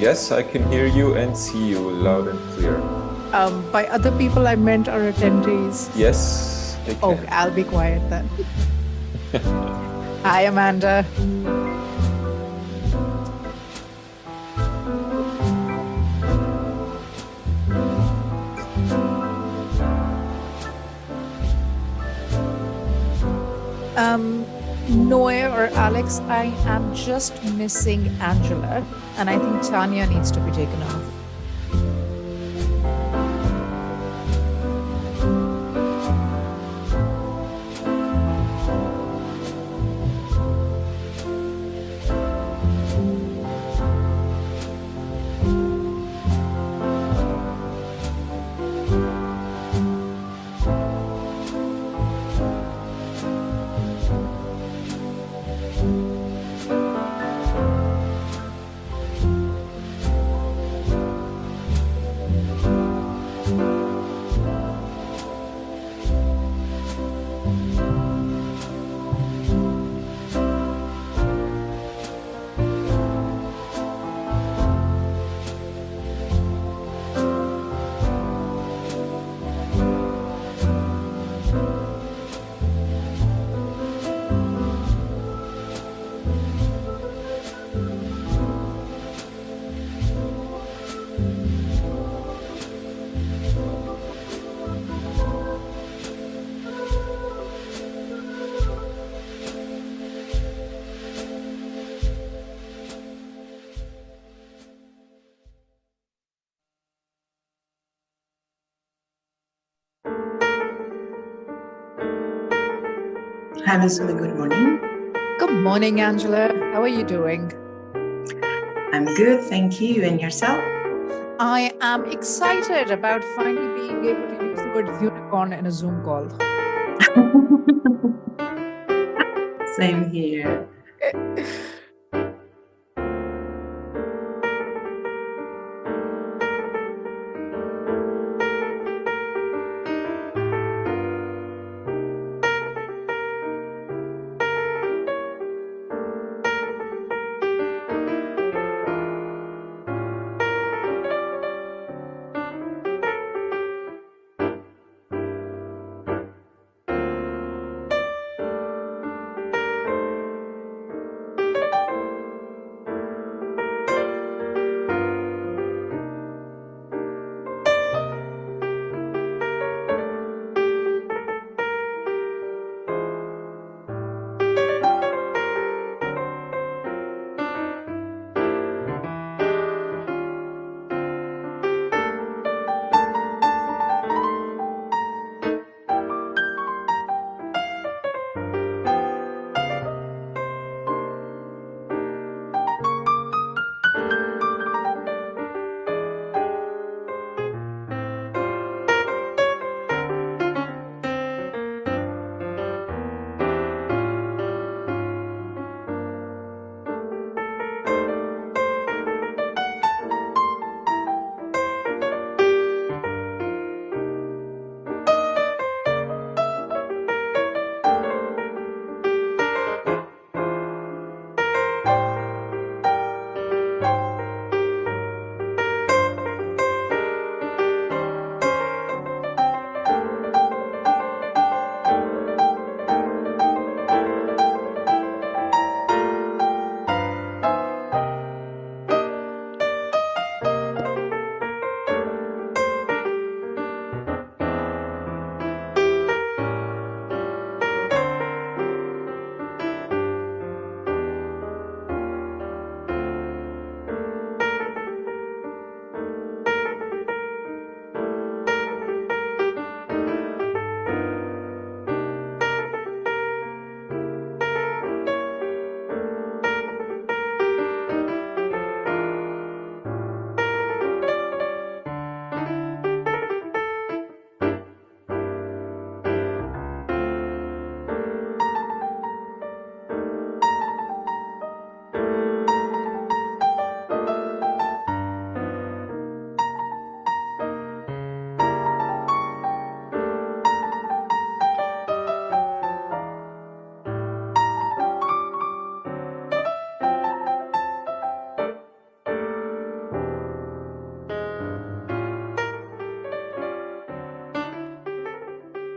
Speaker 1: Yes, I can hear you and see you loud and clear.
Speaker 11: By other people, I meant our attendees.
Speaker 1: Yes, they can.
Speaker 11: Okay, I'll be quiet then. Hi, Amanda. Noe or Alex, I am just missing Angela, and I think Tanya needs to be taken off.
Speaker 12: Hi, Vasudha. Good morning.
Speaker 11: Good morning, Angela. How are you doing?
Speaker 12: I'm good, thank you. And yourself?
Speaker 11: I am excited about finally being able to use the word unicorn in a Zoom call.
Speaker 12: Same here.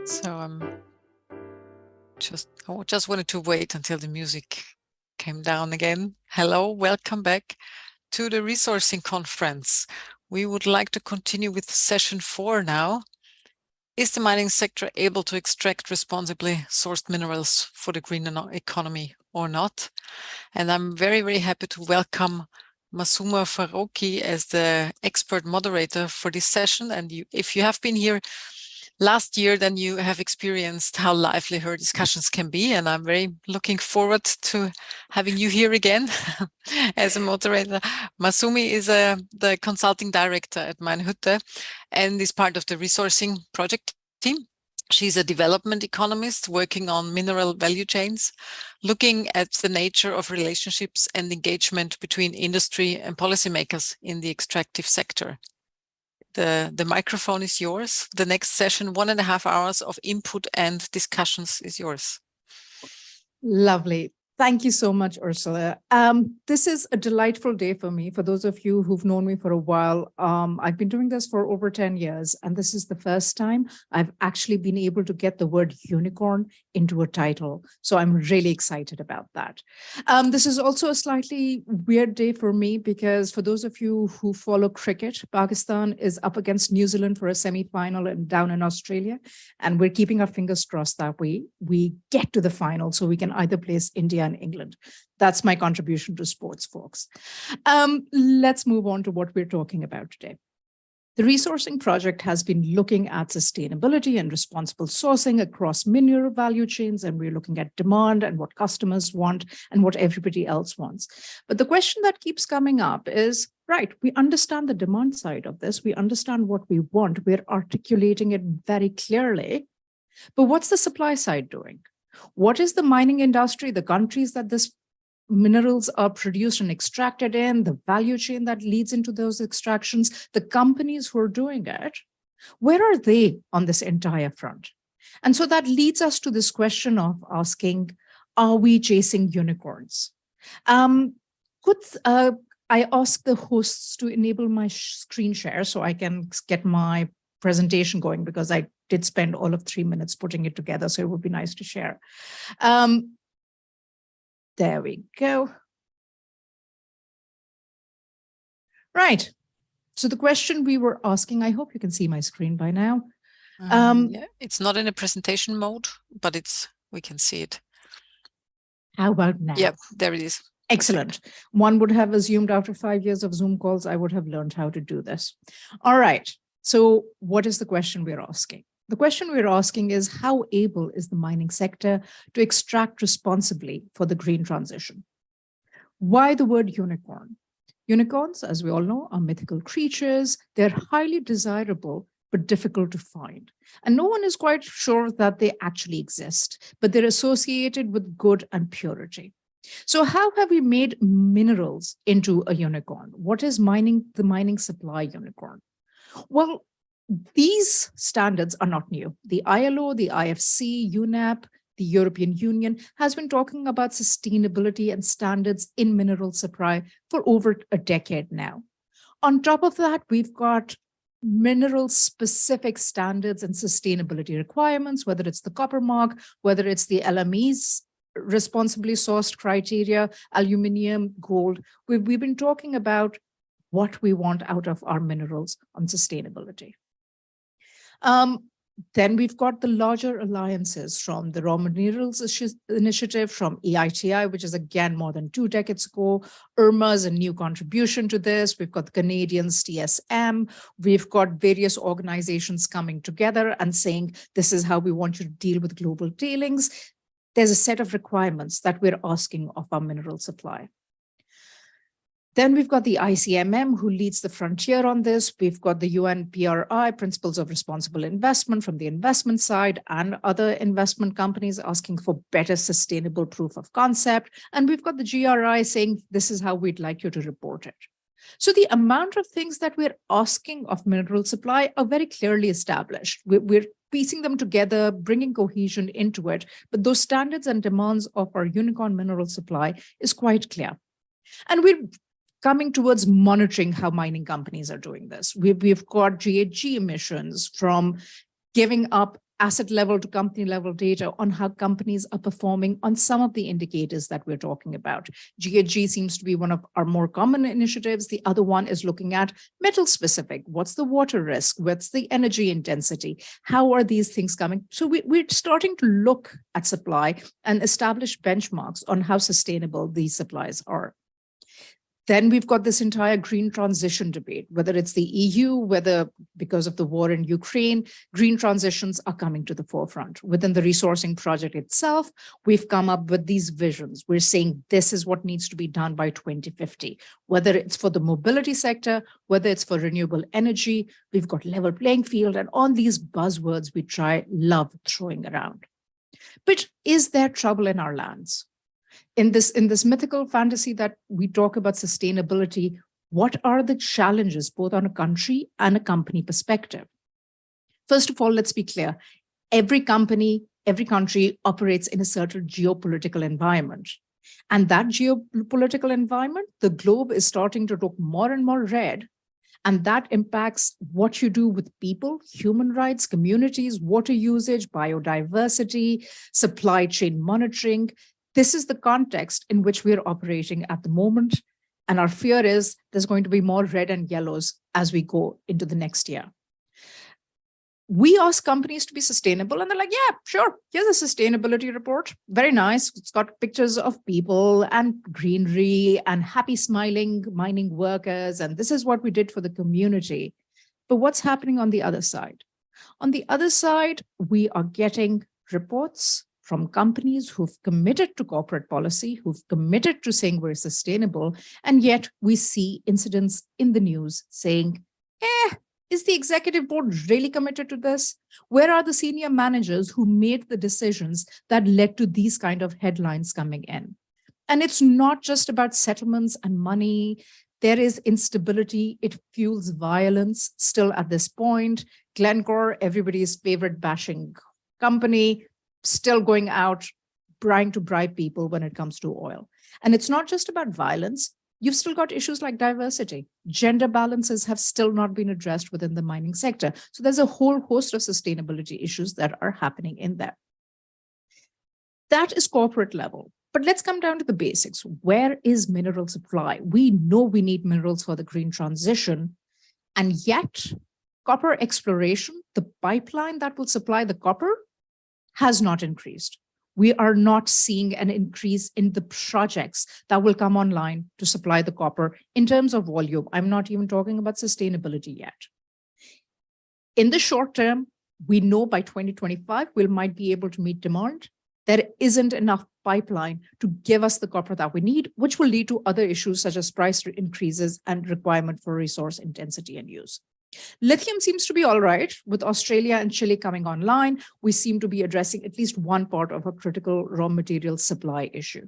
Speaker 5: So I just wanted to wait until the music came down again. Hello, welcome back to the Resourcing Conference. We would like to continue with session 4 now. Is the mining sector able to extract responsibly sourced minerals for the green economy or not? And I'm very, very happy to welcome Masuma Farouki as the expert moderator for this session. And if you have been here last year, then you have experienced how lively her discussions can be. And I'm very looking forward to having you here again as a moderator. Masumi is the consulting director at Mainhütte and is part of the resourcing project team. She's a development economist working on mineral value chains, looking at the nature of relationships and engagement between industry and policymakers in the extractive sector. The microphone is yours. The next session, 1.5 hours of input and discussions, is yours.
Speaker 11: Lovely. Thank you so much, Ursula. This is a delightful day for me. For those of you who've known me for a while, I've been doing this for over 10 years, and this is the first time I've actually been able to get the word unicorn into a title. So I'm really excited about that. This is also a slightly weird day for me because for those of you who follow cricket, Pakistan is up against New Zealand for a semi-final and down in Australia, and we're keeping our fingers crossed that we get to the final so we can either place India and England. That's my contribution to sports, folks. Let's move on to what we're talking about today. The resourcing project has been looking at sustainability and responsible sourcing across mineral value chains, and we're looking at demand and what customers want and what everybody else wants. But the question that keeps coming up is, right, we understand the demand side of this, we understand what we want, we're articulating it very clearly, but what's the supply side doing? What is the mining industry, the countries that this minerals are produced and extracted in, the value chain that leads into those extractions, the companies who are doing it, where are they on this entire front? And so that leads us to this question of asking, are we chasing unicorns? I ask the hosts to enable my screen share so I can get my presentation going, because I did spend all of 3 minutes putting it together, so it would be nice to share. There we go. Right. So the question we were asking, I hope you can see my screen by now.
Speaker 5: Yeah, it's not in a presentation mode, but we can see it.
Speaker 11: How about now?
Speaker 5: Yep, there it is.
Speaker 11: Excellent. One would have assumed after 5 years of Zoom calls, I would have learned how to do this. All right. So what is the question we're asking? The question we're asking is, how able is the mining sector to extract responsibly for the green transition? Why the word unicorn? Unicorns, as we all know, are mythical creatures. They're highly desirable, but difficult to find. And no one is quite sure that they actually exist, but they're associated with good and purity. So how have we made minerals into a unicorn? What is the mining supply unicorn? Well, these standards are not new. The ILO, the IFC, UNEP, the European Union has been talking about sustainability and standards in mineral supply for over a decade now. On top of that, we've got mineral-specific standards and sustainability requirements, whether it's the copper mark, whether it's the LME's responsibly sourced criteria, aluminium, gold. We've been talking about what we want out of our minerals on sustainability. Then we've got the larger alliances from the Raw Materials Initiative, from EITI, which is again more than 2 decades ago. IRMA is a new contribution to this. We've got the Canadians, TSM. We've got various organizations coming together and saying, this is how we want you to deal with global tailings. There's a set of requirements that we're asking of our mineral supply. Then we've got the ICMM, who leads the frontier on this. We've got the UNPRI, Principles of Responsible Investment from the investment side, and other investment companies asking for better sustainable proof of concept. And we've got the GRI saying, this is how we'd like you to report it. So the amount of things that we're asking of mineral supply are very clearly established. We're piecing them together, bringing cohesion into it. But those standards and demands of our unicorn mineral supply is quite clear. And we're coming towards monitoring how mining companies are doing this. We've got GHG emissions from giving up asset level to company level data on how companies are performing on some of the indicators that we're talking about. GHG seems to be one of our more common initiatives. The other one is looking at metal specific. What's the water risk? What's the energy intensity? How are these things coming? So we're starting to look at supply and establish benchmarks on how sustainable these supplies are. Then we've got this entire green transition debate, whether it's the EU, whether because of the war in Ukraine, green transitions are coming to the forefront. Within the resourcing project itself, we've come up with these visions. We're saying this is what needs to be done by 2050, whether it's for the mobility sector, whether it's for renewable energy, we've got level playing field and all these buzzwords we love throwing around. But is there trouble in our lands? In this mythical fantasy that we talk about sustainability, what are the challenges both on a country and a company perspective? First of all, let's be clear. Every company, every country operates in a certain geopolitical environment. And that geopolitical environment, the globe is starting to look more and more red. And that impacts what you do with people, human rights, communities, water usage, biodiversity, supply chain monitoring. This is the context in which we're operating at the moment. And our fear is there's going to be more red and yellows as we go into the next year. We ask companies to be sustainable and they're like, yeah, sure. Here's a sustainability report. Very nice. It's got pictures of people and greenery and happy smiling mining workers. And this is what we did for the community. But what's happening on the other side? On the other side, we are getting reports from companies who've committed to corporate policy, who've committed to saying we're sustainable, and yet we see incidents in the news saying, is the executive board really committed to this? Where are the senior managers who made the decisions that led to these kind of headlines coming in? And it's not just about settlements and money. There is instability. It fuels violence still at this point. Glencore, everybody's favorite bashing company, still going out trying to bribe people when it comes to oil. And it's not just about violence. You've still got issues like diversity. Gender balances have still not been addressed within the mining sector. So there's a whole host of sustainability issues that are happening in there. That is corporate level. But let's come down to the basics. Where is mineral supply? We know we need minerals for the green transition. And yet, copper exploration, the pipeline that will supply the copper, has not increased. We are not seeing an increase in the projects that will come online to supply the copper in terms of volume. I'm not even talking about sustainability yet. In the short term, we know by 2025, we might be able to meet demand. There isn't enough pipeline to give us the copper that we need, which will lead to other issues such as price increases and requirement for resource intensity and use. Lithium seems to be all right. With Australia and Chile coming online, we seem to be addressing at least one part of a critical raw material supply issue.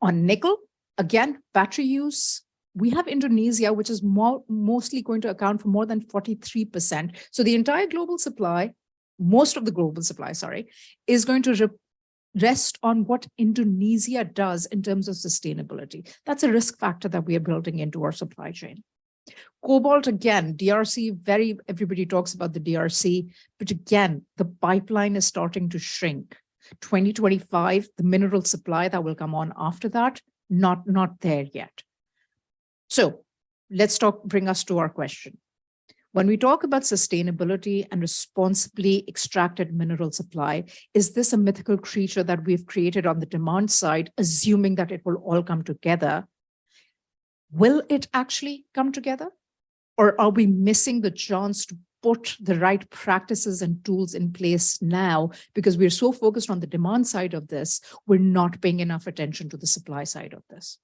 Speaker 11: On nickel, again, battery use, we have Indonesia, which is mostly going to account for more than 43%. So the entire global supply, most of the global supply, is going to rest on what Indonesia does in terms of sustainability. That's a risk factor that we are building into our supply chain. Cobalt, again, DRC, everybody talks about the DRC, but again, the pipeline is starting to shrink. 2025, the mineral supply that will come on after that, not there yet. So let's bring us to our question. When we talk about sustainability and responsibly extracted mineral supply, is this a mythical creature that we've created on the demand side, assuming that it will all come together? Will it actually come together? Or are we missing the chance to put the right practices and tools in place now because we're so focused on the demand side of this, we're not paying enough attention to the supply side of this?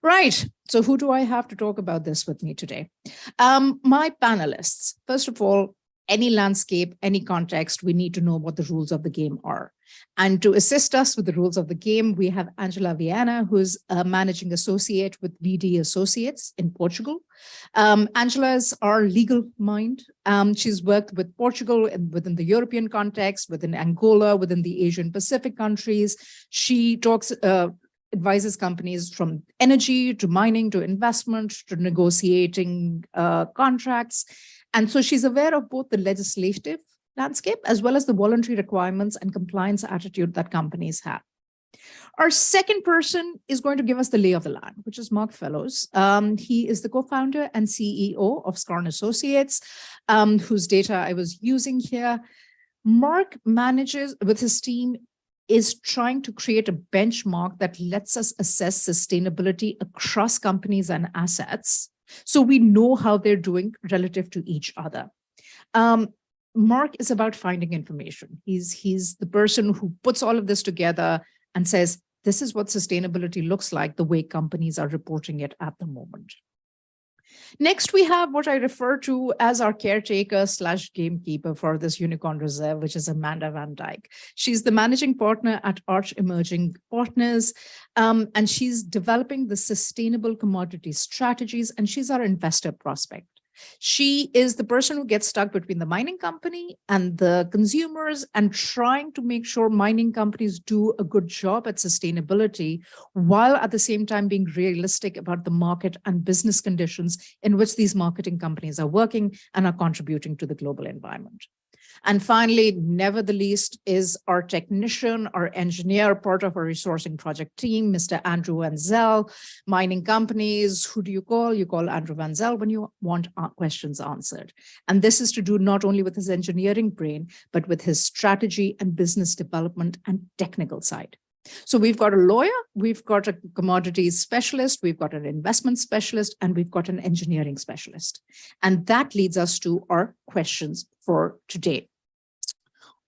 Speaker 11: Right. So who do I have to talk about this with me today? My panelists. First of all, any landscape, any context, we need to know what the rules of the game are. And to assist us with the rules of the game, we have Angela Viana, who's a managing associate with VD Associates in Portugal. Angela is our legal mind. She's worked with Portugal within the European context, within Angola, within the Asian Pacific countries. She advises companies from energy to mining to investment to negotiating contracts. And so she's aware of both the legislative landscape as well as the voluntary requirements and compliance attitude that companies have. Our second person is going to give us the lay of the land, which is Mark Fellows. He is the co-founder and CEO of Scarn Associates, whose data I was using here. Mark manages, with his team, is trying to create a benchmark that lets us assess sustainability across companies and assets, so we know how they're doing relative to each other. Mark is about finding information. He's the person who puts all of this together and says, this is what sustainability looks like the way companies are reporting it at the moment. Next, we have what I refer to as our caretaker / gamekeeper for this Unicorn Reserve, which is Amanda Van Dyke. She's the managing partner at Arch Emerging Partners, and she's developing the sustainable commodity strategies, and she's our investor prospect. She is the person who gets stuck between the mining company and the consumers and trying to make sure mining companies do a good job at sustainability, while at the same time being realistic about the market and business conditions in which these marketing companies are working and are contributing to the global environment. And finally, never the least, is our technician, our engineer, part of our resourcing project team, Mr. Andrew Van Zel. Mining companies, who do you call? You call Andrew Van Zel when you want questions answered. And this is to do not only with his engineering brain, but with his strategy and business development and technical side. So we've got a lawyer, we've got a commodities specialist, we've got an investment specialist, and we've got an engineering specialist. And that leads us to our questions for today.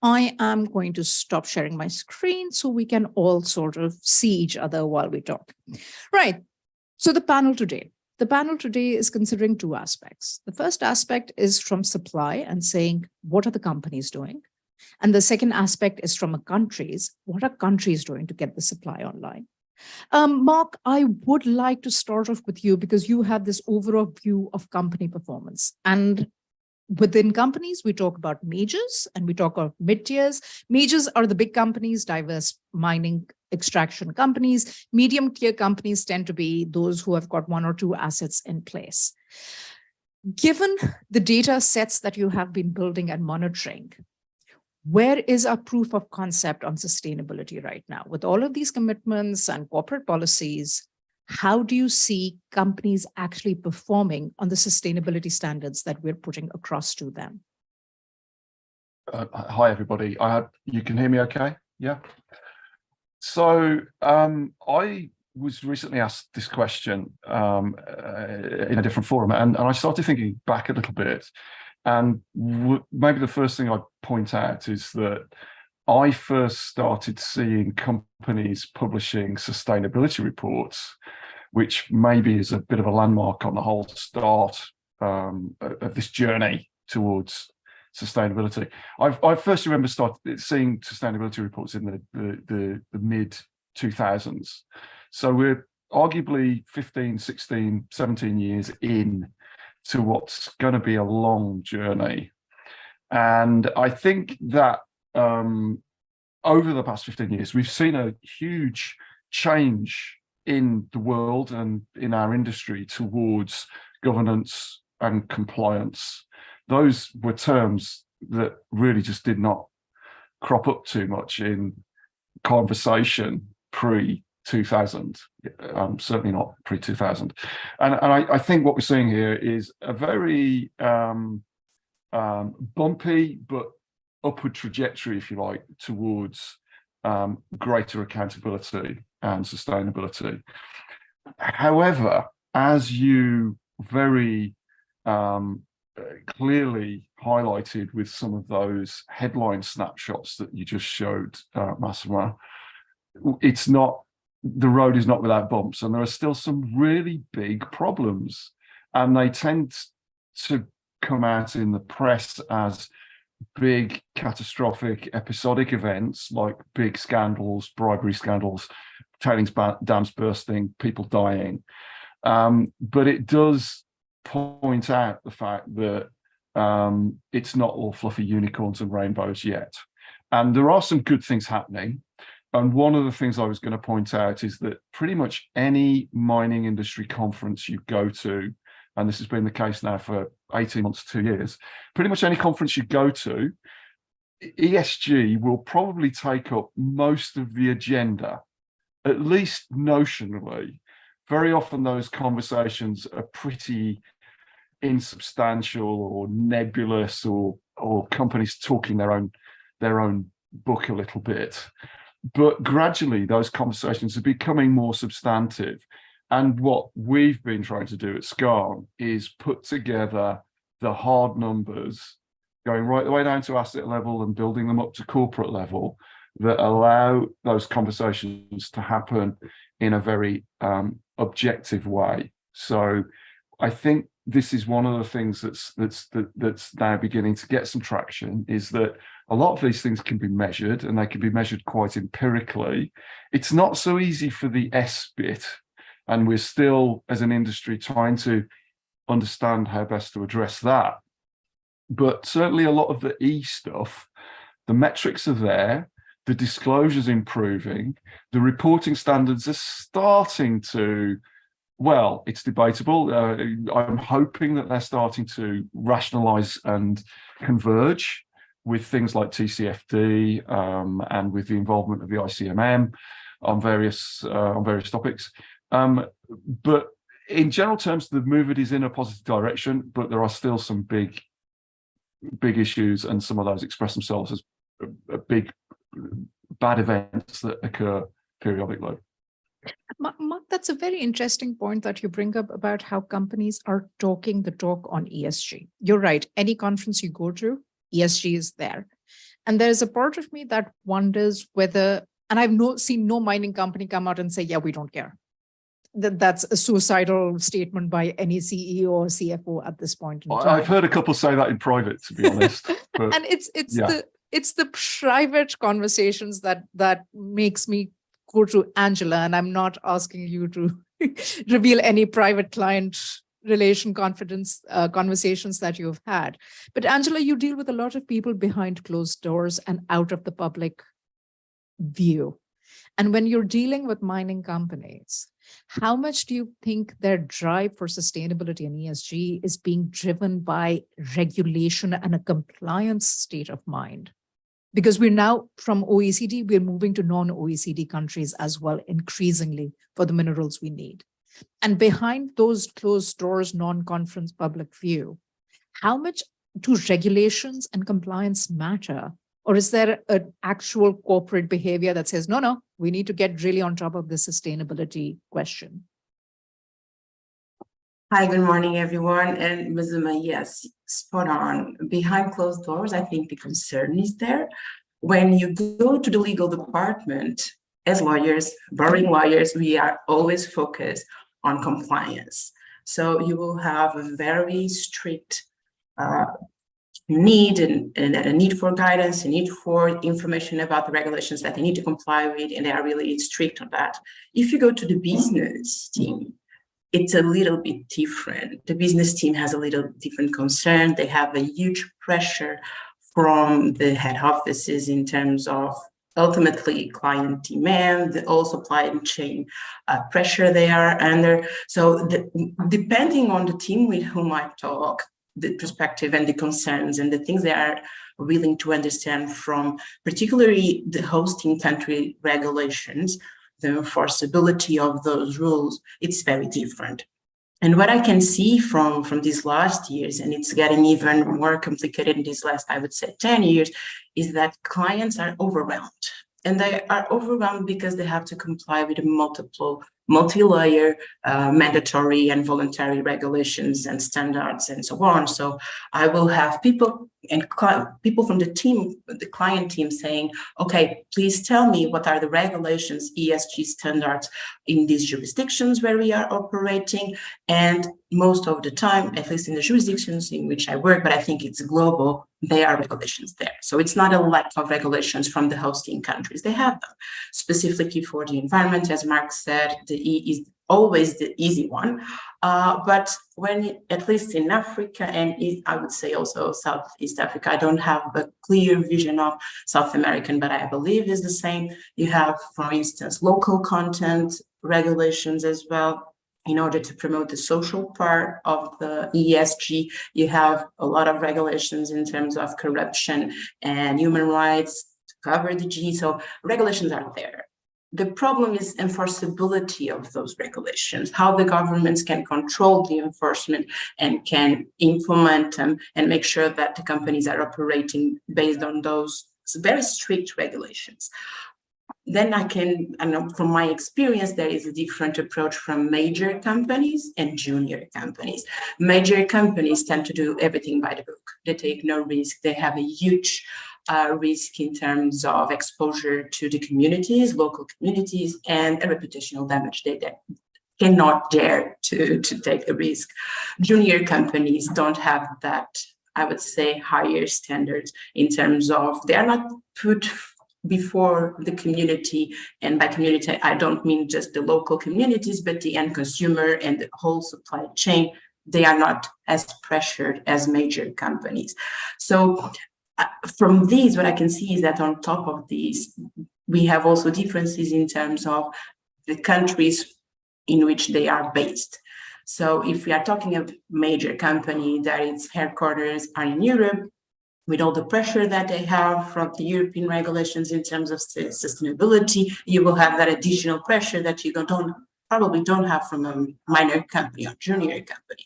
Speaker 11: I am going to stop sharing my screen so we can all sort of see each other while we talk. Right, so the panel today. The panel today is considering two aspects. The first aspect is from supply and saying, what are the companies doing? And the second aspect is from countries. What are countries doing to get the supply online? Mark, I would like to start off with you because you have this overall view of company performance. And within companies, we talk about majors and we talk about mid-tiers. Majors are the big companies, diverse mining extraction companies. Medium-tier companies tend to be those who have got one or two assets in place. Given the data sets that you have been building and monitoring, where is our proof of concept on sustainability right now? With all of these commitments and corporate policies, how do you see companies actually performing on the sustainability standards that we're putting across to them?
Speaker 13: Hi, everybody. You can hear me okay? Yeah. So I was recently asked this question in a different forum, and I started thinking back a little bit. And maybe the first thing I'd point out is that I first started seeing companies publishing sustainability reports, which maybe is a bit of a landmark on the whole start of this journey towards sustainability. I first remember seeing sustainability reports in the mid 2000s. So we're arguably 15, 16, 17 years in to what's going to be a long journey. And I think that over the past 15 years, we've seen a huge change in the world and in our industry towards governance and compliance. Those were terms that really just did not crop up too much in conversation pre-2000, certainly not pre-2000. And I think what we're seeing here is a very bumpy but upward trajectory, if you like, towards greater accountability and sustainability. However, as you very clearly highlighted with some of those headline snapshots that you just showed, Massimo, the road is not without bumps, and there are still some really big problems, and they tend to come out in the press as big catastrophic episodic events like big scandals, bribery scandals, tailings dams bursting, people dying. But it does point out the fact that it's not all fluffy unicorns and rainbows yet. And there are some good things happening. And one of the things I was going to point out is that pretty much any mining industry conference you go to, and this has been the case now for 18 months, 2 years, pretty much any conference you go to, ESG will probably take up most of the agenda, at least notionally. Very often those conversations are pretty insubstantial or nebulous, or companies talking their own book a little bit. But gradually those conversations are becoming more substantive. And what we've been trying to do at SCAN is put together the hard numbers, going right the way down to asset level and building them up to corporate level, that allow those conversations to happen in a very objective way. So I think this is one of the things that's now beginning to get some traction, is that a lot of these things can be measured, and they can be measured quite empirically. It's not so easy for the S bit, and we're still, as an industry, trying to understand how best to address that. But certainly a lot of the E stuff, the metrics are there, the disclosure's improving, the reporting standards are starting to, well, it's debatable. I'm hoping that they're starting to rationalize and converge with things like TCFD and with the involvement of the ICMM on various topics. But in general terms, the movement is in a positive direction, but there are still some big issues, and some of those express themselves as big bad events that occur periodically.
Speaker 11: Mark, that's a very interesting point that you bring up about how companies are talking the talk on ESG. You're right. Any conference you go to, ESG is there. And there's a part of me that wonders whether, and I've seen no mining company come out and say, yeah, we don't care. That's a suicidal statement by any CEO or CFO at this point in time.
Speaker 13: I've heard a couple say that in private, to be honest. But,
Speaker 11: and it's the private conversations that makes me go to Angela, and I'm not asking you to reveal any private client relation confidence conversations that you've had. But Angela, you deal with a lot of people behind closed doors and out of the public view. And when you're dealing with mining companies, how much do you think their drive for sustainability and ESG is being driven by regulation and a compliance state of mind? Because we're now, from OECD, we're moving to non-OECD countries as well, increasingly, for the minerals we need. And behind those closed doors, non-conference public view, how much do regulations and compliance matter? Or is there an actual corporate behavior that says, no, we need to get really on top of the sustainability question?
Speaker 12: Hi, good morning, everyone. And Ms. Zuma, yes, spot on. Behind closed doors, I think the concern is there. When you go to the legal department, as lawyers, boring lawyers, we are always focused on compliance. So you will have a very strict need and a need for guidance, a need for information about the regulations that they need to comply with, and they are really strict on that. If you go to the business team, it's a little bit different. The business team has a little different concern. They have a huge pressure from the head offices in terms of ultimately client demand, the all supply chain pressure they are under. So depending on the team with whom I talk, the perspective and the concerns and the things they are willing to understand from particularly the hosting country regulations, the enforceability of those rules, it's very different. And what I can see from these last years, and it's getting even more complicated in these last, I would say, 10 years, is that clients are overwhelmed. And they are overwhelmed because they have to comply with multi-layer mandatory and voluntary regulations and standards and so on. So I will have people from the team, the client team, saying, okay, please tell me what are the regulations, ESG standards in these jurisdictions where we are operating. And most of the time, at least in the jurisdictions in which I work, but I think it's global, there are regulations there. So it's not a lack of regulations from the hosting countries. They have them. Specifically for the environment, as Mark said, the E is always the easy one. But when, at least in Africa and I would say also Southeast Africa, I don't have a clear vision of South American, but I believe is the same. You have, for instance, local content regulations as well. in order to promote the social part of the ESG, you have a lot of regulations in terms of corruption and human rights to cover the G. So regulations are there. The problem is enforceability of those regulations, how the governments can control the enforcement and can implement them and make sure that the companies are operating based on those very strict regulations. Then I know from my experience, there is a different approach from major companies and junior companies. Major companies tend to do everything by the book. They take no risk. They have a huge risk in terms of exposure to the communities, local communities, and a reputational damage. They cannot dare to take the risk. Junior companies don't have that, I would say, higher standards in terms of they are not put before the community, and by community I don't mean just the local communities, but the end consumer and the whole supply chain. They are not as pressured as major companies. So from these, what I can see is that on top of these, we have also differences in terms of the countries in which they are based. So if we are talking of major company that its headquarters are in Europe, with all the pressure that they have from the European regulations in terms of sustainability, you will have that additional pressure that you probably don't have from a minor company or junior company.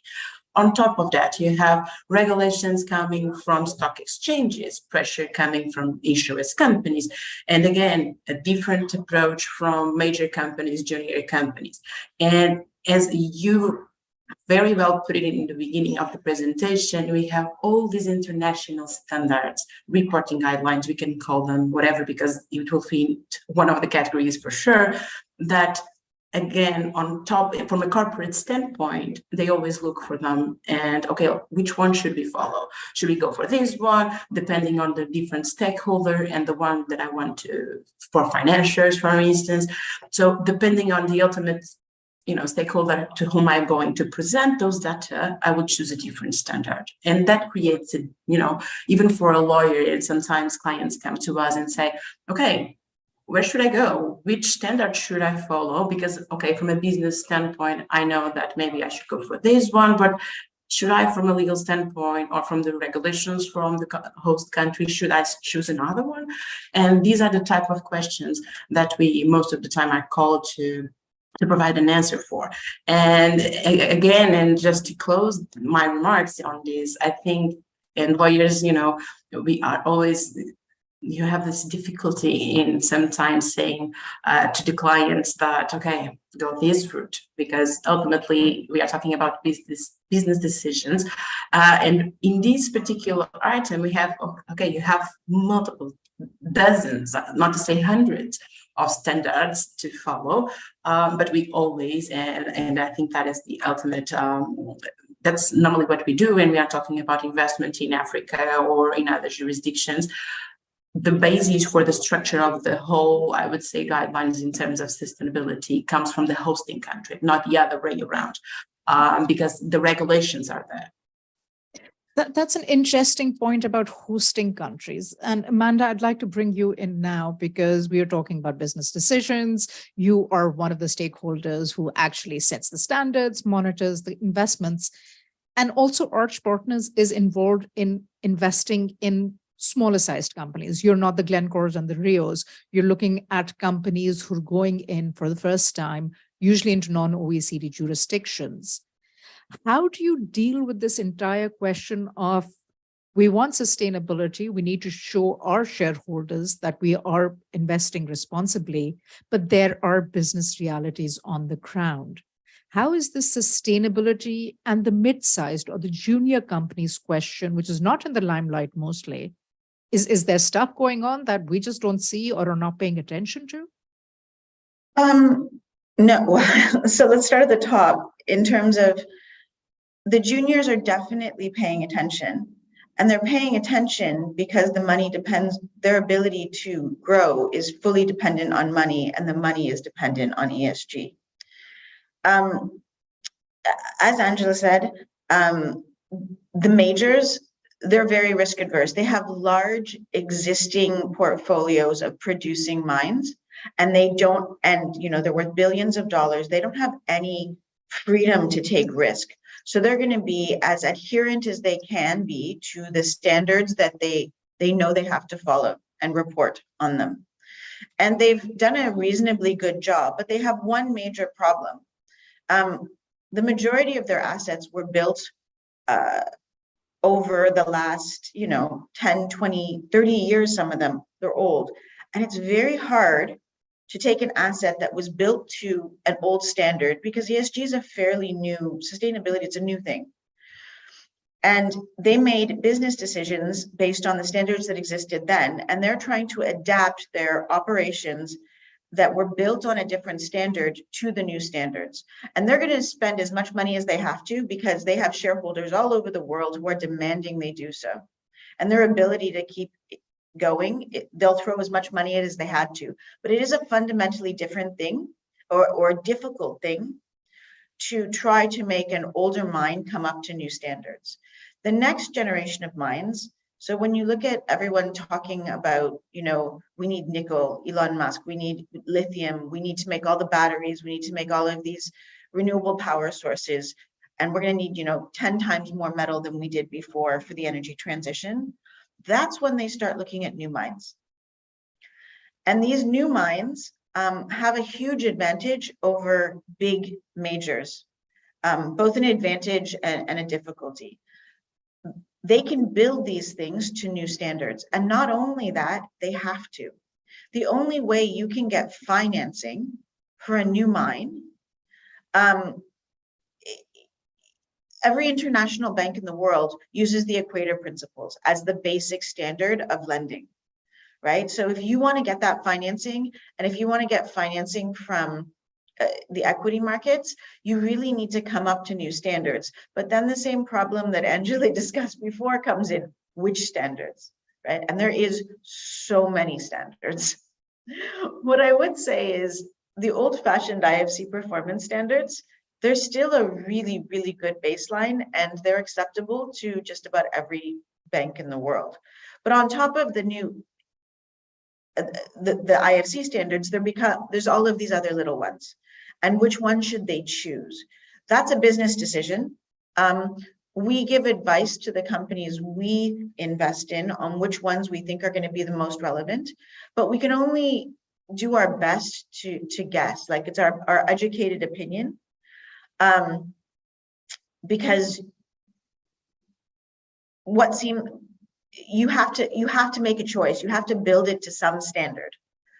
Speaker 12: On top of that, you have regulations coming from stock exchanges, pressure coming from insurance companies, and again, a different approach from major companies, junior companies. And as you very well put it in the beginning of the presentation, we have all these international standards, reporting guidelines, we can call them whatever, because it will fit one of the categories for sure, that again, on top, from a corporate standpoint, they always look for them and, okay, which one should we follow? Should we go for this one, depending on the different stakeholder and the one that I want to, for financiers, for instance. So depending on the ultimate stakeholder to whom I'm going to present those data, I would choose a different standard. And that creates, even for a lawyer, and sometimes clients come to us and say, okay, where should I go? Which standard should I follow? Because, okay, from a business standpoint, I know that maybe I should go for this one, but should I, from a legal standpoint or from the regulations from the host country, should I choose another one? And these are the type of questions that we, most of the time, are called to provide an answer for. And again, and just to close my remarks on this, I think, and lawyers, we are always, you have this difficulty in sometimes saying to the clients that, okay, go this route, because ultimately we are talking about business decisions. And in this particular item, we have, okay, you have multiple dozens, not to say hundreds, of standards to follow, but we always, and I think that is the ultimate, that's normally what we do when we are talking about investment in Africa or in other jurisdictions. The basis for the structure of the whole, I would say, guidelines in terms of sustainability comes from the hosting country, not the other way around, because the regulations are there.
Speaker 11: That's an interesting point about hosting countries. And Amanda, I'd like to bring you in now because we are talking about business decisions. You are one of the stakeholders who actually sets the standards, monitors the investments, and also Arch Partners is involved in investing in smaller sized companies. You're not the Glencores and the Rios. You're looking at companies who are going in for the first time, usually into non-OECD jurisdictions. How do you deal with this entire question of, we want sustainability, we need to show our shareholders that we are investing responsibly, but there are business realities on the ground? How is this sustainability and the mid-sized or the junior companies question, which is not in the limelight mostly, is there stuff going on that we just don't see or are not paying attention to?
Speaker 14: No. So let's start at the top. In terms of the juniors are definitely paying attention, and they're paying attention because the money depends, their ability to grow is fully dependent on money, and the money is dependent on ESG. As Angela said, the majors, they're very risk adverse. They have large existing portfolios of producing mines, and they don't, and they're worth billions of dollars. They don't have any freedom to take risk. So they're going to be as adherent as they can be to the standards that they know they have to follow and report on them. And they've done a reasonably good job, but they have one major problem. The majority of their assets were built over the last, 10, 20, 30 years, some of them, they're old. And it's very hard to take an asset that was built to an old standard, because ESG is a fairly new, sustainability, it's a new thing. And they made business decisions based on the standards that existed then, and they're trying to adapt their operations that were built on a different standard to the new standards. And they're going to spend as much money as they have to, because they have shareholders all over the world who are demanding they do so. And their ability to keep going, they'll throw as much money at it as they had to. But it is a fundamentally different thing, or difficult thing, to try to make an older mine come up to new standards. The next generation of mines, so when you look at everyone talking about, we need nickel, Elon Musk, we need lithium, we need to make all the batteries, we need to make all of these renewable power sources, and we're going to need, 10 times more metal than we did before for the energy transition. That's when they start looking at new mines. And these new mines have a huge advantage over big majors, both an advantage and a difficulty. They can build these things to new standards. And not only that, they have to. The only way you can get financing for a new mine, every international bank in the world uses the Equator Principles as the basic standard of lending, right? So if you want to get that financing, and if you want to get financing from the equity markets, you really need to come up to new standards. But then the same problem that Angela discussed before comes in: which standards, right? And there is so many standards. What I would say is the old-fashioned IFC performance standards, they're still a really, really good baseline, and they're acceptable to just about every bank in the world. But on top of the new the IFC standards, there's all of these other little ones. And which one should they choose? That's a business decision. We give advice to the companies we invest in on which ones we think are going to be the most relevant, but we can only do our best to guess. Like, it's our educated opinion, because you have to make a choice. You have to build it to some standard.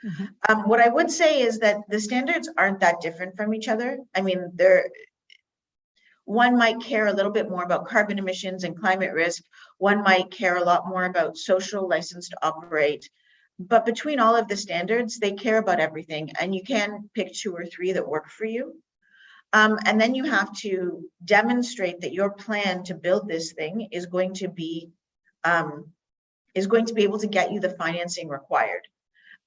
Speaker 14: Mm-hmm. What I would say is that the standards aren't that different from each other. I mean, one might care a little bit more about carbon emissions and climate risk. One might care a lot more about social license to operate. But between all of the standards, they care about everything. And you can pick 2 or 3 that work for you. And then you have to demonstrate that your plan to build this thing is going to be able to get you the financing required.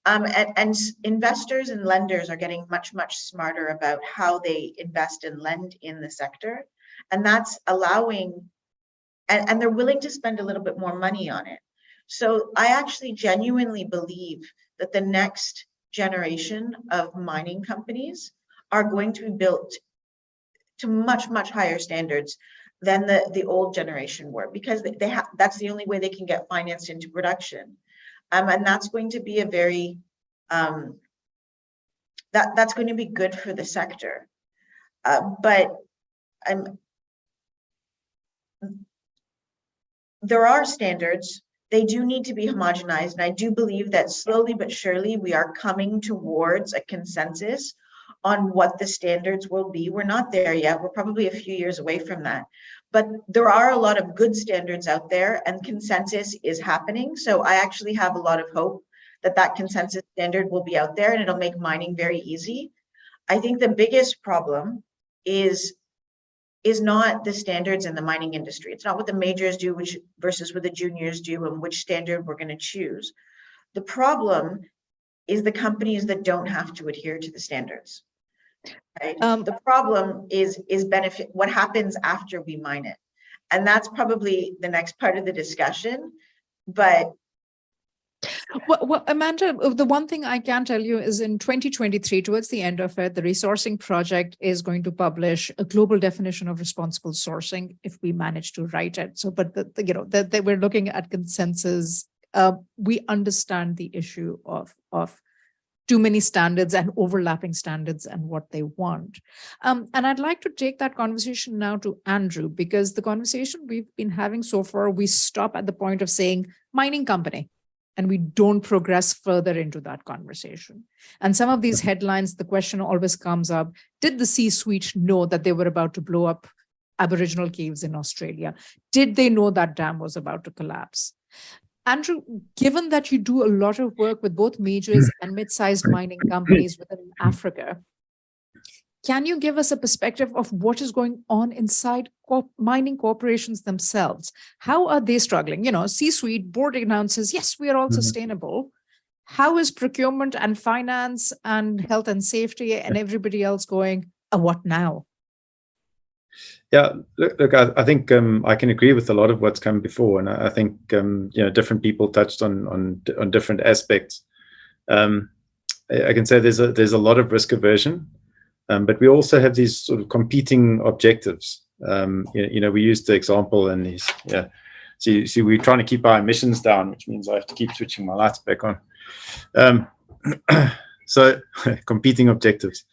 Speaker 14: And investors and lenders are getting much, much smarter about how they invest and lend in the sector. And that's allowing, and they're willing to spend a little bit more money on it. So I actually genuinely believe that the next generation of mining companies are going to be built to much, much higher standards than the old generation were, because that's the only way they can get financed into production. And that's going to be a very, that's going to be good for the sector. But there are standards. They do need to be homogenized. And I do believe that slowly but surely we are coming towards a consensus on what the standards will be. We're not there yet. We're probably a few years away from that. But there are a lot of good standards out there, and consensus is happening. So I actually have a lot of hope that that consensus standard will be out there, and it'll make mining very easy. I think the biggest problem is not the standards in the mining industry. It's not what the majors do versus what the juniors do and which standard we're going to choose. The problem is the companies that don't have to adhere to the standards. Right? The problem is benefit, what happens after we mine it. And that's probably the next part of the discussion. But
Speaker 11: Well, Amanda, the one thing I can tell you is in 2023, towards the end of it, the Resourcing Project is going to publish a global definition of responsible sourcing if we manage to write it. So, but we're looking at consensus. We understand the issue of too many standards and overlapping standards and what they want. And I'd like to take that conversation now to Andrew, because the conversation we've been having so far, we stop at the point of saying mining company, and we don't progress further into that conversation. And some of these headlines, the question always comes up, did the C-suite know that they were about to blow up Aboriginal caves in Australia? Did they know that dam was about to collapse? Andrew, given that you do a lot of work with both majors and mid-sized mining companies within Africa, can you give us a perspective of what is going on inside mining corporations themselves? How are they struggling? You know, C-suite board announces, yes, we are all sustainable. How is procurement and finance and health and safety and everybody else going, what now?
Speaker 15: Yeah, look, I think I can agree with a lot of what's come before, and I think different people touched on different aspects. I can say there's a lot of risk aversion, but we also have these sort of competing objectives. We used the example, and see, we're trying to keep our emissions down, which means I have to keep switching my lights back on. So competing objectives.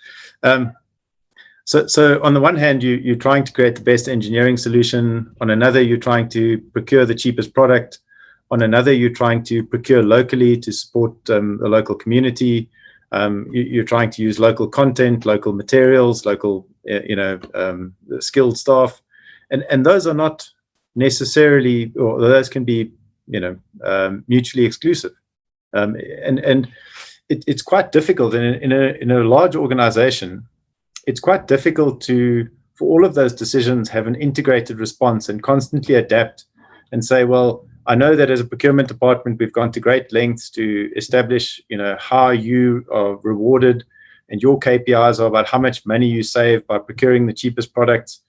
Speaker 15: So on the one hand, you're trying to create the best engineering solution. On another, you're trying to procure the cheapest product. On another, you're trying to procure locally to support the local community. You're trying to use local content, local materials, local, skilled staff. And those are not necessarily, or those can be, mutually exclusive. And it's quite difficult in a large organization. It's quite difficult for all of those decisions have an integrated response and constantly adapt and say, well, I know that as a procurement department, we've gone to great lengths to establish, how you are rewarded, and your KPIs are about how much money you save by procuring the cheapest products.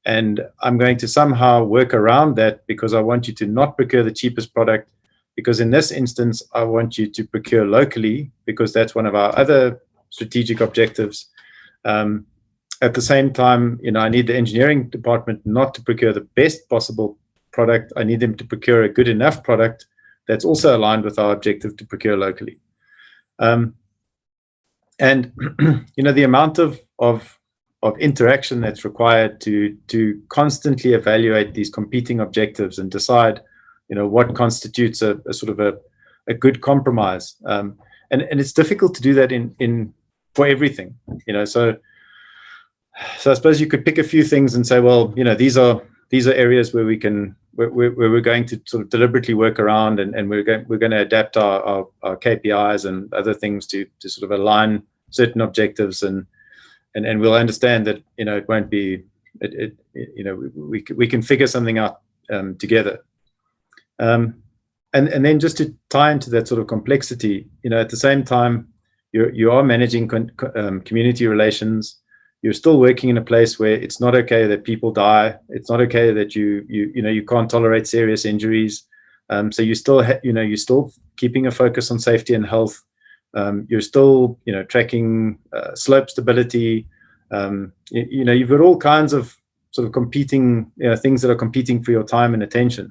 Speaker 15: And I'm going to somehow work around that because I want you to not procure the cheapest product, because in this instance, I want you to procure locally because that's one of our other strategic objectives. At the same time, I need the engineering department not to procure the best possible product. I need them to procure a good enough product that's also aligned with our objective to procure locally. And the amount of interaction that's required to constantly evaluate these competing objectives and decide, what constitutes a sort of a good compromise. And it's difficult to do that for everything. So I suppose you could pick a few things and say, well, these are areas where we're going to sort of deliberately work around, and we're going to adapt our KPIs and other things to sort of align certain objectives, and we'll understand that it won't be we can figure something out together. And then just to tie into that sort of complexity, at the same time you are managing community relations. You're still working in a place where it's not okay that people die. It's not okay that you can't tolerate serious injuries. So you still you're still keeping a focus on safety and health. You're still tracking slope stability. You've got all kinds of sort of competing things that are competing for your time and attention.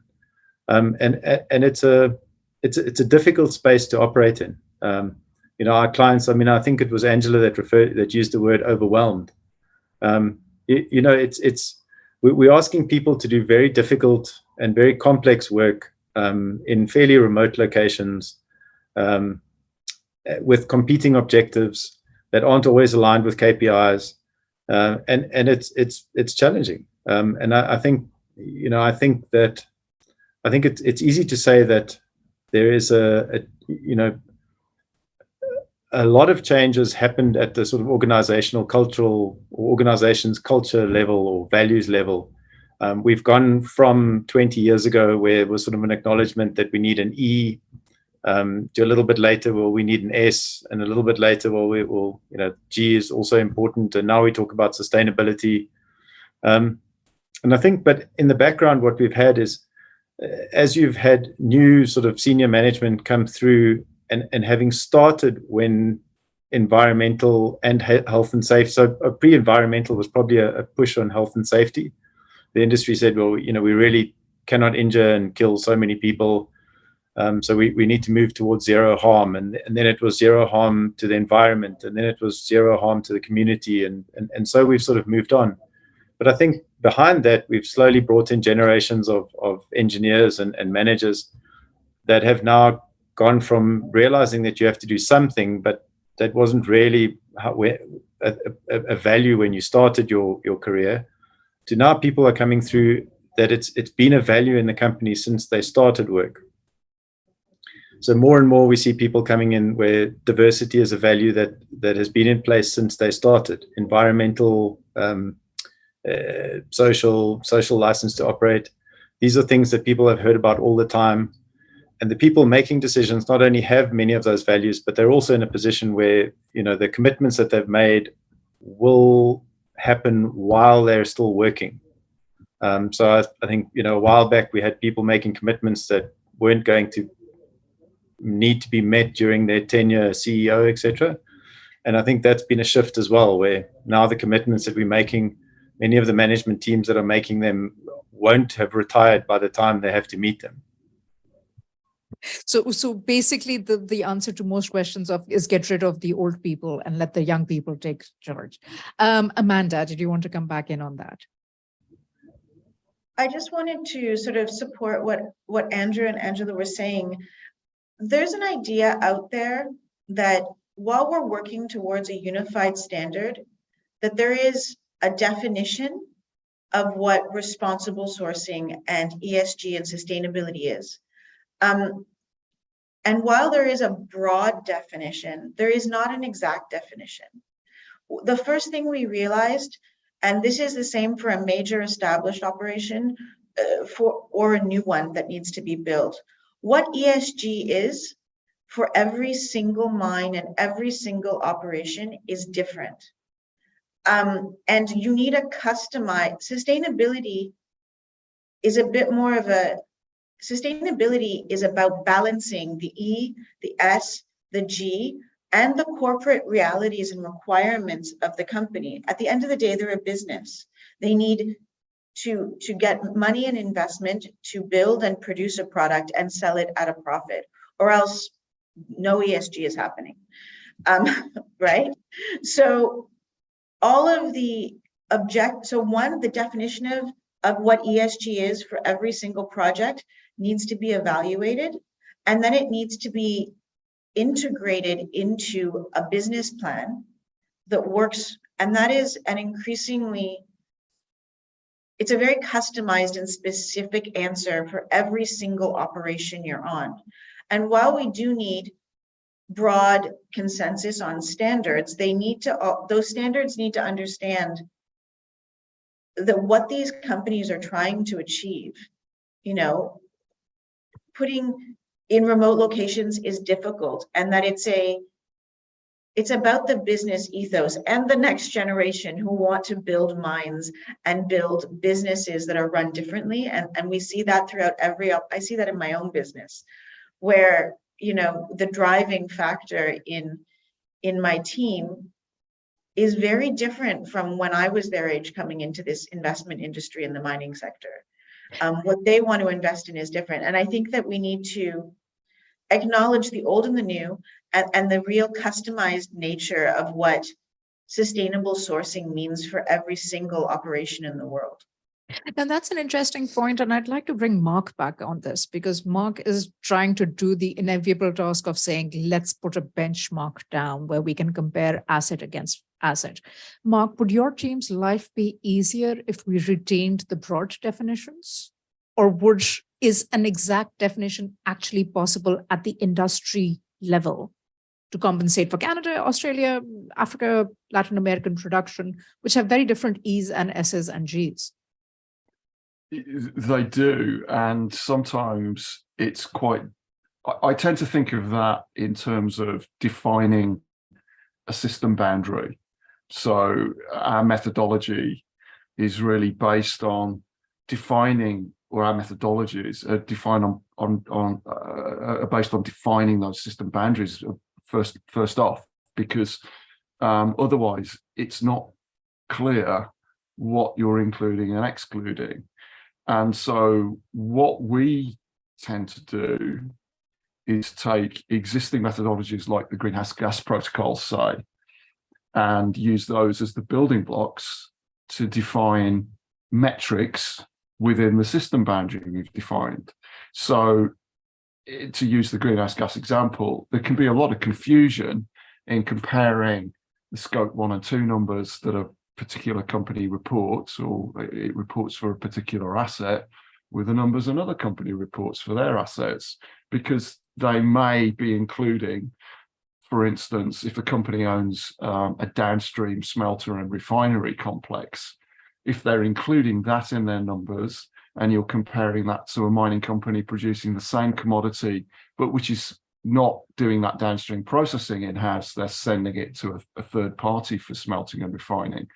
Speaker 15: And it's a difficult space to operate in. Our clients. I think it was Angela that used the word overwhelmed. We're asking people to do very difficult and very complex work in fairly remote locations with competing objectives that aren't always aligned with KPIs, and it's challenging. And I think it's easy to say that there is a lot of changes happened at the sort of organizational, cultural, or organization's culture level or values level. We've gone from 20 years ago, where it was sort of an acknowledgement that we need an E, to a little bit later, well, we need an S, and a little bit later, well, G is also important, and now we talk about sustainability. And I think, but in the background, what we've had is as you've had new sort of senior management come through and having started when environmental and health and safety, so pre-environmental was probably a push on health and safety. The industry said, well, you know, we really cannot injure and kill so many people. So we need to move towards zero harm. And then it was zero harm to the environment. And then it was zero harm to the community. And so we've sort of moved on. But I think behind that, we've slowly brought in generations of engineers and managers that have now gone from realizing that you have to do something, but that wasn't really a value when you started your career, to now people are coming through that it's been a value in the company since they started work. So more and more we see people coming in where diversity is a value that has been in place since they started. Environmental, social license to operate. These are things that people have heard about all the time. And the people making decisions not only have many of those values, but they're also in a position where, you know, the commitments that they've made will happen while they're still working. So I think, you know, a while back we had people making commitments that weren't going to need to be met during their tenure, CEO, etc. And I think that's been a shift as well, where now the commitments that we're making, many of the management teams that are making them won't have retired by the time they have to meet them.
Speaker 11: So basically the answer to most questions is get rid of the old people and let the young people take charge. Amanda, did you want to come back in on that?
Speaker 14: I just wanted to sort of support what Andrew and Angela were saying. There's an idea out there that while we're working towards a unified standard, that there is a definition of what responsible sourcing and ESG and sustainability is. And while there is a broad definition, there is not an exact definition. The first thing we realized, and this is the same for a major established operation or a new one that needs to be built, what ESG is for every single mine and every single operation is different. And you need a customized, sustainability is a bit more of a, sustainability is about balancing the E, the S, the G, and the corporate realities and requirements of the company. At the end of the day, they're a business. They need to get money and investment to build and produce a product and sell it at a profit, or else no ESG is happening, right? So all of the the definition of what ESG is for every single project needs to be evaluated, and then it needs to be integrated into a business plan that works. And that is an increasingly, it's a very customized and specific answer for every single operation you're on. And while we do need broad consensus on standards, those standards need to understand that what these companies are trying to achieve, you know, putting in remote locations is difficult, and that it's about the business ethos and the next generation who want to build mines and build businesses that are run differently. And we see that throughout I see that in my own business, where, you know, the driving factor in my team is very different from when I was their age coming into this investment industry in the mining sector. What they want to invest in is different. And I think that we need to acknowledge the old and the new, and the real customized nature of what sustainable sourcing means for every single operation in the world.
Speaker 11: And that's an interesting point, and I'd like to bring Mark back on this, because Mark is trying to do the inevitable task of saying, let's put a benchmark down where we can compare asset against asset. Mark, would your team's life be easier if we retained the broad definitions? Or is an exact definition actually possible at the industry level to compensate for Canada, Australia, Africa, Latin American production, which have very different E's and S's and G's?
Speaker 13: They do, and sometimes it's quite, I tend to think of that in terms of defining a system boundary. So our methodology is really based on defining or our methodologies are defined based on defining those system boundaries first off, because otherwise it's not clear what you're including and excluding. And so what we tend to do is take existing methodologies like the greenhouse gas protocols say, and use those as the building blocks to define metrics within the system boundary we've defined. So to use the greenhouse gas example, there can be a lot of confusion in comparing the scope 1 and 2 numbers that a particular company reports, or it reports for a particular asset, with the numbers another company reports for their assets, because they may be including, for instance, if a company owns a downstream smelter and refinery complex, if they're including that in their numbers and you're comparing that to a mining company producing the same commodity, but which is not doing that downstream processing in-house, they're sending it to a third party for smelting and refining,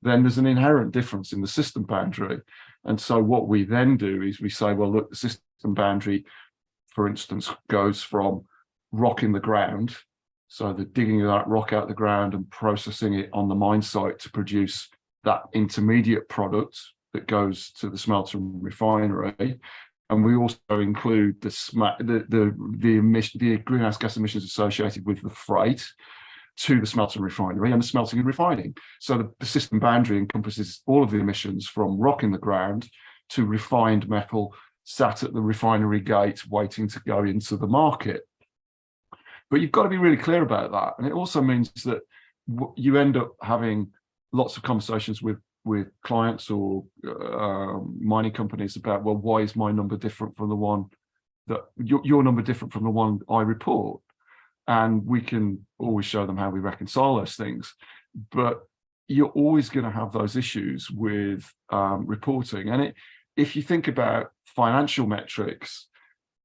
Speaker 13: then there's an inherent difference in the system boundary. And so what we then do is we say, well, look, the system boundary, for instance, goes from rock in the ground, so the digging of that rock out of the ground and processing it on the mine site to produce that intermediate product that goes to the smelter and refinery. And we also include the greenhouse gas emissions associated with the freight to the smelter and refinery and the smelting and refining. So the system boundary encompasses all of the emissions from rock in the ground to refined metal sat at the refinery gate waiting to go into the market. But you've got to be really clear about that. And it also means that you end up having lots of conversations with clients or mining companies about, well, why is my number different from the one that your number different from the one I report? And we can always show them how we reconcile those things. But you're always going to have those issues with reporting. And if you think about financial metrics,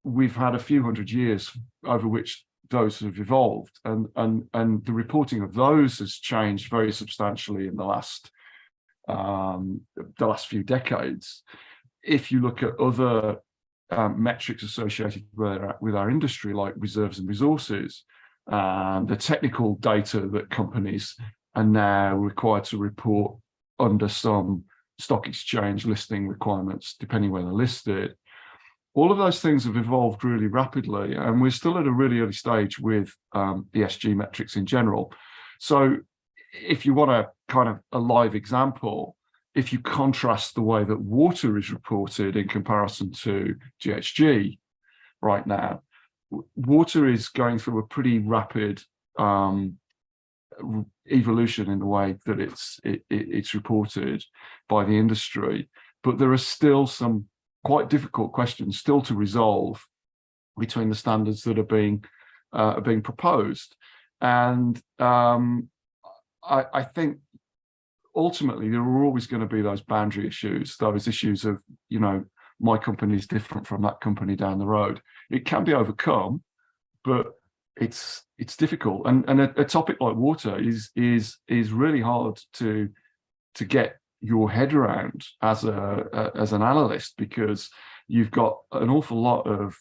Speaker 13: we've had a few hundred years over which those have evolved, and the reporting of those has changed very substantially in the last few decades. If you look at other metrics associated with our industry, like reserves and resources, the technical data that companies are now required to report under some stock exchange listing requirements, depending where they're listed, all of those things have evolved really rapidly, and we're still at a really early stage with ESG metrics in general. So if you want a kind of a live example, if you contrast the way that water is reported in comparison to GHG right now, water is going through a pretty rapid evolution in the way that it's reported by the industry, but there are still some quite difficult questions still to resolve between the standards that are being proposed. And I think ultimately there are always going to be those boundary issues, those issues of, my company is different from that company down the road. It can be overcome, but it's difficult. And a topic like water is really hard to get your head around as an analyst, because you've got an awful lot of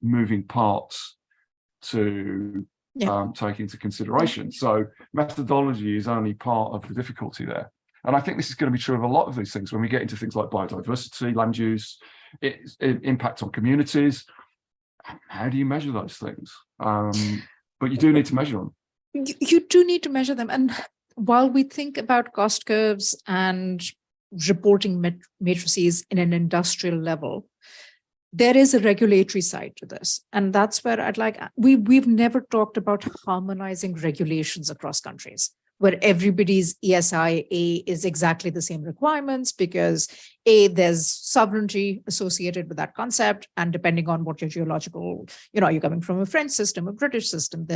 Speaker 13: moving parts to take into consideration. So methodology is only part of the difficulty there. And I think this is going to be true of a lot of these things when we get into things like biodiversity, land use, impact on communities. How do you measure those things? But you do need to measure them.
Speaker 11: You do need to measure them. And while we think about cost curves and reporting matrices in an industrial level, there is a regulatory side to this. And that's where we've never talked about harmonizing regulations across countries, where everybody's ESIA is exactly the same requirements, because there's sovereignty associated with that concept. And depending on what your geological, you're coming from a French system, a British system,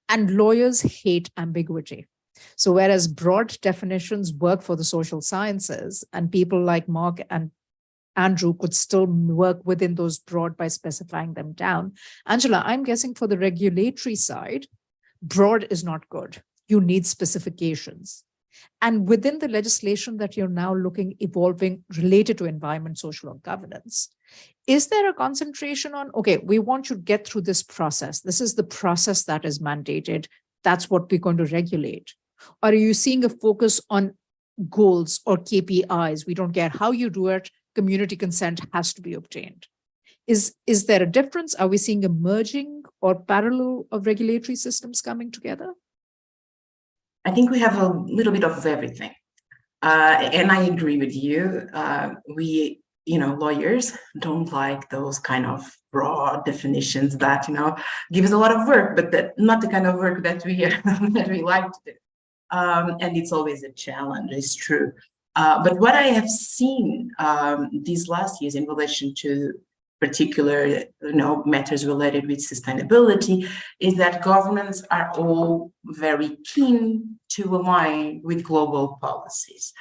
Speaker 11: and lawyers hate ambiguity. So whereas broad definitions work for the social sciences, and people like Mark and Andrew could still work within those broad by specifying them down, Angela, I'm guessing for the regulatory side, broad is not good. You need specifications. And within the legislation that you're now looking evolving related to environment, social, and governance, is there a concentration on, okay, we want you to get through this process. This is the process that is mandated. That's what we're going to regulate. Or are you seeing a focus on goals or KPIs? We don't care how you do it. Community consent has to be obtained. Is there a difference? Are we seeing a merging or parallel of regulatory systems coming together?
Speaker 12: I think we have a little bit of everything. And I agree with you. We, lawyers don't like those kind of broad definitions that, give us a lot of work, but that not the kind of work that we that we like to do. And it's always a challenge, it's true. But what I have seen these last years in relation to particular matters related with sustainability is that governments are all very keen to align with global policies.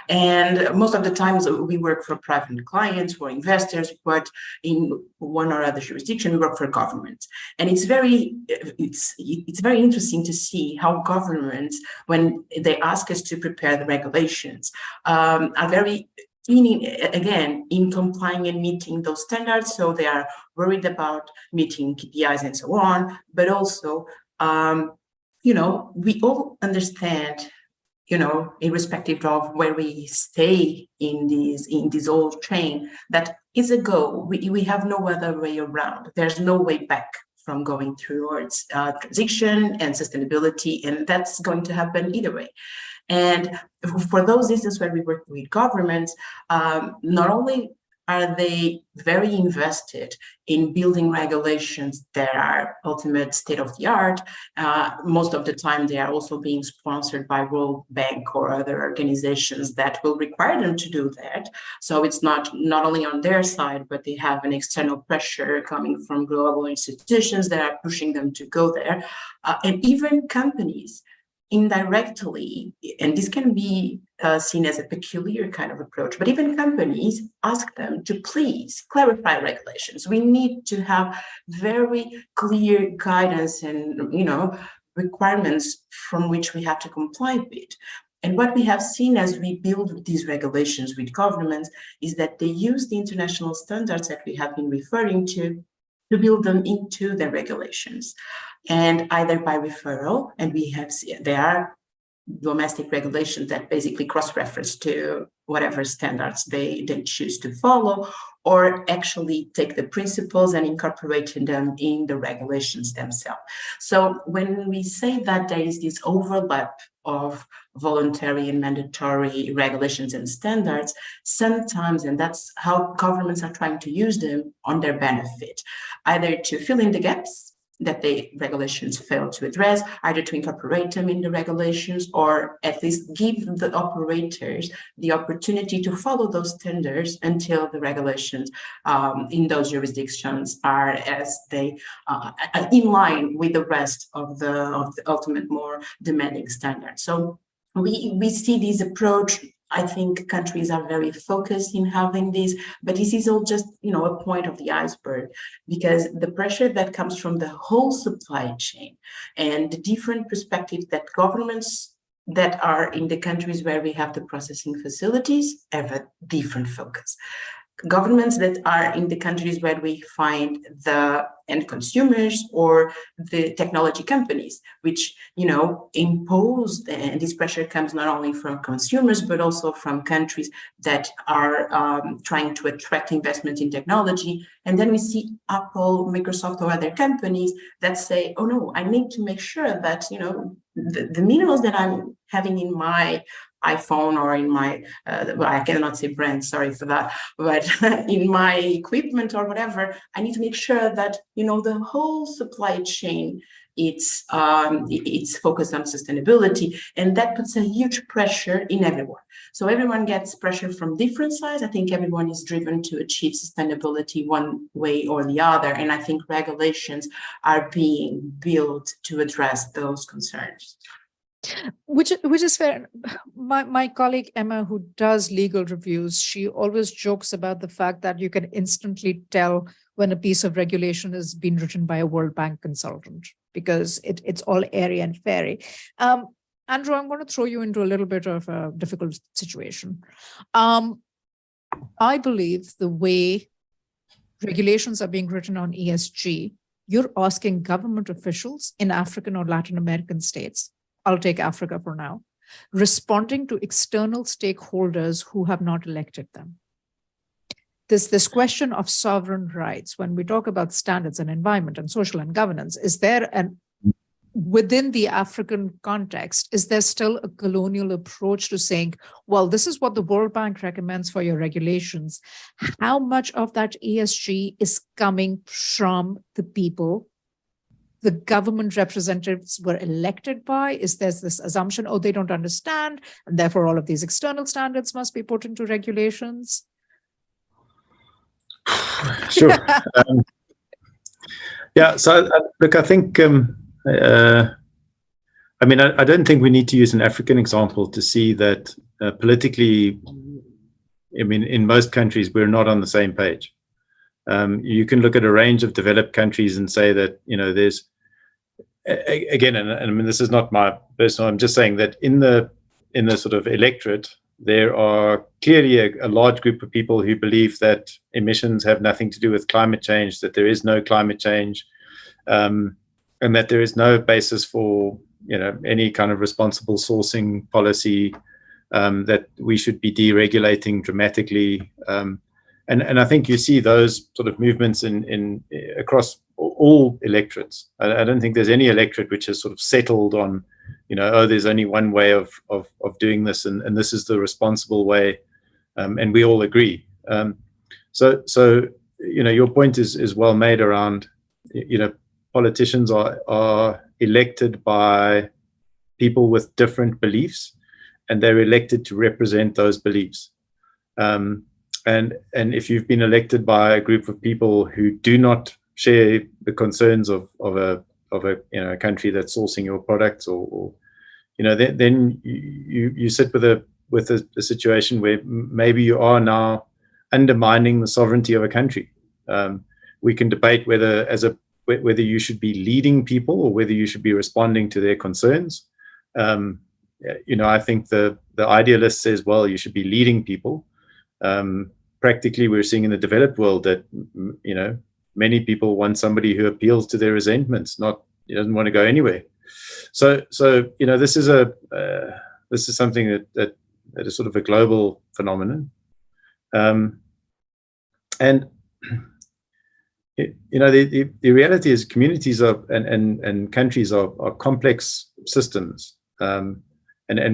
Speaker 12: And most of the times we work for private clients or investors, but in one or other jurisdiction, we work for governments. And it's very interesting to see how governments, when they ask us to prepare the regulations, are very in complying and meeting those standards. So they are worried about meeting KPIs and so on, but also, we all understand, irrespective of where we stay in this old chain, that is a goal. We have no other way around. There's no way back from going towards transition and sustainability, and that's going to happen either way. And for those instances where we work with governments, not only are they very invested in building regulations that are ultimate state of the art, most of the time they are also being sponsored by World Bank or other organizations that will require them to do that. So it's not only on their side, but they have an external pressure coming from global institutions that are pushing them to go there. And even companies indirectly, and this can be seen as a peculiar kind of approach, but even companies ask them to please clarify regulations. We need to have very clear guidance and requirements from which we have to comply with. And what we have seen as we build these regulations with governments is that they use the international standards that we have been referring to build them into their regulations. And either by referral, and there are domestic regulations that basically cross-reference to whatever standards they choose to follow, or actually take the principles and incorporating them in the regulations themselves. So when we say that there is this overlap of voluntary and mandatory regulations and standards, sometimes, and that's how governments are trying to use them on their benefit, either to fill in the gaps that the regulations fail to address, either to incorporate them in the regulations or at least give the operators the opportunity to follow those standards until the regulations in those jurisdictions are as they in line with the rest of the ultimate more demanding standards. So we see this approach. I think countries are very focused in having this, but this is all just, a point of the iceberg, because the pressure that comes from the whole supply chain and the different perspectives that governments that are in the countries where we have the processing facilities have a different focus. Governments that are in the countries where we find the end consumers or the technology companies, which, impose, and this pressure comes not only from consumers, but also from countries that are trying to attract investment in technology. And then we see Apple, Microsoft, or other companies that say, oh no, I need to make sure that, the minerals that I'm having in my iPhone or in my, I cannot say brand, sorry for that, but in my equipment or whatever, I need to make sure that, the whole supply chain, it's focused on sustainability, and that puts a huge pressure in everyone. So everyone gets pressure from different sides. I think everyone is driven to achieve sustainability one way or the other, and I think regulations are being built to address those concerns.
Speaker 11: Which is fair. My colleague Emma, who does legal reviews, she always jokes about the fact that you can instantly tell when a piece of regulation has been written by a World Bank consultant, because it's all airy and fairy. Andrew, I'm going to throw you into a little bit of a difficult situation. I believe the way regulations are being written on ESG, you're asking government officials in African or Latin American states, I'll take Africa for now, responding to external stakeholders who have not elected them. This question of sovereign rights, when we talk about standards and environment and social and governance, is there within the African context, is there still a colonial approach to saying, well, this is what the World Bank recommends for your regulations? How much of that ESG is coming from the people the government representatives were elected by? Is there this assumption, oh, they don't understand, and therefore all of these external standards must be put into regulations?
Speaker 15: Sure. Yeah, so look, I think, I mean, I don't think we need to use an African example to see that politically, I mean, in most countries, we're not on the same page. You can look at a range of developed countries and say that, you know, there's, again, and I mean, this is not my personal, I'm just saying that in the sort of electorate, there are clearly a large group of people who believe that emissions have nothing to do with climate change, that there is no climate change, and that there is no basis for, you know, any kind of responsible sourcing policy, that we should be deregulating dramatically. And I think you see those sort of movements in across all electorates. I don't think there's any electorate which has sort of settled on, you know, oh, there's only one way of doing this, and this is the responsible way, and we all agree. So you know, your point is well made around, you know, politicians are elected by people with different beliefs, and they're elected to represent those beliefs. And if you've been elected by a group of people who do not share the concerns of a you know, a country that's sourcing your products, or you know, then you sit with a situation where maybe you are now undermining the sovereignty of a country. We can debate whether you should be leading people or whether you should be responding to their concerns. You know, I think the idealist says, well, you should be leading people. Practically, we're seeing in the developed world that, you know, many people want somebody who appeals to their resentments, not, he doesn't want to go anywhere. So you know, this is something that is sort of a global phenomenon. And you know, the reality is communities are and countries are complex systems, and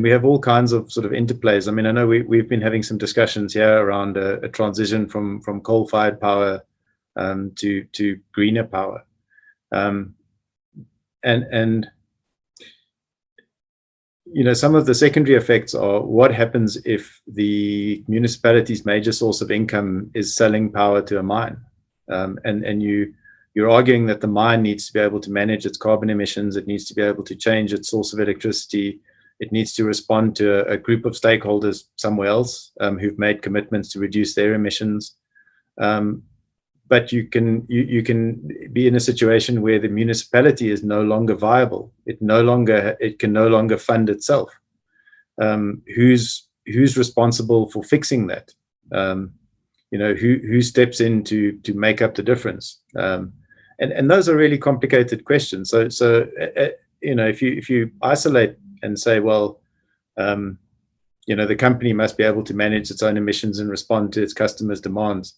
Speaker 15: we have all kinds of sort of interplays. I mean, I know we've been having some discussions here around a transition from coal-fired power to greener power, and you know, some of the secondary effects are what happens if the municipality's major source of income is selling power to a mine. And you're arguing that the mine needs to be able to manage its carbon emissions, it needs to be able to change its source of electricity, it needs to respond to a group of stakeholders somewhere else who've made commitments to reduce their emissions. But you can be in a situation where the municipality is no longer viable. It can no longer fund itself. Who's responsible for fixing that? You know, who steps in to make up the difference? And those are really complicated questions. So you know, if you isolate and say, well, you know, the company must be able to manage its own emissions and respond to its customers' demands,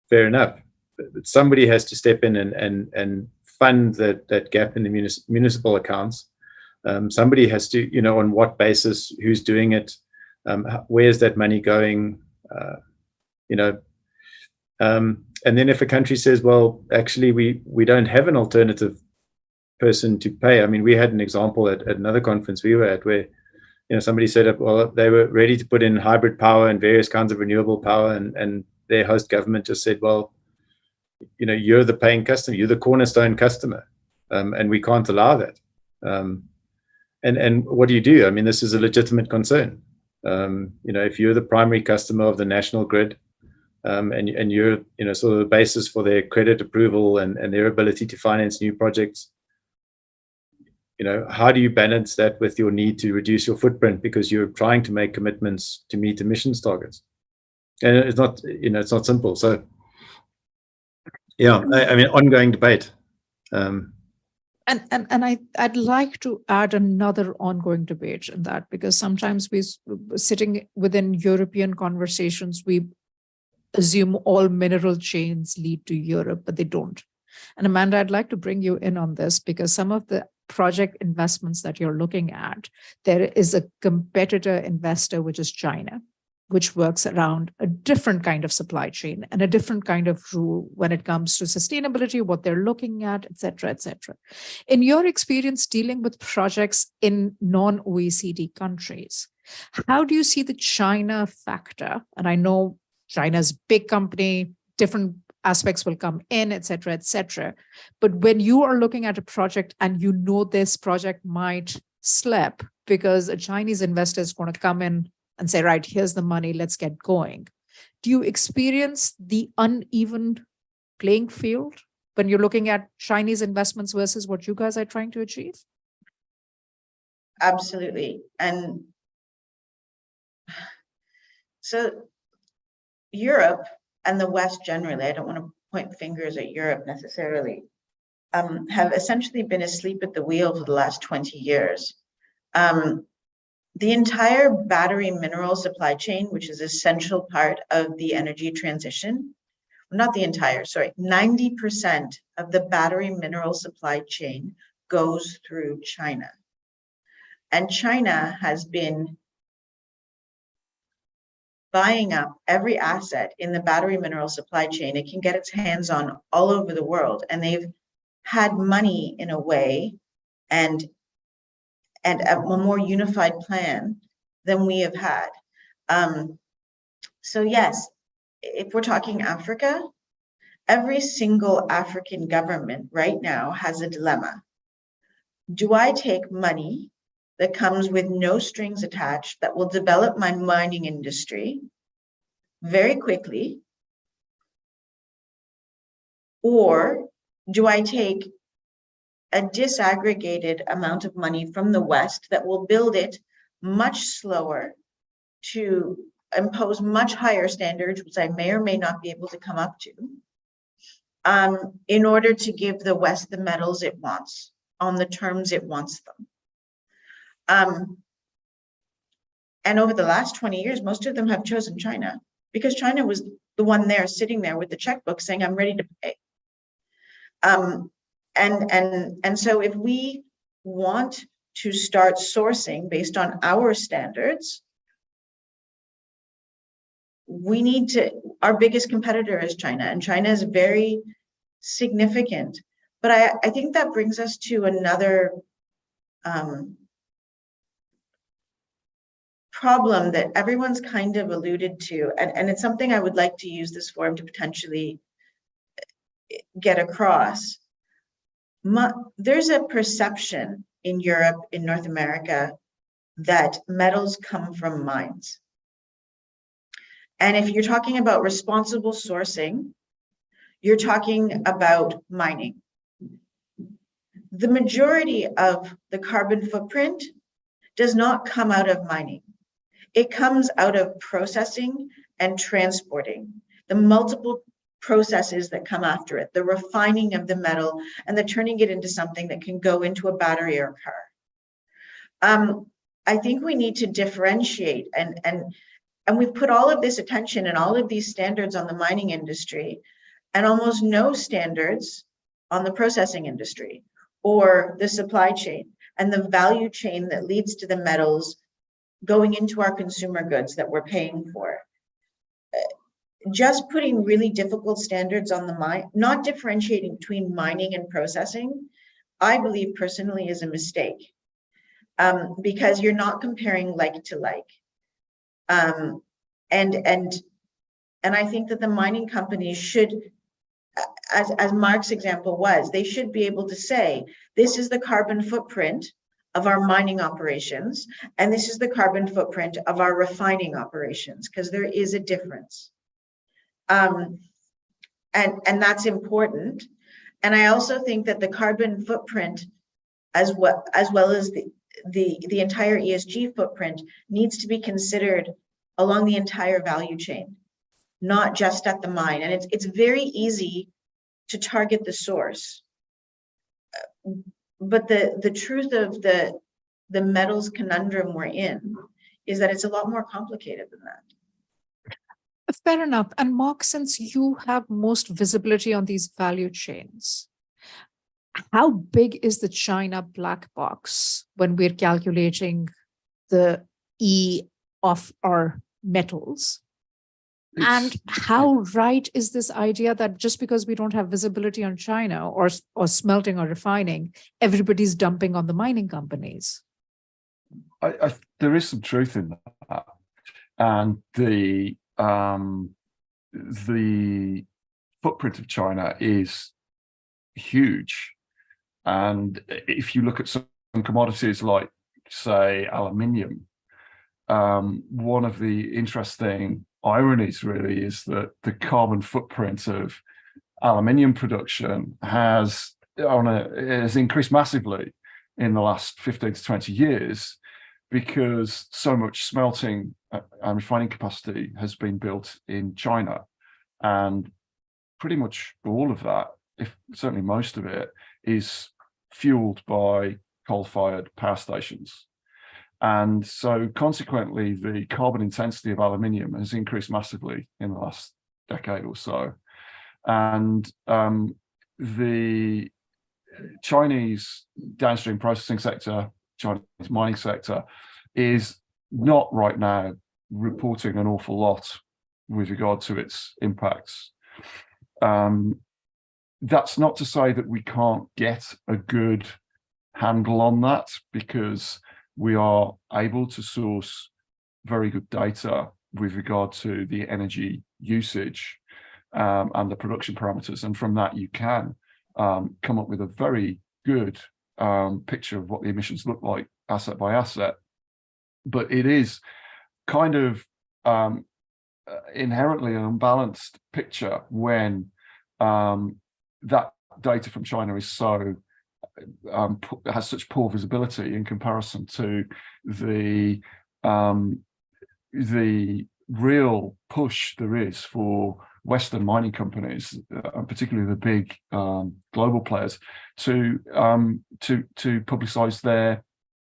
Speaker 15: fair enough. But somebody has to step in and fund that gap in the municipal accounts. Somebody has to, you know, on what basis, who's doing it, where's that money going, you know. And then if a country says, well, actually, we don't have an alternative person to pay. I mean, we had an example at another conference we were at where, you know, somebody said, well, they were ready to put in hybrid power and various kinds of renewable power, and their host government just said, well, you know, you're the paying customer, you're the cornerstone customer, and we can't allow that. And what do? I mean, this is a legitimate concern. You know, if you're the primary customer of the national grid, and you're, you know, sort of the basis for their credit approval and their ability to finance new projects, how do you balance that with your need to reduce your footprint because you're trying to make commitments to meet emissions targets? And it's not, it's not simple. So, yeah, I mean, ongoing debate.
Speaker 11: And I'd like to add another ongoing debate in that, because sometimes we, sitting within European conversations, we assume all mineral chains lead to Europe, but they don't. And Amanda, I'd like to bring you in on this, because some of the project investments that you're looking at, there is a competitor investor, which is China, which works around a different kind of supply chain and a different kind of rule when it comes to sustainability, what they're looking at, et cetera, et cetera. In your experience dealing with projects in non-OECD countries, how do you see the China factor? And I know China's a big company, different aspects will come in, et cetera, et cetera. But when you are looking at a project and you know this project might slip because a Chinese investor is going to come in and say, right, here's the money, let's get going. Do you experience the uneven playing field when you're looking at Chinese investments versus what you guys are trying to achieve?
Speaker 14: Absolutely. And so Europe and the West generally, I don't want to point fingers at Europe necessarily, have essentially been asleep at the wheel for the last 20 years. The entire battery mineral supply chain, which is an essential part of the energy transition, not the entire, sorry, 90% of the battery mineral supply chain goes through China. And China has been buying up every asset in the battery mineral supply chain it can get its hands on all over the world. And they've had money in a way and a more unified plan than we have had. So yes, if we're talking Africa, every single African government right now has a dilemma. Do I take money that comes with no strings attached that will develop my mining industry very quickly? Or do I take a disaggregated amount of money from the West that will build it much slower to impose much higher standards, which I may or may not be able to come up to, in order to give the West the metals it wants on the terms it wants them? And over the last 20 years, most of them have chosen China because China was the one there sitting there with the checkbook saying, I'm ready to pay. And so if we want to start sourcing based on our standards, we need to, our biggest competitor is China, and China is very significant. But I think that brings us to another problem that everyone's kind of alluded to, and it's something I would like to use this forum to potentially get across. There's a perception in Europe, in North America, that metals come from mines. And if you're talking about responsible sourcing, you're talking about mining. The majority of the carbon footprint does not come out of mining. It comes out of processing and transporting, the multiple processes that come after it, the refining of the metal and the turning it into something that can go into a battery or a car. I think we need to differentiate, and we've put all of this attention and all of these standards on the mining industry and almost no standards on the processing industry or the supply chain and the value chain that leads to the metals going into our consumer goods that we're paying for. Just putting really difficult standards on the mine, not differentiating between mining and processing, I believe personally is a mistake, because you're not comparing like to like. And I think that the mining companies should, as Mark's example was, they should be able to say, this is the carbon footprint of our mining operations, and this is the carbon footprint of our refining operations, because there is a difference. And that's important. And I also think that the carbon footprint as well as the entire ESG footprint needs to be considered along the entire value chain, not just at the mine. And it's very easy to target the source. But the truth of the metals conundrum we're in is that it's a lot more complicated than that.
Speaker 11: Fair enough. And Mark, since you have most visibility on these value chains, how big is the China black box when we're calculating the E of our metals? And how right is this idea that just because we don't have visibility on China or smelting or refining, everybody's dumping on the mining companies?
Speaker 13: There is some truth in that. And the footprint of China is huge. And if you look at some commodities like, say, aluminium, one of the interesting ironies really is that the carbon footprint of aluminium production has increased massively in the last 15 to 20 years because so much smelting and refining capacity has been built in China. And pretty much all of that, if certainly most of it, is fueled by coal-fired power stations. And so consequently, the carbon intensity of aluminium has increased massively in the last decade or so. And the Chinese downstream processing sector, Chinese mining sector, is not right now reporting an awful lot with regard to its impacts. That's not to say that we can't get a good handle on that, because we are able to source very good data with regard to the energy usage and the production parameters. And from that, you can come up with a very good picture of what the emissions look like asset by asset. But it is kind of inherently an unbalanced picture when that data from China is so has such poor visibility in comparison to the real push there is for Western mining companies, particularly the big global players, to publicize their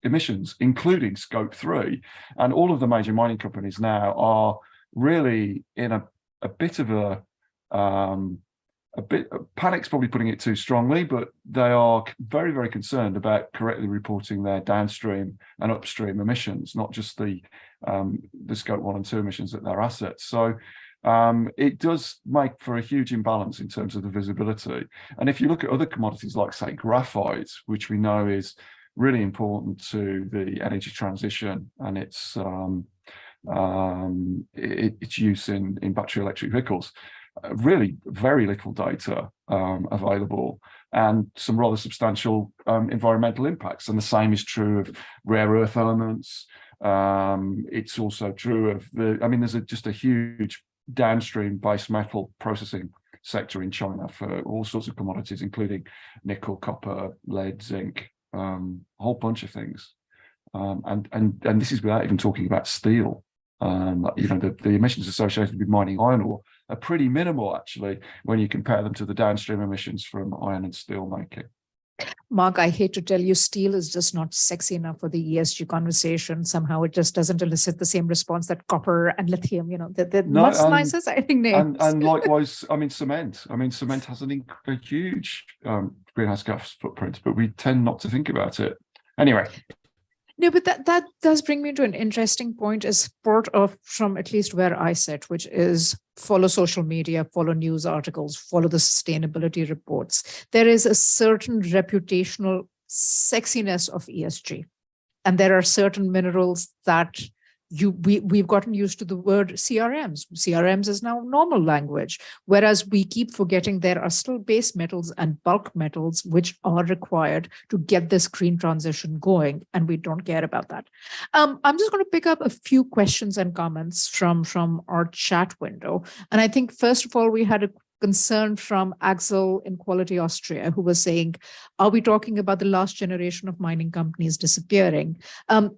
Speaker 13: emissions, including Scope 3. And all of the major mining companies now are really in a bit of panic's probably putting it too strongly, but they are very, very concerned about correctly reporting their downstream and upstream emissions, not just the Scope 1 and 2 emissions at their assets. So it does make for a huge imbalance in terms of the visibility. And if you look at other commodities like, say, graphite, which we know is really important to the energy transition and its use in battery electric vehicles, really very little data available, and some rather substantial environmental impacts. And the same is true of rare earth elements. It's also true of there's just a huge downstream base metal processing sector in China for all sorts of commodities, including nickel, copper, lead, zinc, a whole bunch of things. And this is without even talking about steel. The emissions associated with mining iron ore are pretty minimal, actually, when you compare them to the downstream emissions from iron and steel making.
Speaker 11: Mark, I hate to tell you, steel is just not sexy enough for the ESG conversation. Somehow it just doesn't elicit the same response that copper and lithium, they're much nicer, I think, names.
Speaker 13: And likewise, cement. Cement has a huge greenhouse gas footprint, but we tend not to think about it. Anyway.
Speaker 11: No, but that does bring me to an interesting point as part of, from at least where I sit, which is follow social media, follow news articles, follow the sustainability reports. There is a certain reputational sexiness of ESG. And there are certain minerals that we've gotten used to the word CRMs. CRMs is now normal language, whereas we keep forgetting there are still base metals and bulk metals which are required to get this green transition going, and we don't care about that. I'm just going to pick up a few questions and comments from our chat window. And I think, first of all, we had a concern from Axel in Quality Austria, who was saying, are we talking about the last generation of mining companies disappearing?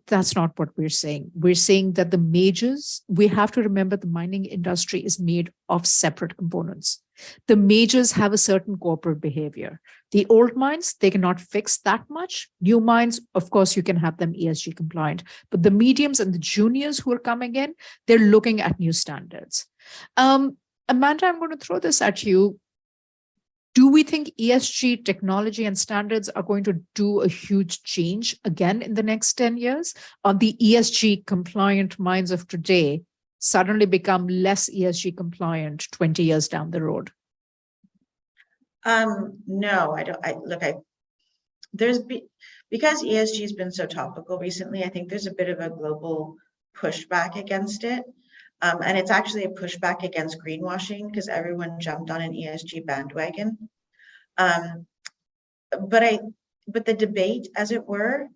Speaker 11: That's not what we're saying. We're saying that the majors, we have to remember the mining industry is made of separate components. The majors have a certain corporate behavior. The old mines, they cannot fix that much. New mines, of course, you can have them ESG compliant. But the mediums and the juniors who are coming in, they're looking at new standards. Amanda, I'm going to throw this at you. Do we think ESG technology and standards are going to do a huge change again in the next 10 years? Or the ESG compliant mines of today suddenly become less ESG compliant 20 years down the road?
Speaker 14: No, I don't. Because ESG has been so topical recently, I think there's a bit of a global pushback against it. And it's actually a pushback against greenwashing because everyone jumped on an ESG bandwagon. But the debate, as it were,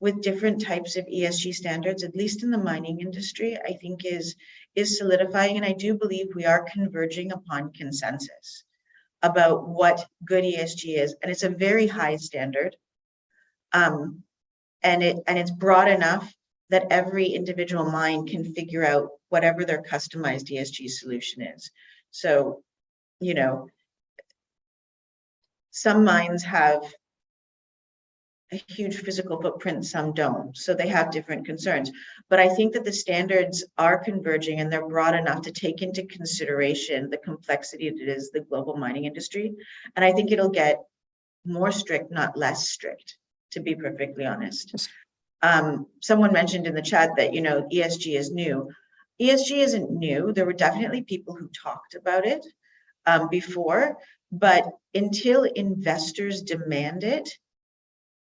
Speaker 14: with different types of ESG standards, at least in the mining industry, I think is solidifying. And I do believe we are converging upon consensus about what good ESG is. And it's a very high standard. And it's broad enough that every individual mine can figure out whatever their customized ESG solution is. So, you know, some mines have a huge physical footprint, some don't. So they have different concerns. But I think that the standards are converging and they're broad enough to take into consideration the complexity that is the global mining industry. And I think it'll get more strict, not less strict, to be perfectly honest. Someone mentioned in the chat that, you know, ESG is new. ESG isn't new. There were definitely people who talked about it before, but until investors demand it,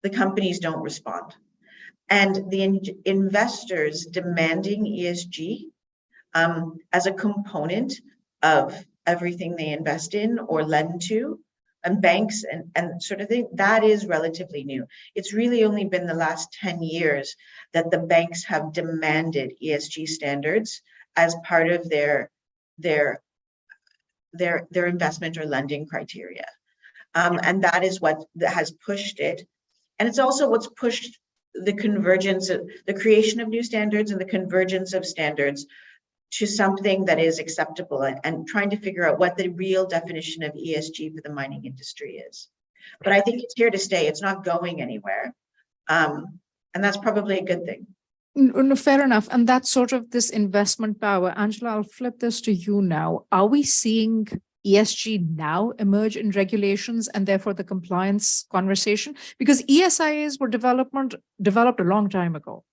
Speaker 14: the companies don't respond. And the investors demanding ESG as a component of everything they invest in or lend to, and banks and sort of thing, that is relatively new. It's really only been the last 10 years that the banks have demanded ESG standards as part of their investment or lending criteria. And that is what has pushed it. And it's also what's pushed the convergence of the creation of new standards and the convergence of standards to something that is acceptable, and trying to figure out what the real definition of ESG for the mining industry is. But I think it's here to stay. It's not going anywhere. And that's probably a good thing.
Speaker 11: No, fair enough. And that's sort of this investment power. Angela, I'll flip this to you now. Are we seeing ESG now emerge in regulations and therefore the compliance conversation? Because ESIAs were developed a long time ago.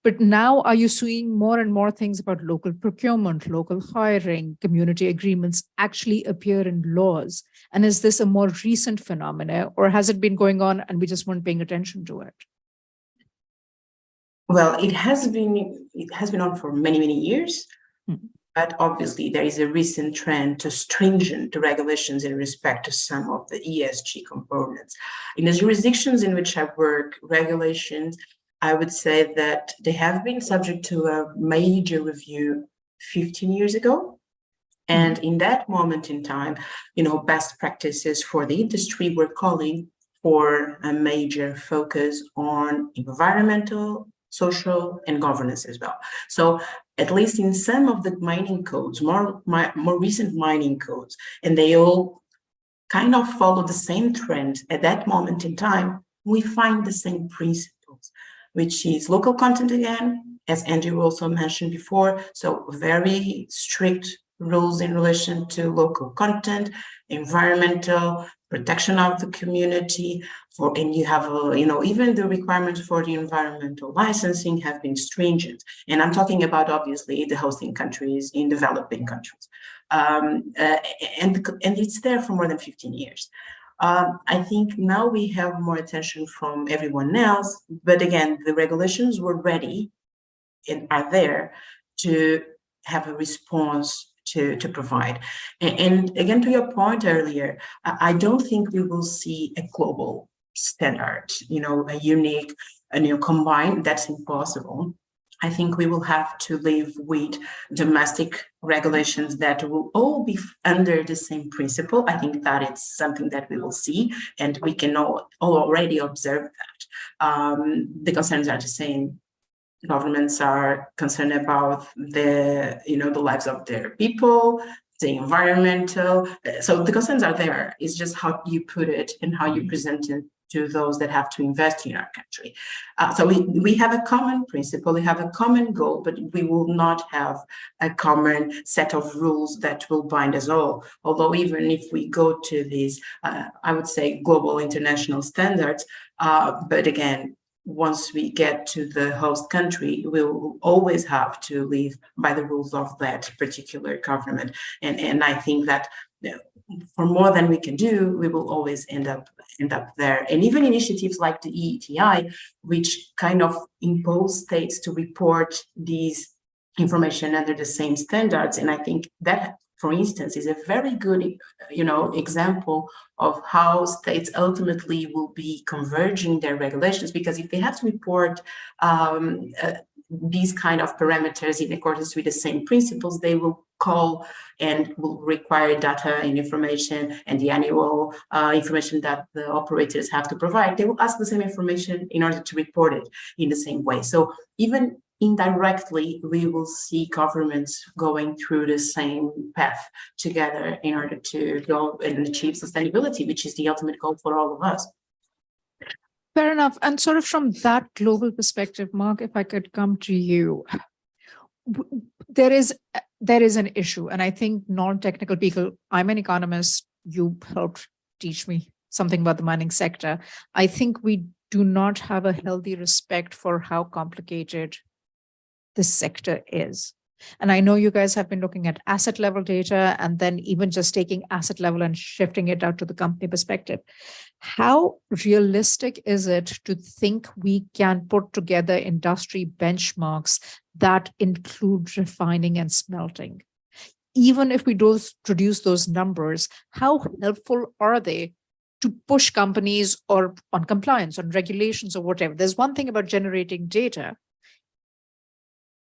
Speaker 11: But now are you seeing more and more things about local procurement, local hiring, community agreements actually appear in laws? And is this a more recent phenomenon, or has it been going on and we just weren't paying attention to it?
Speaker 12: Well, it has been on for many, many years. But obviously there is a recent trend to stringent regulations in respect to some of the ESG components. In the jurisdictions in which I work, regulations, I would say that they have been subject to a major review 15 years ago. And in that moment in time, you know, best practices for the industry were calling for a major focus on environmental, social, and governance as well. So at least in some of the mining codes, more recent mining codes, and they all kind of follow the same trend at that moment in time, we find the same principles, which is local content again, as Andrew also mentioned before. So very strict rules in relation to local content, environmental, protection of the community, and you have, even the requirements for the environmental licensing have been stringent. And I'm talking about, obviously, the hosting countries in developing countries. And it's there for more than 15 years. I think now we have more attention from everyone else, but again, the regulations were ready and are there to have a response to provide. And again, to your point earlier, I don't think we will see a global standard, a unique, combined. That's impossible. I think we will have to live with domestic regulations that will all be under the same principle. I think that it's something that we will see, and we can all already observe that. The concerns are the same. Governments are concerned about the lives of their people, the environmental. So the concerns are there. It's just how you put it and how you present it to those that have to invest in our country. So we have a common principle, we have a common goal, but we will not have a common set of rules that will bind us all. Although even if we go to these, I would say, global international standards, but again, once we get to the host country, we will always have to live by the rules of that particular government. And I think that for more than we can do, we will always end up there. And even initiatives like the EETI, which kind of impose states to report these information under the same standards. And I think that, for instance, is a very good, example of how states ultimately will be converging their regulations, because if they have to report these kind of parameters in accordance with the same principles, they will call and will require data and information and the annual information that the operators have to provide. They will ask the same information in order to report it in the same way. So even indirectly, we will see governments going through the same path together in order to go and achieve sustainability, which is the ultimate goal for all of us.
Speaker 11: Fair enough. And sort of from that global perspective, Mark, if I could come to you, there is an issue. And I think non-technical people, I'm an economist, you helped teach me something about the mining sector. I think we do not have a healthy respect for how complicated this sector is. And I know you guys have been looking at asset level data and then even just taking asset level and shifting it out to the company perspective. How realistic is it to think we can put together industry benchmarks that include refining and smelting? Even if we produce those numbers, how helpful are they to push companies or on compliance, on regulations or whatever? There's one thing about generating data.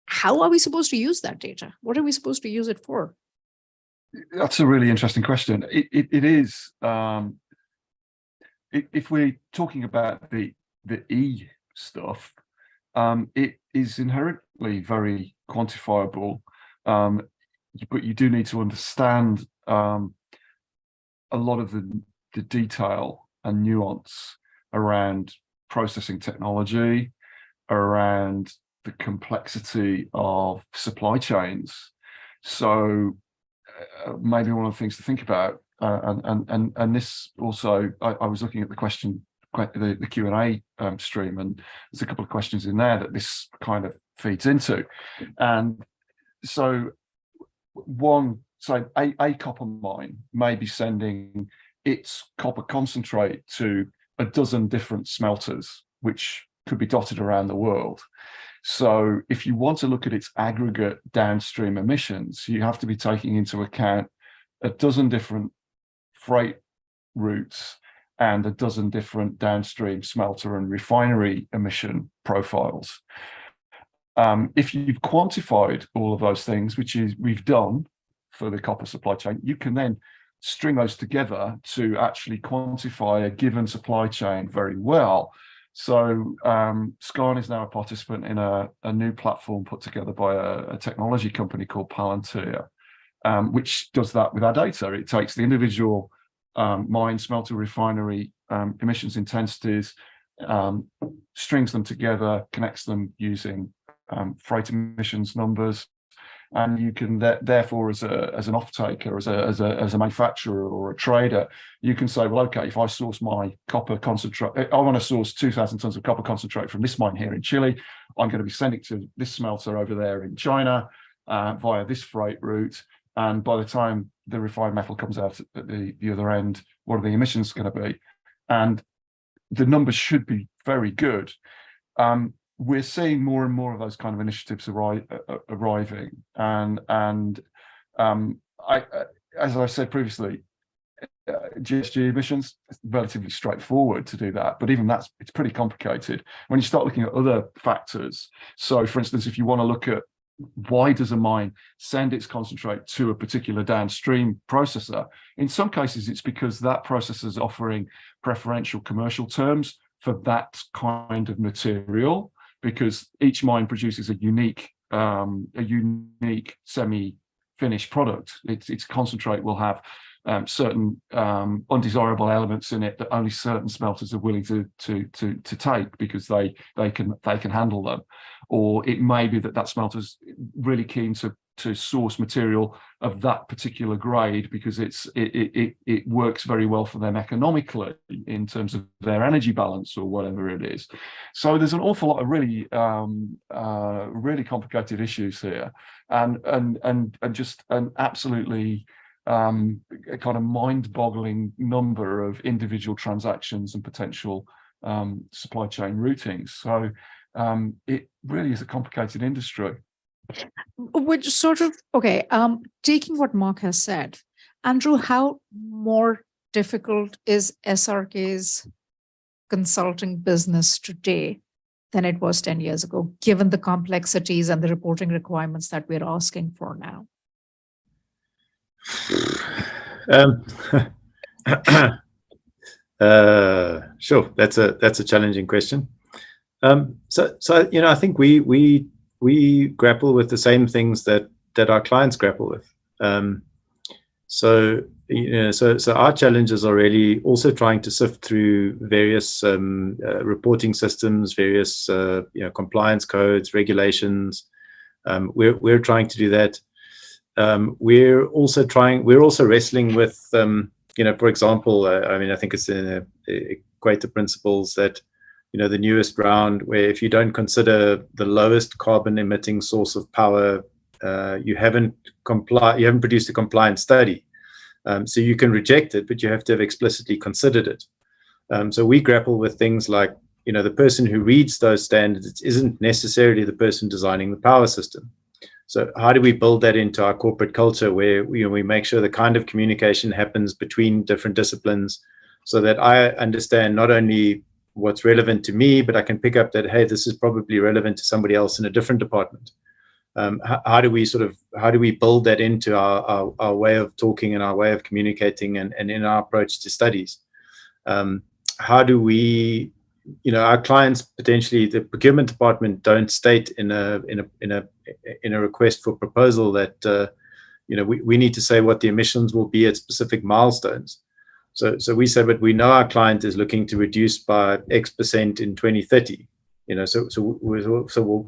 Speaker 11: How are we supposed to use that data? What are we supposed to use it for?
Speaker 13: That's a really interesting question. It is, if we're talking about the E stuff, it is inherently very quantifiable, but you do need to understand a lot of the detail and nuance around processing technology, around the complexity of supply chains. So maybe one of the things to think about, and this also, I was looking at the question, the Q&A stream, and there's a couple of questions in there that this kind of feeds into. And so a copper mine may be sending its copper concentrate to a dozen different smelters, which could be dotted around the world. So if you want to look at its aggregate downstream emissions, you have to be taking into account a dozen different freight routes and a dozen different downstream smelter and refinery emission profiles. If you've quantified all of those things, which is we've done for the copper supply chain, you can then string those together to actually quantify a given supply chain very well. So Skarn is now a participant in a new platform put together by a technology company called Palantir, which does that with our data. It takes the individual mine, smelter, refinery emissions intensities, strings them together, connects them using freight emissions numbers, and you can therefore, as an off-taker, as a manufacturer or a trader, you can say, well, okay, if I source my copper concentrate, I want to source 2,000 tons of copper concentrate from this mine here in Chile. I'm going to be sending it to this smelter over there in China via this freight route. And by the time the refined metal comes out at the other end, what are the emissions going to be? And the numbers should be very good. We're seeing more and more of those kind of initiatives arriving, and as I said previously, GHG emissions. It's relatively straightforward to do that, but even it's pretty complicated when you start looking at other factors. So, for instance, if you want to look at why does a mine send its concentrate to a particular downstream processor, in some cases it's because that processor is offering preferential commercial terms for that kind of material, because each mine produces a unique semi-finished product. Its concentrate will have certain undesirable elements in it that only certain smelters are willing to take because they can handle them. Or it may be that smelter's really keen to source material of that particular grade because it works very well for them economically in terms of their energy balance or whatever it is. So there's an awful lot of really really complicated issues here, and just an absolutely a kind of mind-boggling number of individual transactions and potential supply chain routings. So it really is a complicated industry.
Speaker 11: Which sort of, okay, taking what Mark has said, Andrew, how more difficult is SRK's consulting business today than it was 10 years ago, given the complexities and the reporting requirements that we're asking for now?
Speaker 15: Sure, that's a challenging question. So I think we grapple with the same things that our clients grapple with. So our challenges are really also trying to sift through various reporting systems, various compliance codes, regulations. We're trying to do that. We're also wrestling with for example, I think it's in the Equator Principles that the newest round, where if you don't consider the lowest carbon emitting source of power, you haven't produced a compliant study. So you can reject it, but you have to have explicitly considered it. So we grapple with things like, the person who reads those standards isn't necessarily the person designing the power system. So how do we build that into our corporate culture where we make sure the kind of communication happens between different disciplines so that I understand not only what's relevant to me, but I can pick up that, hey, this is probably relevant to somebody else in a different department. How do we build that into our way of talking and our way of communicating and in our approach to studies? How do we, our clients, potentially the procurement department, don't state in a request for proposal that we need to say what the emissions will be at specific milestones. So we say, but we know our client is looking to reduce by X% in 2030. So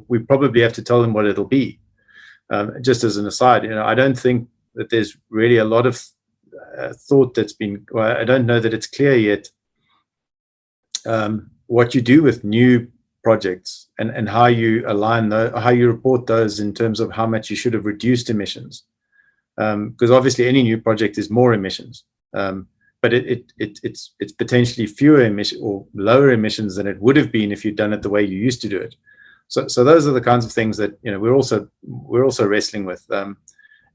Speaker 15: we probably have to tell them what it'll be. Just as an aside, I don't think that there's really a lot of thought that's been. Well, I don't know that it's clear yet what you do with new projects and how you align how you report those in terms of how much you should have reduced emissions. Because obviously any new project is more emissions. But it's potentially fewer emissions or lower emissions than it would have been if you'd done it the way you used to do it. So those are the kinds of things that we're also wrestling with. And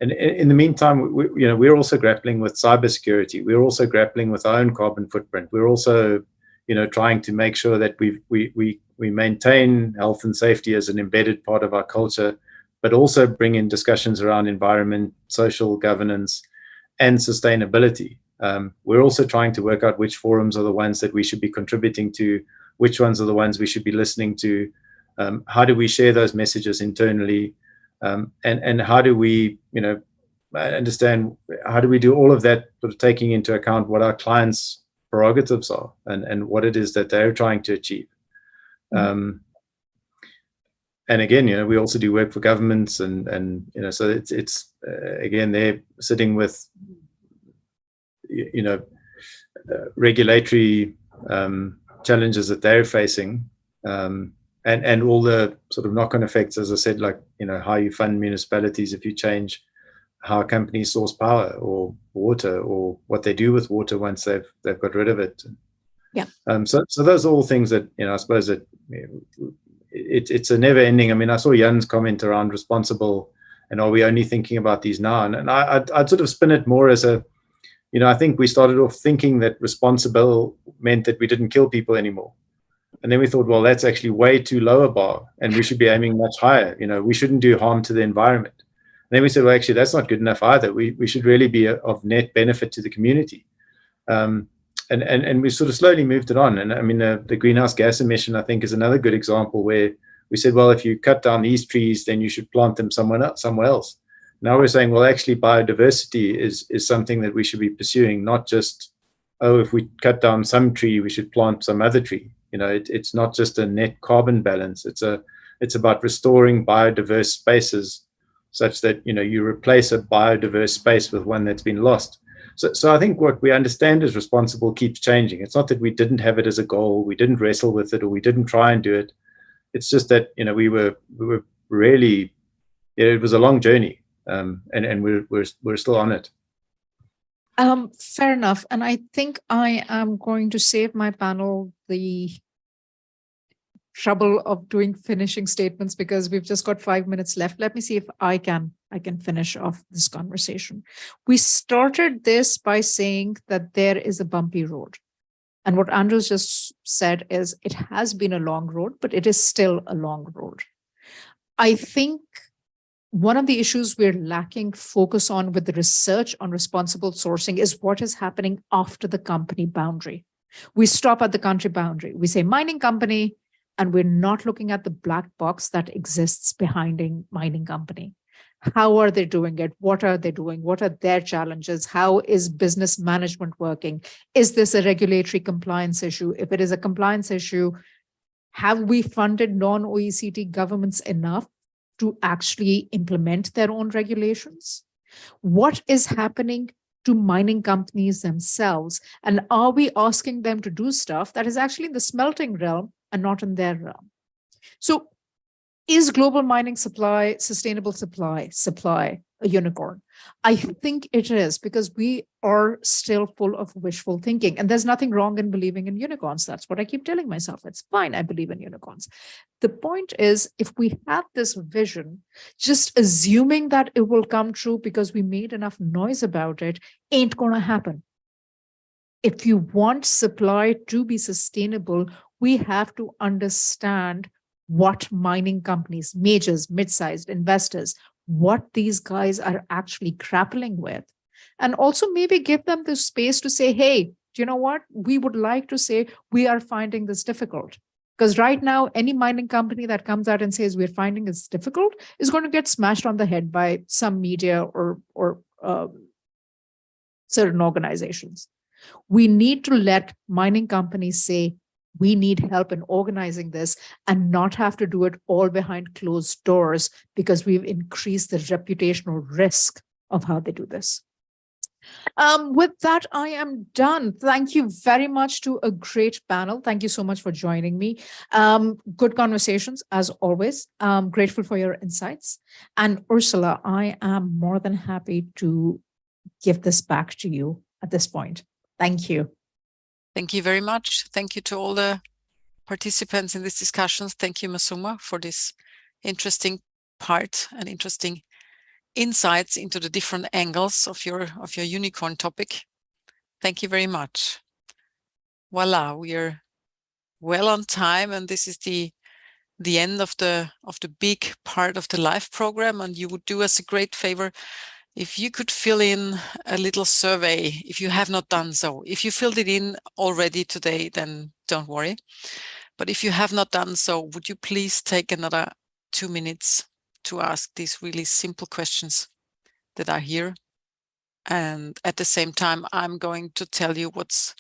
Speaker 15: in the meantime, we're also grappling with cybersecurity. We're also grappling with our own carbon footprint. We're also trying to make sure that we maintain health and safety as an embedded part of our culture, but also bring in discussions around environment, social governance, and sustainability. We're also trying to work out which forums are the ones that we should be contributing to, which ones are the ones we should be listening to, how do we share those messages internally, and how do we, understand, how do we do all of that, sort of taking into account what our clients' prerogatives are and what it is that they're trying to achieve. And again, we also do work for governments and so it's again, they're sitting with regulatory challenges that they're facing, and all the sort of knock-on effects, as I said, like how you fund municipalities if you change how companies source power or water, or what they do with water once they've got rid of it.
Speaker 11: Yeah.
Speaker 15: So those are all things that I suppose that it's a never-ending. I mean, I saw Jan's comment around responsible, and are we only thinking about these now? And I'd sort of spin it more as a I think we started off thinking that responsible meant that we didn't kill people anymore. And then we thought, well, that's actually way too low a bar, and we should be aiming much higher. We shouldn't do harm to the environment. And then we said, well, actually, that's not good enough either. We should really be of net benefit to the community. And we sort of slowly moved it on. And I mean, the greenhouse gas emission, I think, is another good example where we said, well, if you cut down these trees, then you should plant them somewhere else. Now we're saying, well, actually, biodiversity is something that we should be pursuing, not just, oh, if we cut down some tree, we should plant some other tree. It's not just a net carbon balance. It's about restoring biodiverse spaces such that, you replace a biodiverse space with one that's been lost. So I think what we understand as responsible keeps changing. It's not that we didn't have it as a goal, we didn't wrestle with it, or we didn't try and do it. It's just that, we were really, it was a long journey, and we're still on it.
Speaker 11: Fair enough. And I think I am going to save my panel the trouble of doing finishing statements because we've just got 5 minutes left. Let me see if I can finish off this conversation. We started this by saying that there is a bumpy road. And what Andrews just said is it has been a long road, but it is still a long road. I think one of the issues we're lacking focus on with the research on responsible sourcing is what is happening after the company boundary. We stop at the country boundary. We say mining company, and we're not looking at the black box that exists behind a mining company. How are they doing it? What are they doing? What are their challenges? How is business management working? Is this a regulatory compliance issue? If it is a compliance issue, have we funded non-OECD governments enough to actually implement their own regulations? What is happening to mining companies themselves? And are we asking them to do stuff that is actually in the smelting realm and not in their realm? So is global mining supply, sustainable supply a unicorn? I think it is, because we are still full of wishful thinking. And there's nothing wrong in believing in unicorns. That's what I keep telling myself. It's fine, I believe in unicorns. The point is, if we have this vision, just assuming that it will come true because we made enough noise about it ain't gonna happen. If you want supply to be sustainable, we have to understand what mining companies, majors, mid-sized investors, what these guys are actually grappling with. And also maybe give them the space to say, hey, do you know what? We would like to say we are finding this difficult. Because right now, any mining company that comes out and says we're finding this difficult is going to get smashed on the head by some media or certain organizations. We need to let mining companies say, we need help in organizing this and not have to do it all behind closed doors because we've increased the reputational risk of how they do this. With that, I am done. Thank you very much to a great panel. Thank you so much for joining me. Good conversations, as always. Grateful for your insights. And Ursula, I am more than happy to give this back to you at this point. Thank you.
Speaker 5: Thank you very much. Thank you to all the participants in these discussions. Thank you, Masuma, for this interesting part and interesting insights into the different angles of your unicorn topic. Thank you very much. Voila, we are well on time, and this is the end of the big part of the live program. And you would do us a great favor if you could fill in a little survey, if you have not done so. If you filled it in already today, then don't worry. But if you have not done so, would you please take another 2 minutes to ask these really simple questions that are here? And at the same time, I'm going to tell you what's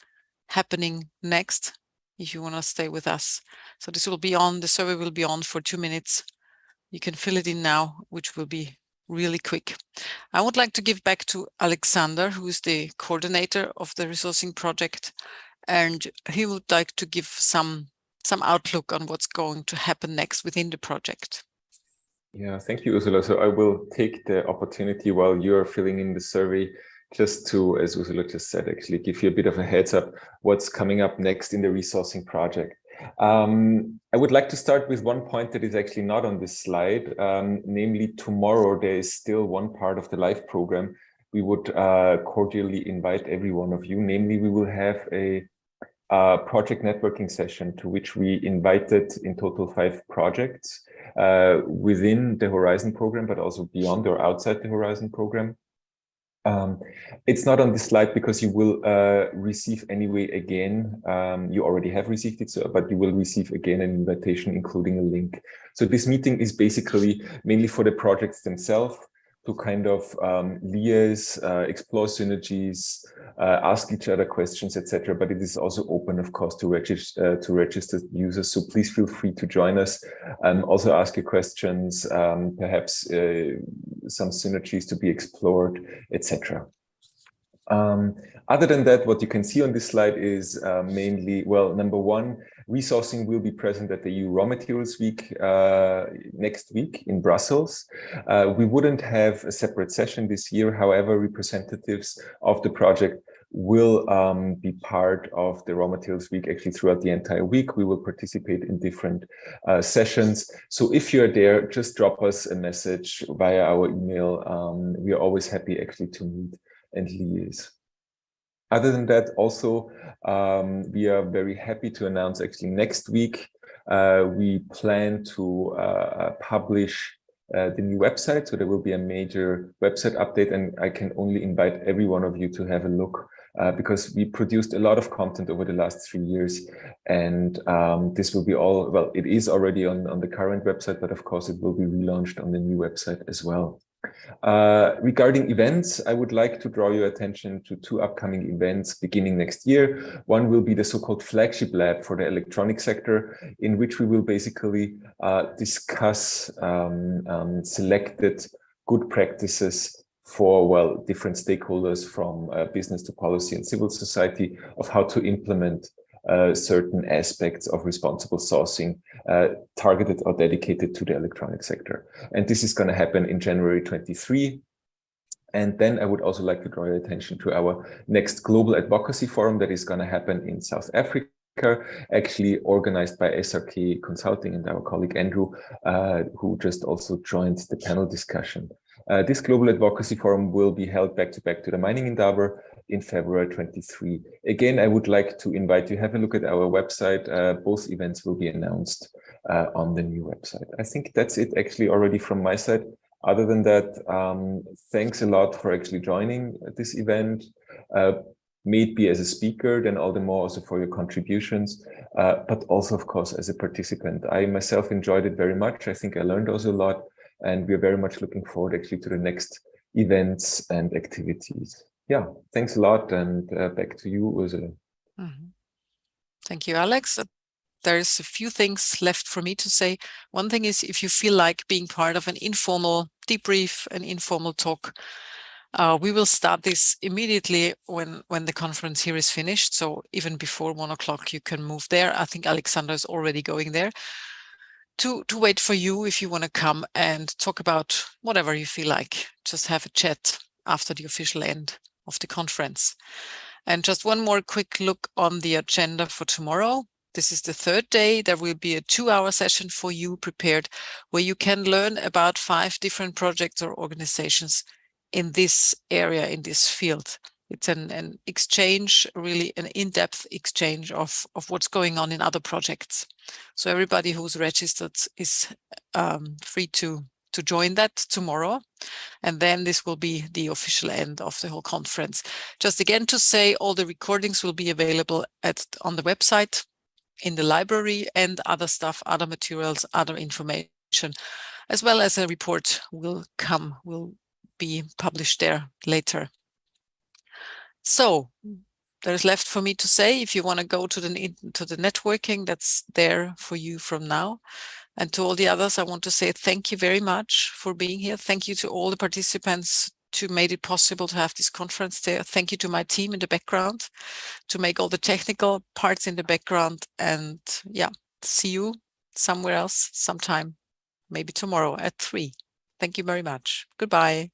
Speaker 5: happening next, if you want to stay with us. So this will be on, the survey will be on for 2 minutes. You can fill it in now, which will be really quick. I would like to give back to Alexander, who is the coordinator of the resourcing project, and he would like to give some outlook on what's going to happen next within the project.
Speaker 1: Yeah, thank you, Ursula. So I will take the opportunity while you're filling in the survey just to, as Ursula just said, actually give you a bit of a heads up what's coming up next in the resourcing project. I would like to start with one point that is actually not on this slide, namely tomorrow there is still one part of the live program we would cordially invite every one of you. Namely, we will have a project networking session to which we invited in total 5 projects within the Horizon program, but also beyond or outside the Horizon program. It's not on this slide because you will receive anyway again. You already have received it, but you will receive again an invitation, including a link. So this meeting is basically mainly for the projects themselves to kind of liaise, explore synergies, ask each other questions, etc. But it is also open, of course, to registered users. So please feel free to join us and also ask your questions, perhaps some synergies to be explored, etc. Other than that, what you can see on this slide is mainly, well, number one, resourcing will be present at the EU Raw Materials Week next week in Brussels. We wouldn't have a separate session this year. However, representatives of the project will be part of the Raw Materials Week actually throughout the entire week. We will participate in different sessions. So if you're there, just drop us a message via our email. We are always happy actually to meet and liaise. Other than that, also, we are very happy to announce actually next week, we plan to publish the new website. So there will be a major website update, and I can only invite every one of you to have a look because we produced a lot of content over the last 3 years. And this will be all, well, it is already on the current website, but of course it will be relaunched on the new website as well. Regarding events, I would like to draw your attention to 2 upcoming events beginning next year. One will be the so-called flagship lab for the electronic sector, in which we will basically discuss selected good practices for, well, different stakeholders from business to policy and civil society of how to implement certain aspects of responsible sourcing targeted or dedicated to the electronic sector. And this is going to happen in January 23. And then I would also like to draw your attention to our next Global Advocacy Forum that is going to happen in South Africa, actually organized by SRK Consulting and our colleague Andrew, who just also joined the panel discussion. This Global Advocacy Forum will be held back-to-back to the Mining Indaba in February 23. Again, I would like to invite you, have a look at our website. Both events will be announced on the new website. I think that's it actually already from my side. Other than that, thanks a lot for actually joining this event. May it be as a speaker, then all the more also for your contributions, but also, of course, as a participant. I myself enjoyed it very much. I think I learned also a lot, and we're very much looking forward actually to the next events and activities. Yeah, thanks a lot, and back to you, Ursula.
Speaker 5: Mm-hmm. Thank you, Alex. There's a few things left for me to say. One thing is, if you feel like being part of an informal debrief, an informal talk, we will start this immediately when the conference here is finished. So even before 1 o'clock, you can move there. I think Alexander is already going there to wait for you if you want to come and talk about whatever you feel like. Just have a chat after the official end of the conference. And just one more quick look on the agenda for tomorrow. This is the 3rd day. There will be a 2-hour session for you prepared, where you can learn about 5 different projects or organizations in this area, in this field. It's an exchange, really an in-depth exchange of what's going on in other projects. So everybody who's registered is free to join that tomorrow. And then this will be the official end of the whole conference. Just again to say, all the recordings will be available on the website, in the library, and other stuff, other materials, other information, as well as a report will be published there later. So there's left for me to say, if you want to go to the networking, that's there for you from now. And to all the others, I want to say thank you very much for being here. Thank you to all the participants who made it possible to have this conference there. Thank you to my team in the background to make all the technical parts in the background. And yeah, see you somewhere else sometime, maybe tomorrow at 3. Thank you very much. Goodbye.